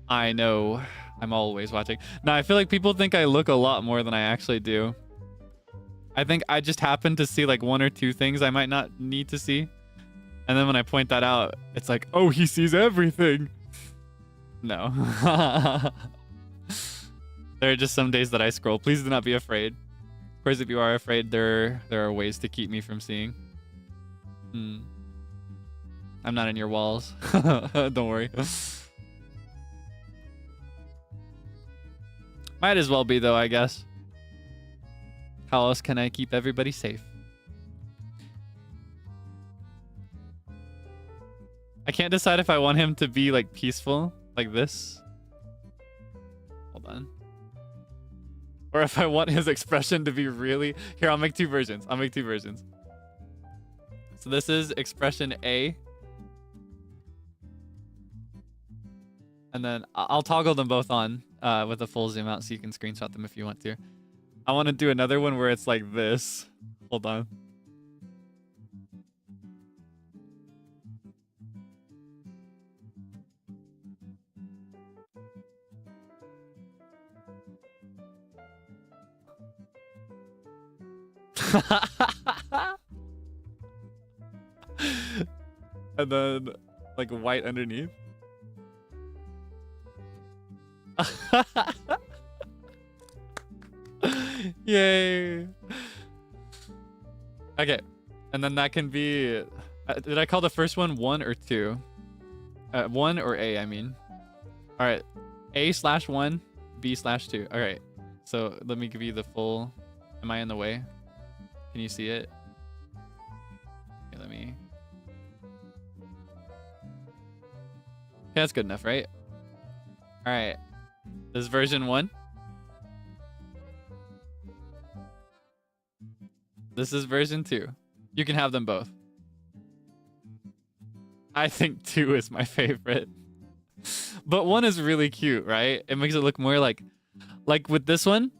I know. I'm always watching. Now, I feel like people think I look a lot more than I actually do. I think I just happen to see like 1 or 2 things I might not need to see. And then when I point that out, it's like, oh, he sees everything. No. There are just some days that I scroll. Please do not be afraid. Of course, if you are afraid, there are ways to keep me from seeing. I'm not in your walls. Don't worry. Might as well be, though, I guess. How else can I keep everybody safe? I can't decide if I want him to be, like, peaceful, like this. Hold on. Or if I want his expression to be really... Here, I'll make two versions. So this is expression A. And then I'll toggle them both on with a full zoom out so you can screenshot them if you want to. I want to do another one where it's like this. Hold on. And then like white underneath. Yay. Okay, and then that can be did I call the first one 1 or 2? 1 or A, I mean. All right, A/1, B/2. All right, so let me give you the full. Am I in the way? Can you see it? Okay, let me. Okay, that's good enough, right? All right, this is version 1. This is version 2. You can have them both. I think 2 is my favorite. But 1 is really cute, right? It makes it look more like with this one,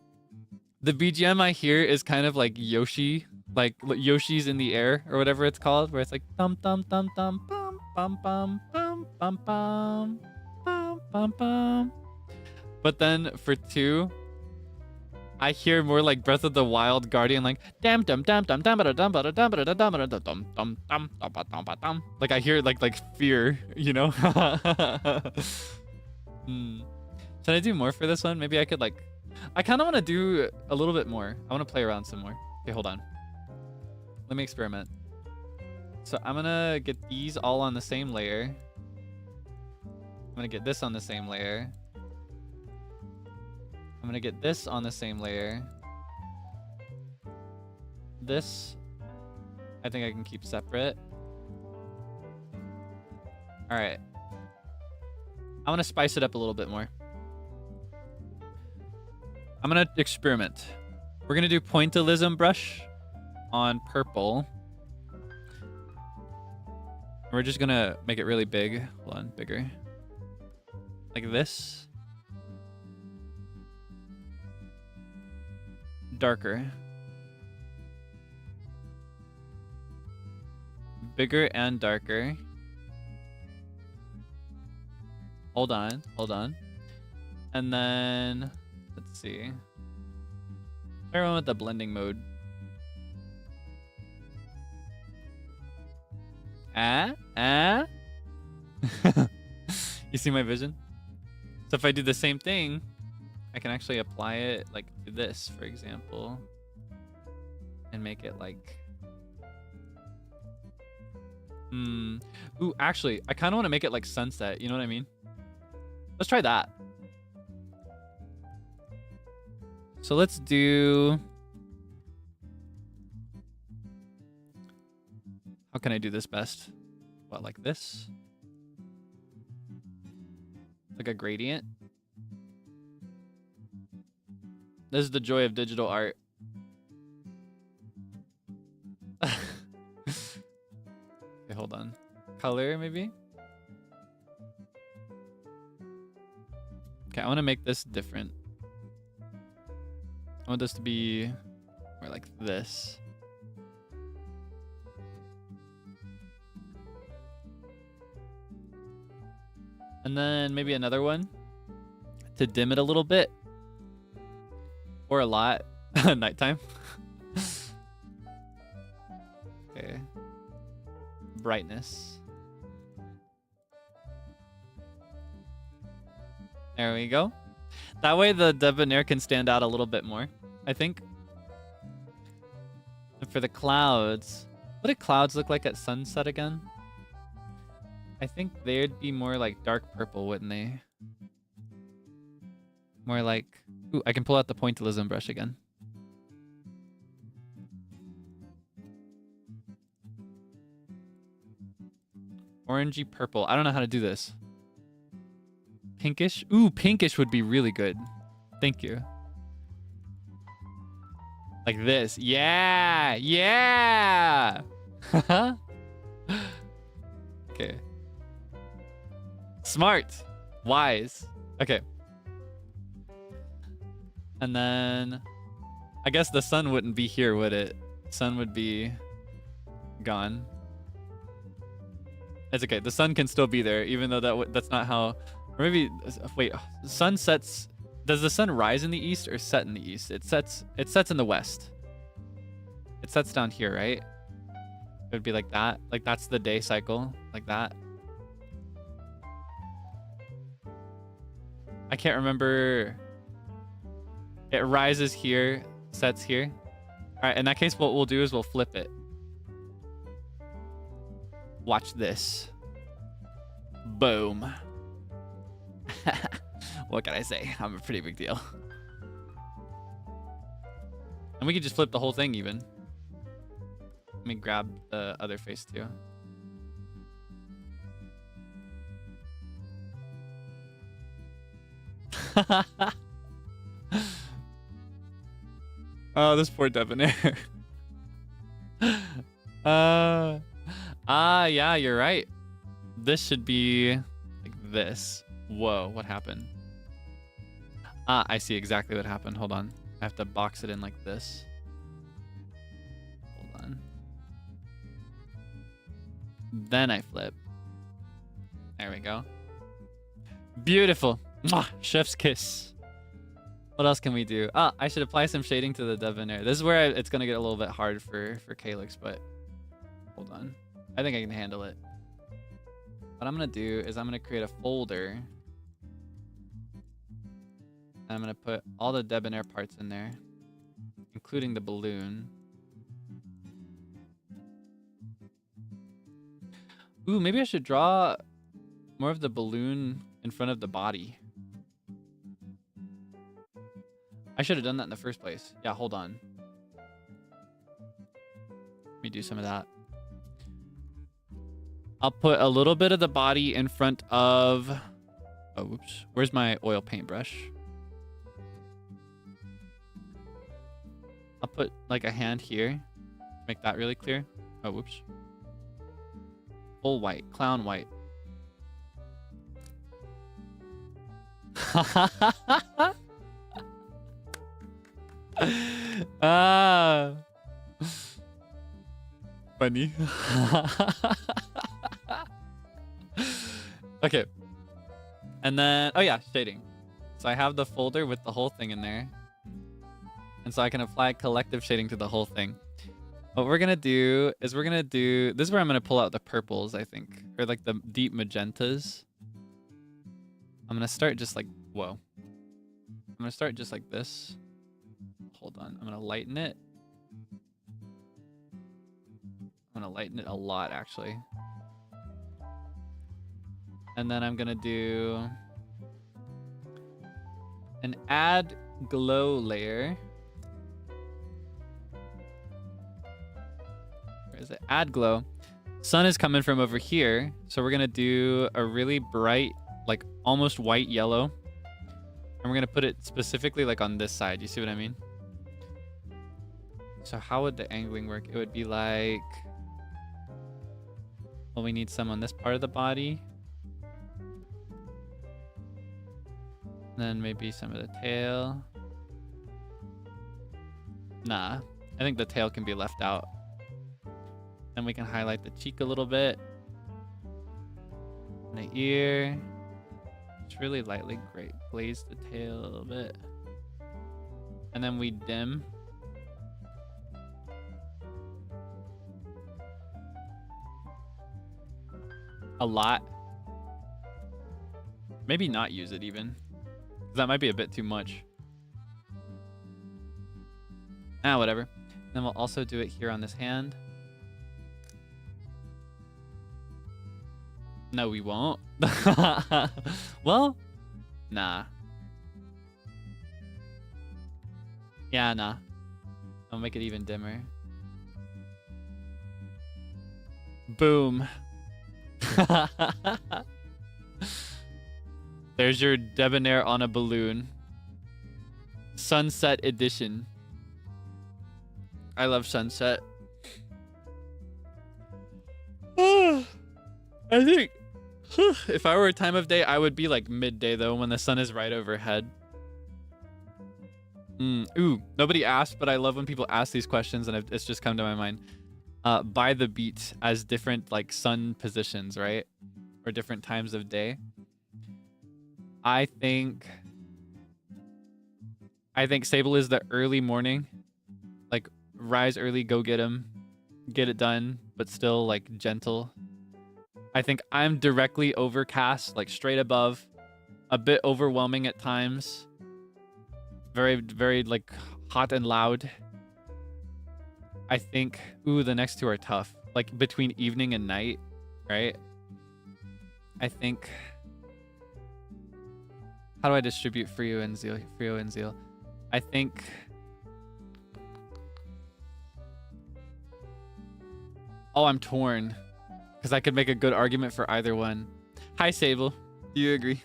the BGM I hear is kind of like Yoshi, like Yoshi's in the air or whatever it's called, where it's like dum dum dum dum bum bum bum bum bum bum bum bum bum. But then for 2, I hear more like Breath of the Wild Guardian, like dam dum dum dum dum dum dum dum dum dum dum dum dum dum. Like I hear like fear, you know. Should I do more for this one? Maybe I could like. I kind of want to do a little bit more. I want to play around some more. Okay, hold on. Let me experiment. So I'm gonna get these all on the same layer. I'm gonna get this on the same layer. I'm gonna get this on the same layer. This, I think I can keep separate. All right. I want to spice it up a little bit more. I'm gonna experiment. We're gonna do pointillism brush on purple. We're just gonna make it really big. Hold on, bigger. Like this. Darker. Bigger and darker. Hold on. And then, let's see. Everyone with the blending mode. You see my vision? So if I do the same thing, I can actually apply it like to this, for example, and make it like, ooh, actually, I kind of want to make it like sunset. You know what I mean? Let's try that. So let's do, how can I do this best? What, like this? Like a gradient? This is the joy of digital art. Okay, hold on. Color, maybe? Okay, I want to make this different. I want this to be more like this. And then maybe another one to dim it a little bit. Or a lot. Nighttime. Okay. brightness. There we go. That way the debonair can stand out a little bit more, I think. And for the clouds, what do clouds look like at sunset again? I think they'd be more like dark purple, wouldn't they? More like... Ooh, I can pull out the pointillism brush again. Orangey purple. I don't know how to do this. Pinkish? Ooh, pinkish would be really good. Thank you. Like this. Yeah! Yeah! Okay. Smart. Wise. Okay. And then... I guess the sun wouldn't be here, would it? Sun would be... gone. It's okay. The sun can still be there, even though that's not how... Or maybe... Wait. Sun sets... Does the sun rise in the east or set in the east? It sets in the west. It sets down here, right? It would be like that. Like that's the day cycle. Like that. I can't remember. It rises here, sets here. All right, in that case, what we'll do is we'll flip it. Watch this. Boom. What can I say? I'm a pretty big deal. And we could just flip the whole thing even. Let me grab the other face too. Oh, this poor debonair. Yeah, you're right. This should be like this. Whoa, what happened? I see exactly what happened. Hold on. I have to box it in like this. Hold on. Then I flip. There we go. Beautiful. Mwah! Chef's kiss. What else can we do? I should apply some shading to the debonair. This is where it's going to get a little bit hard for Kaelix, but hold on. I think I can handle it. What I'm going to do is I'm going to create a folder. I'm going to put all the debonair parts in there, including the balloon. Ooh, maybe I should draw more of the balloon in front of the body. I should have done that in the first place. Yeah, hold on. Let me do some of that. I'll put a little bit of the body in front of... Oh, whoops. Where's my oil paintbrush? I'll put like a hand here. Make that really clear. Oh, whoops. Full white. Clown white. Funny. Okay. And then, oh yeah, shading. So I have the folder with the whole thing in there. And so I can apply collective shading to the whole thing. What we're going to do is this is where I'm going to pull out the purples, I think. Or like the deep magentas. I'm going to start just like, whoa. I'm going to start just like this. Hold on. I'm going to lighten it. I'm going to lighten it a lot, actually. And then I'm going to do an add glow layer. Where is it? Add glow. Sun is coming from over here. So we're going to do a really bright, like almost white yellow. And we're going to put it specifically like on this side. You see what I mean? So how would the angling work? It would be like... Well, we need some on this part of the body. Then maybe some of the tail. Nah, I think the tail can be left out. Then we can highlight the cheek a little bit. And the ear. Just really lightly glaze the tail a little bit. And then we dim. a lot. Maybe not use it even. That might be a bit too much. Ah, whatever. Then we'll also do it here on this hand. No, we won't. Well, nah. Yeah, nah. I'll make it even dimmer. Boom. There's your debonair on a balloon. Sunset edition. I love sunset. I think if I were a time of day, I would be like midday though, when the sun is right overhead. Ooh, nobody asked, but I love when people ask these questions and it's just come to my mind. By the beat as different like sun positions, right? Or different times of day. I think Seible is the early morning. Like rise early, go get him. Get it done, but still like gentle. I think I'm directly overcast, like straight above. A bit overwhelming at times. Very, very like hot and loud. I think, ooh, the next two are tough. Like between evening and night, right? I think, how do I distribute Frio and Zeal? I think, oh, I'm torn. Because I could make a good argument for either one. Hi, Seible. Do you agree?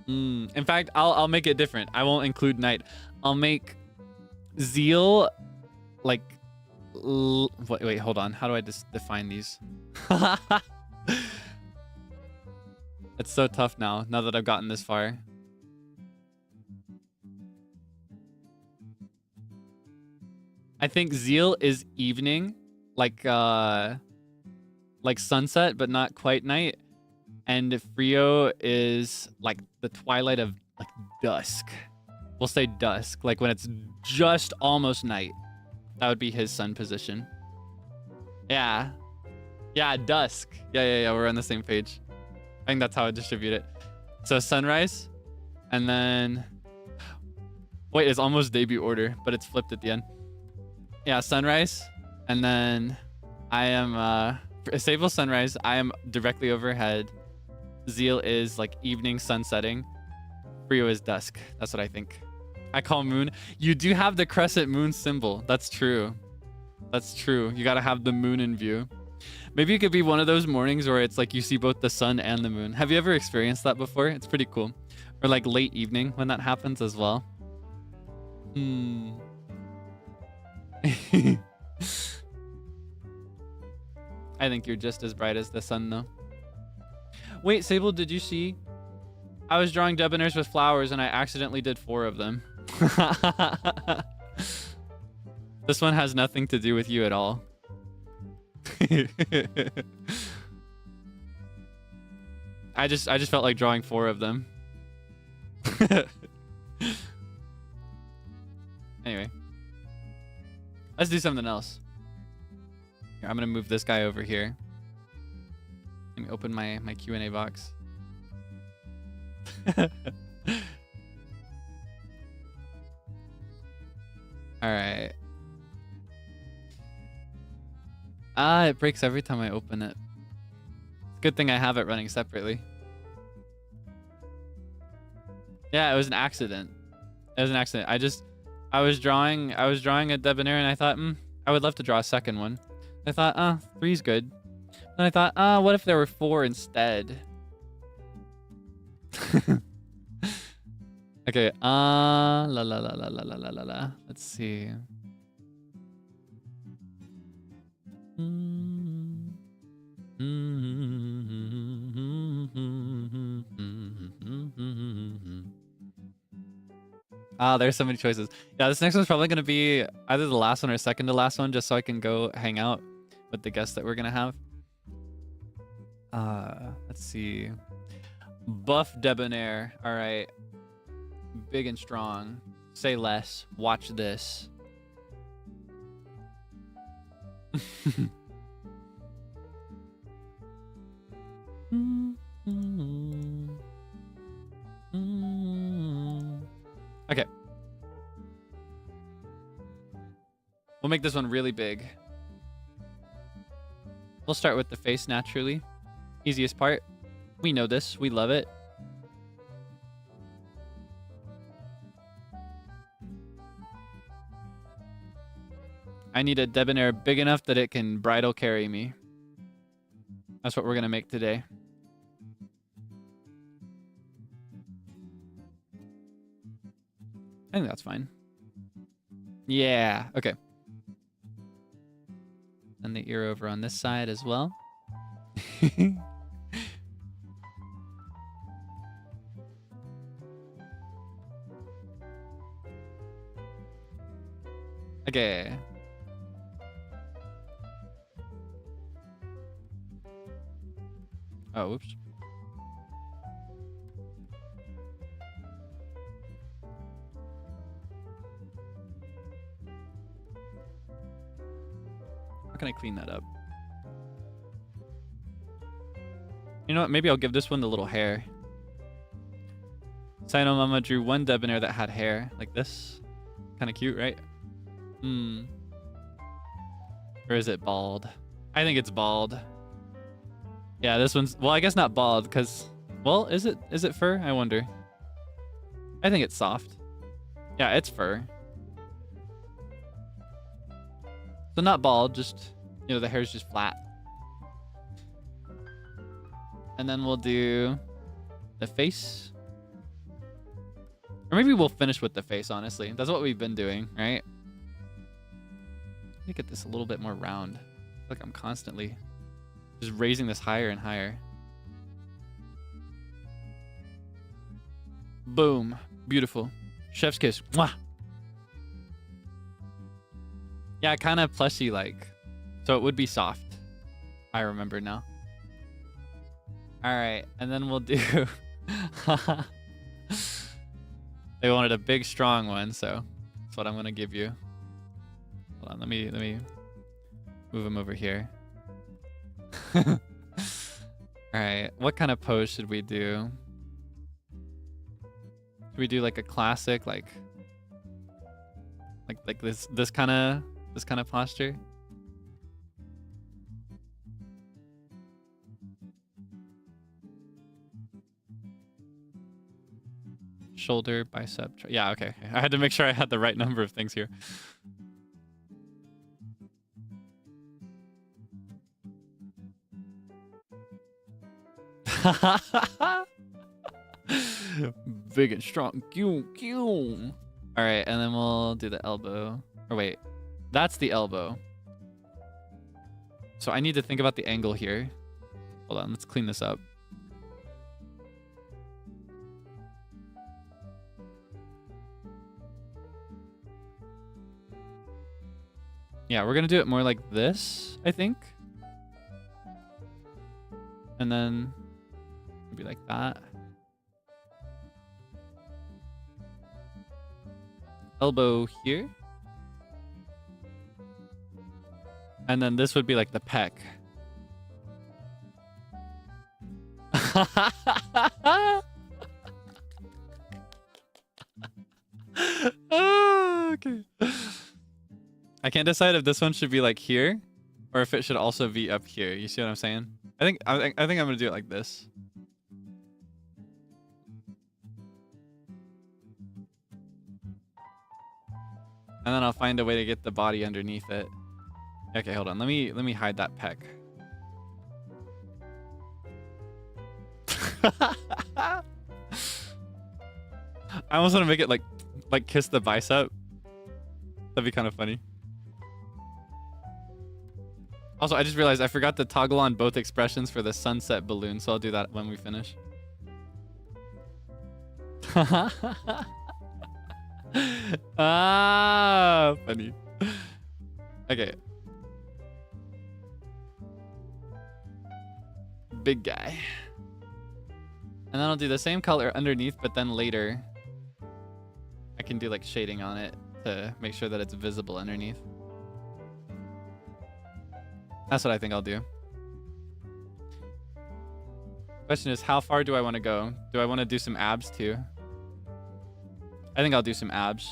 In fact, I'll make it different. I won't include night. I'll make Zeal like wait, hold on. How do I define these? It's so tough now that I've gotten this far. I think Zeal is evening, like sunset, but not quite night. And Frio is like the twilight of like dusk. We'll say dusk, like when it's just almost night. That would be his sun position. Yeah. Yeah, dusk. Yeah, we're on the same page. I think that's how I distribute it. So sunrise, and then... Wait, it's almost debut order, but it's flipped at the end. Yeah, sunrise, and then I am... Seible sunrise, I am directly overhead. Zeal is like evening sun setting. Frio is dusk. That's what I think. I call moon. You do have the crescent moon symbol. That's true. That's true. You gotta have the moon in view. Maybe it could be one of those mornings where it's like you see both the sun and the moon. Have you ever experienced that before? It's pretty cool. Or like late evening when that happens as well. I think you're just as bright as the sun though. Wait, Seible, did you see? I was drawing debonhairs with flowers and I accidentally did 4 of them. This one has nothing to do with you at all. I just felt like drawing 4 of them. Anyway. Let's do something else. Here, I'm gonna move this guy over here. Let me open my Q&A box. All right. It breaks every time I open it. Good thing I have it running separately. Yeah, it was an accident. It was an accident. I was drawing a debonair and I thought, I would love to draw a second one. I thought, 3's good. And I thought, what if there were 4 instead? Okay, let's see. There's so many choices. Yeah, this next one's probably gonna be either the last one or second to last one, just so I can go hang out with the guests that we're gonna have. Let's see. Buff debonair. All right. Big and strong. Say less. Watch this. Okay. We'll make this one really big. We'll start with the face naturally. Easiest part. We know this. We love it. I need a debonair big enough that it can bridal carry me. That's what we're going to make today. I think that's fine. Yeah, okay. And the ear over on this side as well. Okay. Oh, whoops. How can I clean that up? You know what? Maybe I'll give this one the little hair. Sino Mama drew one debonair that had hair like this. Kind of cute, right? Or is it bald? I think it's bald. Yeah, this one's... Well, I guess not bald, because... Well, is it fur? I wonder. I think it's soft. Yeah, it's fur. So not bald, just... You know, the hair's just flat. And then we'll do... the face. Or maybe we'll finish with the face, honestly. That's what we've been doing, right? Let me get this a little bit more round. Like I'm constantly just raising this higher and higher. Boom. Beautiful. Chef's kiss. Mwah! Yeah, kind of plushy like. So it would be soft. I remember now. Alright, and then we'll do... They wanted a big, strong one, so that's what I'm going to give you. Hold on, let me move him over here. Alright, what kind of pose should we do? Should we do like a classic, like this kind of posture? Shoulder, bicep. Yeah, okay. I had to make sure I had the right number of things here. Big and strong. All right, and then we'll do the elbow. Or wait, that's the elbow. So I need to think about the angle here. Hold on, let's clean this up. Yeah, we're gonna do it more like this, I think. And then maybe like that. Elbow here. And then this would be like the pec. Oh, okay. I can't decide if this one should be like here or if it should also be up here. You see what I'm saying? I think I'm gonna do it like this. And then I'll find a way to get the body underneath it. Okay, hold on. Let me hide that pec. I almost want to make it like kiss the bicep. That'd be kind of funny. Also, I just realized I forgot to toggle on both expressions for the sunset balloon, so I'll do that when we finish. Ah, funny. Okay. Big guy. And then I'll do the same color underneath, but then later I can do like shading on it to make sure that it's visible underneath. That's what I think I'll do. Question is, how far do I want to go? Do I want to do some abs too? I think I'll do some abs.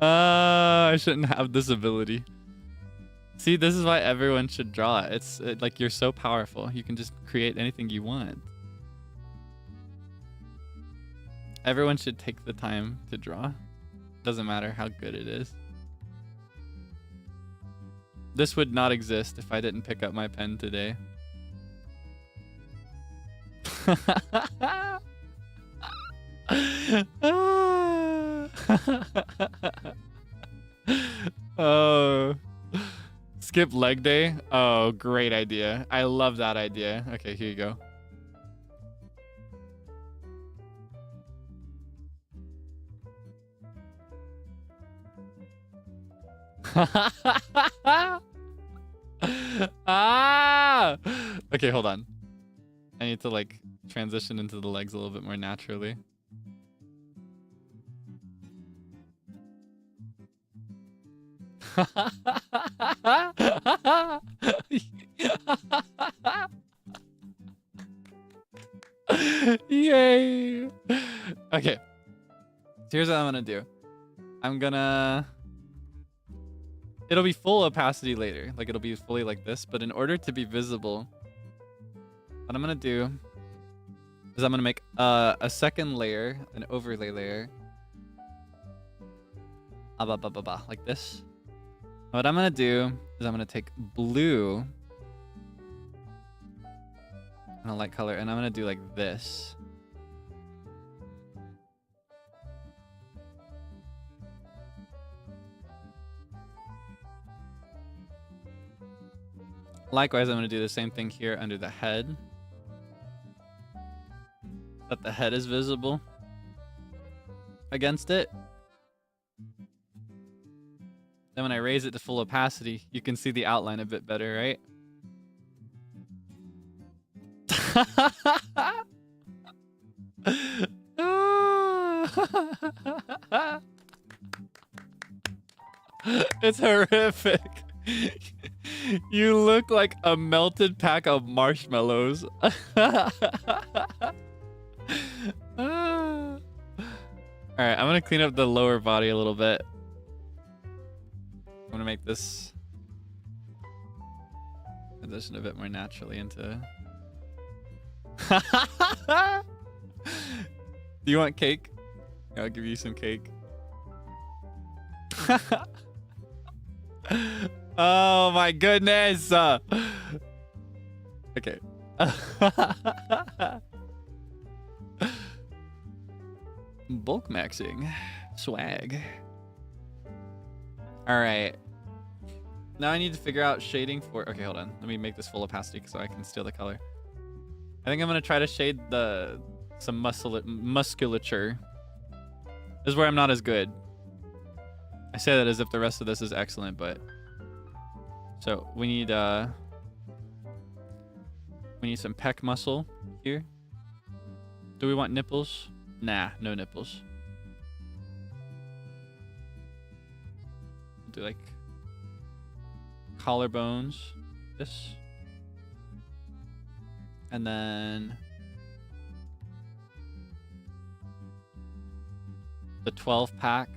I shouldn't have this ability. See, this is why everyone should draw. It's like you're so powerful. You can just create anything you want. Everyone should take the time to draw. Doesn't matter how good it is. This would not exist if I didn't pick up my pen today. Oh, skip leg day. Oh, great idea. I love that idea. Okay, here you go. Ah! Okay, hold on. I need to like transition into the legs a little bit more naturally. Yay! Okay. Here's what I'm gonna do. It'll be full opacity later. Like it'll be fully like this, but in order to be visible, what I'm gonna do is I'm gonna make a second layer, an overlay layer. Like this. What I'm gonna do is I'm gonna take blue and a light color, and I'm gonna do like this. Likewise, I'm gonna do the same thing here under the head. That the head is visible against it. Then when I raise it to full opacity, you can see the outline a bit better, right? It's horrific. You look like a melted pack of marshmallows. Alright, I'm gonna clean up the lower body a little bit. I'm gonna make this transition a bit more naturally into... Do you want cake? I'll give you some cake. Oh my goodness! Okay. Bulk maxing. Swag. Alright. Now I need to figure out shading for... Okay, hold on. Let me make this full opacity so I can steal the color. I think I'm going to try to shade some musculature. This is where I'm not as good. I say that as if the rest of this is excellent, but... So, we need some pec muscle here. Do we want nipples? Nah, no nipples. Do like collarbones, like this. And then the 12 pack.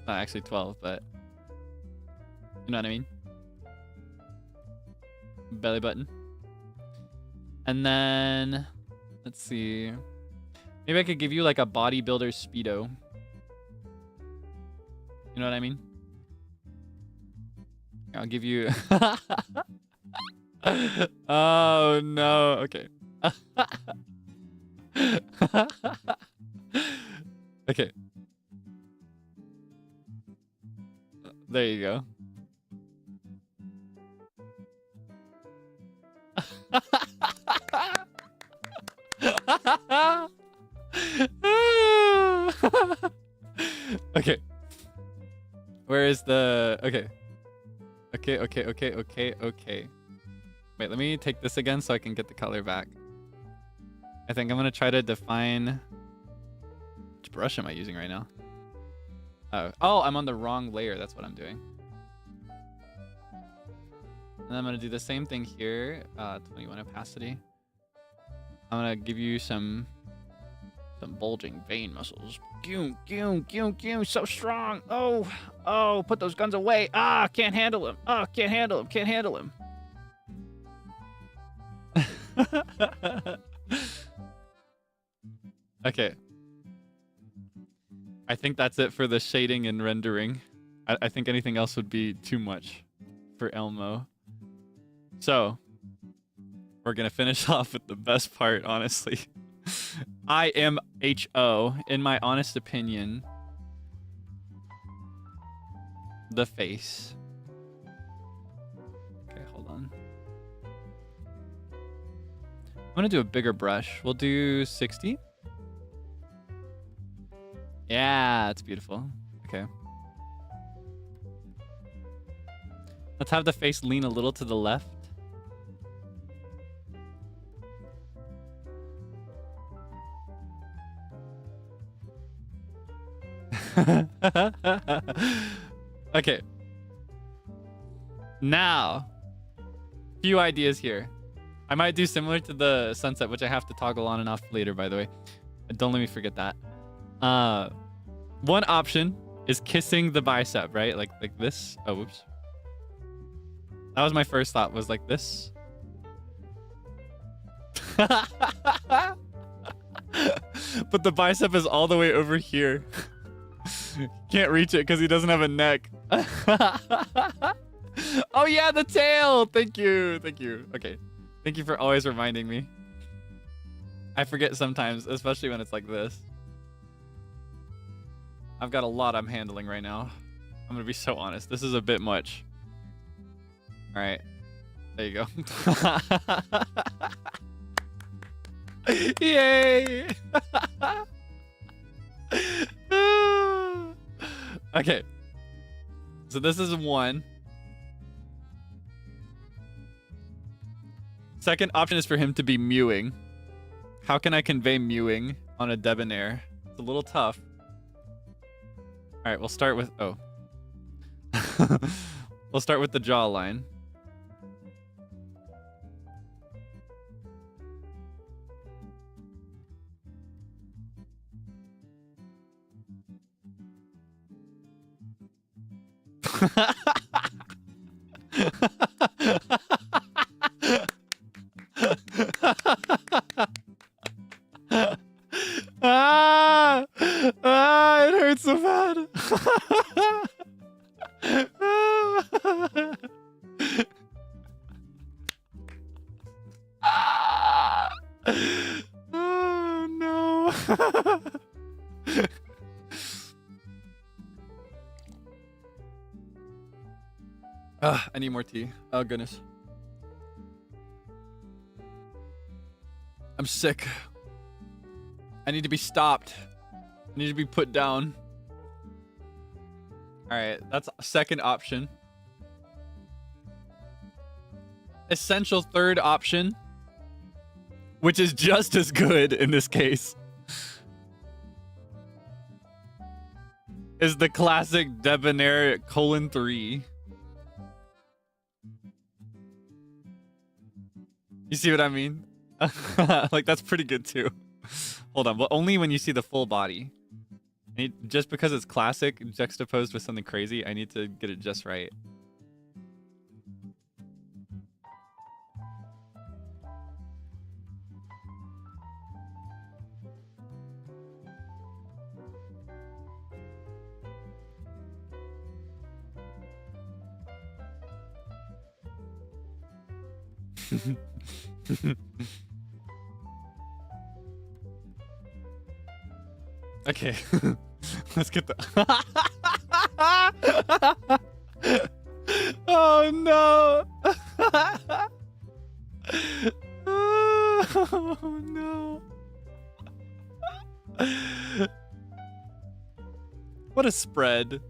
Not actually 12, but you know what I mean? Belly button. And then let's see. Maybe I could give you like a bodybuilder speedo. You know what I mean? I'll give you... Oh no, okay. Okay. There you go. Okay. Where is the... Okay. Okay, okay, okay, okay, okay. Wait, let me take this again so I can get the color back. I think I'm gonna try to define... Which brush am I using right now? Oh, I'm on the wrong layer. That's what I'm doing. And I'm gonna do the same thing here. 21 opacity. I'm gonna give you some bulging vein muscles. Goom, goom, goom, goom, so strong. Oh, oh, put those guns away. Ah, can't handle him. Ah, can't handle him. Can't handle him. Okay. I think that's it for the shading and rendering. I think anything else would be too much for Elmo. So, we're gonna finish off with the best part, honestly. IMHO, in my honest opinion, the face. Okay, hold on. I'm gonna do a bigger brush. We'll do 60. Yeah, it's beautiful. Okay. Let's have the face lean a little to the left. Okay. Now, few ideas here. I might do similar to the sunset, which I have to toggle on and off later, by the way. Don't let me forget that. One option is kissing the bicep, right? Like this. Oh, whoops. That was my first thought, was like this. But the bicep is all the way over here. Can't reach it because he doesn't have a neck. Oh yeah, the tail. Thank you. Thank you. Okay. Thank you for always reminding me. I forget sometimes, especially when it's like this. I've got a lot I'm handling right now. I'm gonna be so honest. This is a bit much. All right. There you go. Yay! Okay. So this is one. Second option is for him to be mewing. How can I convey mewing on a debonair? It's a little tough. All right, we'll start with... Oh. We'll start with the jawline. It hurts so bad. Oh no. I need more tea. Oh goodness. I'm sick. I need to be stopped. I need to be put down. All right, that's a second option. Essential third option, which is just as good in this case, is the classic debonair :3. You see what I mean? Like, that's pretty good too. Hold on, but only when you see the full body. Just because it's classic juxtaposed with something crazy, I need to get it just right. Okay, let's get the... Oh no! Oh no! What a spread.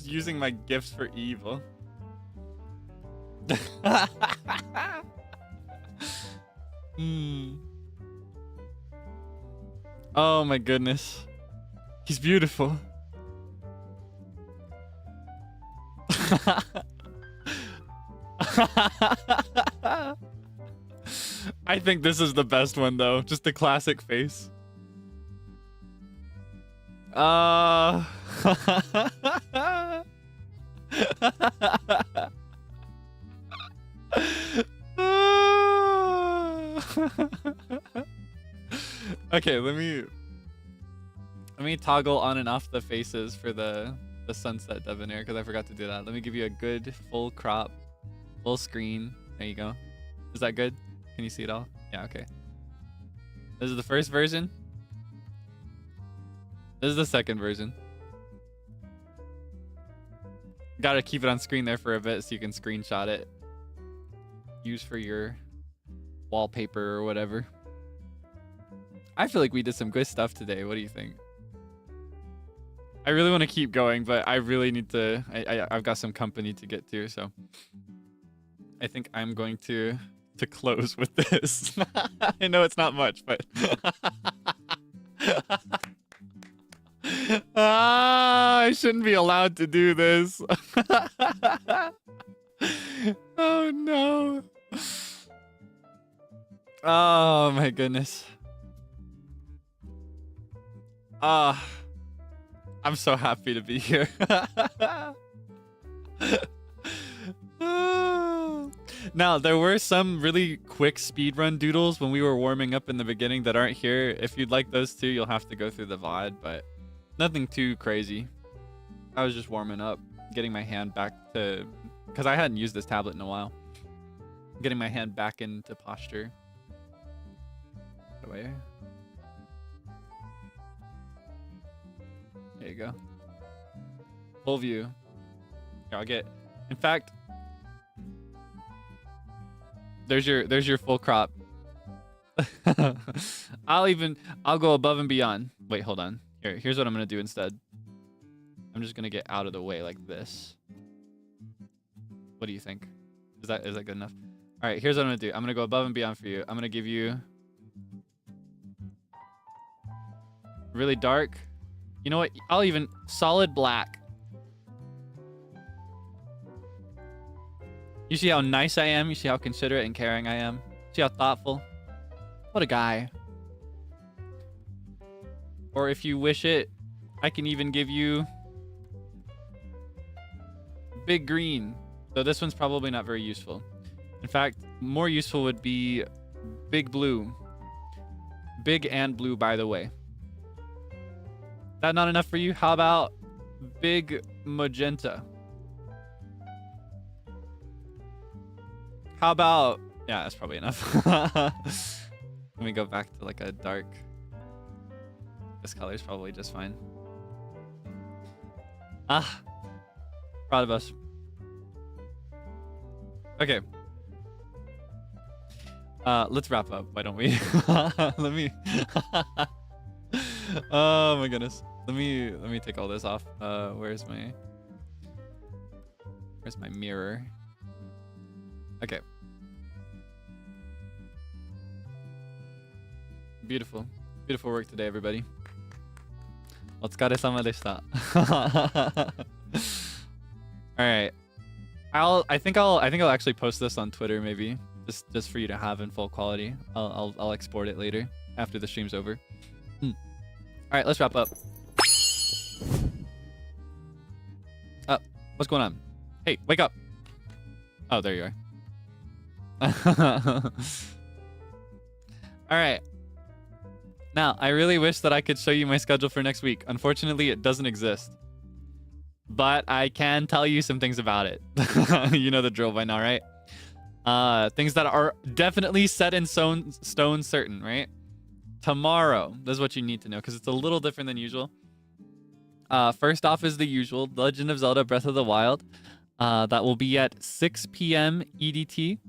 just using my gifts for evil. Oh my goodness. He's beautiful. I think this is the best one though. Just the classic face. Okay, let me toggle on and off the faces for the sunset debonair because I forgot to do that. Let me give you a good full crop, full screen. There you go. Is that good? Can you see it all? Yeah, okay. This is the first version. This is the second version. Gotta keep it on screen there for a bit so you can screenshot it. Use for your wallpaper or whatever. I feel like we did some good stuff today. What do you think? I really want to keep going, but I really need to... I've got some company to get to, so... I think I'm going to close with this. I know it's not much, but... I shouldn't be allowed to do this. Oh, no. Oh, my goodness. I'm so happy to be here. Now, there were some really quick speedrun doodles when we were warming up in the beginning that aren't here. If you'd like those too, you'll have to go through the VOD, but nothing too crazy. I was just warming up, getting my hand back to... Because I hadn't used this tablet in a while. Getting my hand back into posture. Away. There you go. Full view. Here, I'll get... In fact... There's your full crop. I'll go above and beyond. Wait, hold on. Here's what I'm gonna do instead. I'm just gonna get out of the way like this. What do you think? Is that good enough? All right, here's what I'm gonna do. I'm gonna go above and beyond for you. I'm gonna give you really dark. You know what? I'll even solid black. You see how nice I am? You see how considerate and caring I am? See how thoughtful? What a guy. Or if you wish it, I can even give you big green. Though this one's probably not very useful. In fact, more useful would be big blue. Big and blue, by the way. That not enough for you? How about big magenta? How about... Yeah, that's probably enough. Let me go back to like a dark... This color is probably just fine. Ah. Proud of us. Okay. Let's wrap up. Why don't we? Let me... Oh my goodness. Let me take all this off. Where's my mirror? Okay. Beautiful. Beautiful work today, everybody. お疲れ様でした。All right. I think I'll actually post this on Twitter maybe. Just for you to have in full quality. I'll export it later after the stream's over. All right, let's wrap up. What's going on? Hey, wake up. Oh, there you are. All right. Now, I really wish that I could show you my schedule for next week. Unfortunately, it doesn't exist. But I can tell you some things about it. You know the drill by now, right? Things that are definitely set in stone certain, right? Tomorrow, this is what you need to know because it's a little different than usual. First off is the usual Legend of Zelda Breath of the Wild. That will be at 6 p.m. EDT.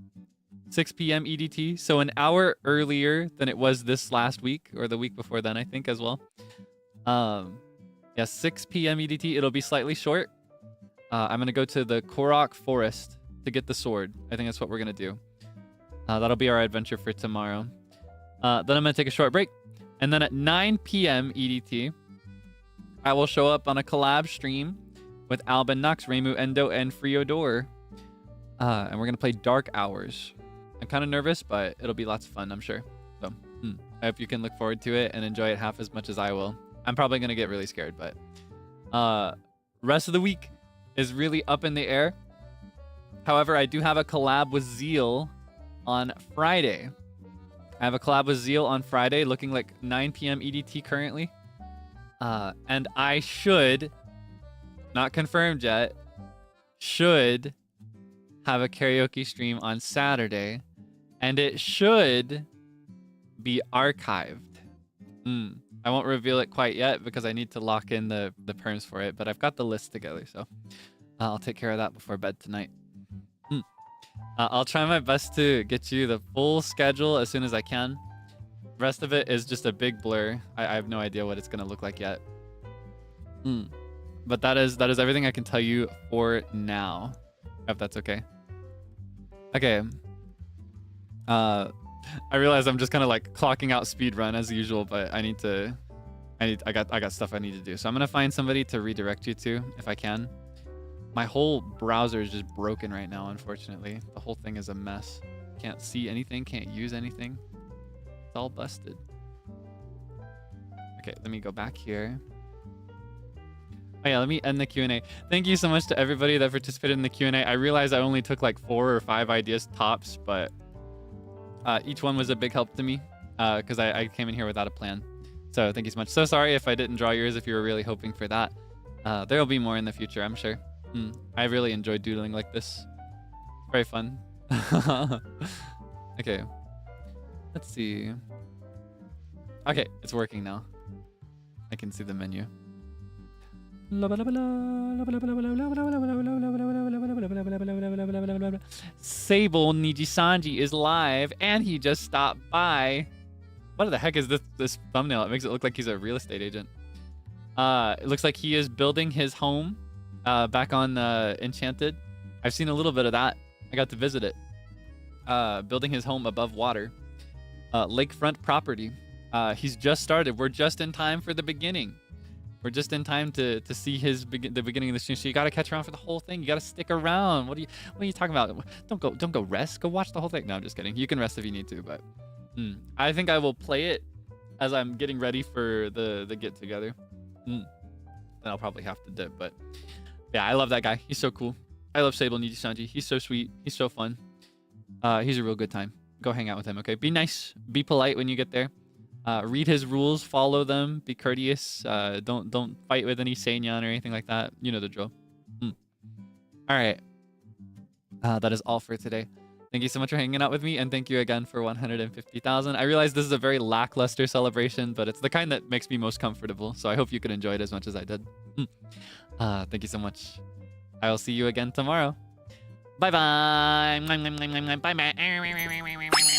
6 p.m. EDT, so an hour earlier than it was this last week, or the week before then, I think, as well. Yeah, 6 p.m. EDT. It'll be slightly short. I'm gonna go to the Korok Forest to get the sword. I think that's what we're gonna do. That'll be our adventure for tomorrow. Then I'm gonna take a short break, and then at 9 p.m. EDT, I will show up on a collab stream with Albin Nox, Reimu Endo, and Freodore. And we're gonna play Dark Hours. I'm kind of nervous, but it'll be lots of fun, I'm sure. So I hope you can look forward to it and enjoy it half as much as I will. I'm probably gonna get really scared, but rest of the week is really up in the air. However, I do have a collab with Zeal on Friday. I have a collab with Zeal on Friday, looking like 9 p.m. EDT currently. And I should, not confirmed yet, should have a karaoke stream on Saturday, and it should be archived. I won't reveal it quite yet because I need to lock in the perms for it, but I've got the list together, so I'll take care of that before bed tonight. I'll try my best to get you the full schedule as soon as I can. The rest of it is just a big blur. I have no idea what it's gonna look like yet. But that is everything I can tell you for now. If that's okay. Okay. I realize I'm just kind of like clocking out speed run as usual, but I got stuff I need to do. So I'm gonna find somebody to redirect you to if I can. My whole browser is just broken right now, unfortunately. The whole thing is a mess. Can't see anything, can't use anything. It's all busted. Okay, let me go back here. Oh yeah, let me end the Q&A. Thank you so much to everybody that participated in the Q&A. I realized I only took like 4 or 5 ideas tops, but each one was a big help to me because I came in here without a plan. So thank you so much. So sorry if I didn't draw yours if you were really hoping for that. There will be more in the future, I'm sure. I really enjoy doodling like this. Very fun. Okay. Let's see. Okay, it's working now. I can see the menu. Seible NIJISANJI is live, and he just stopped by. What the heck is this thumbnail? It makes it look like he's a real estate agent. It looks like he is building his home back on Enchanted. I've seen a little bit of that. I got to visit it. Building his home above water. Lakefront property. He's just started. We're just in time for the beginning. We're just in time to see the beginning of the stream. So you gotta catch around for the whole thing. You gotta stick around. What are you talking about? Don't go rest. Go watch the whole thing. No, I'm just kidding. You can rest if you need to, but I think I will play it as I'm getting ready for the get together. Then I'll probably have to dip, but yeah, I love that guy. He's so cool. I love Seible NIJISANJI. He's so sweet. He's so fun. He's a real good time. Go hang out with him, okay? Be nice. Be polite when you get there. Read his rules. Follow them. Be courteous. Don't fight with any Seinyan or anything like that. You know the drill. All right. That is all for today. Thank you so much for hanging out with me, and thank you again for 150,000. I realize this is a very lackluster celebration, but it's the kind that makes me most comfortable, so I hope you could enjoy it as much as I did. Thank you so much. I will see you again tomorrow. Bye-bye. Bye-bye.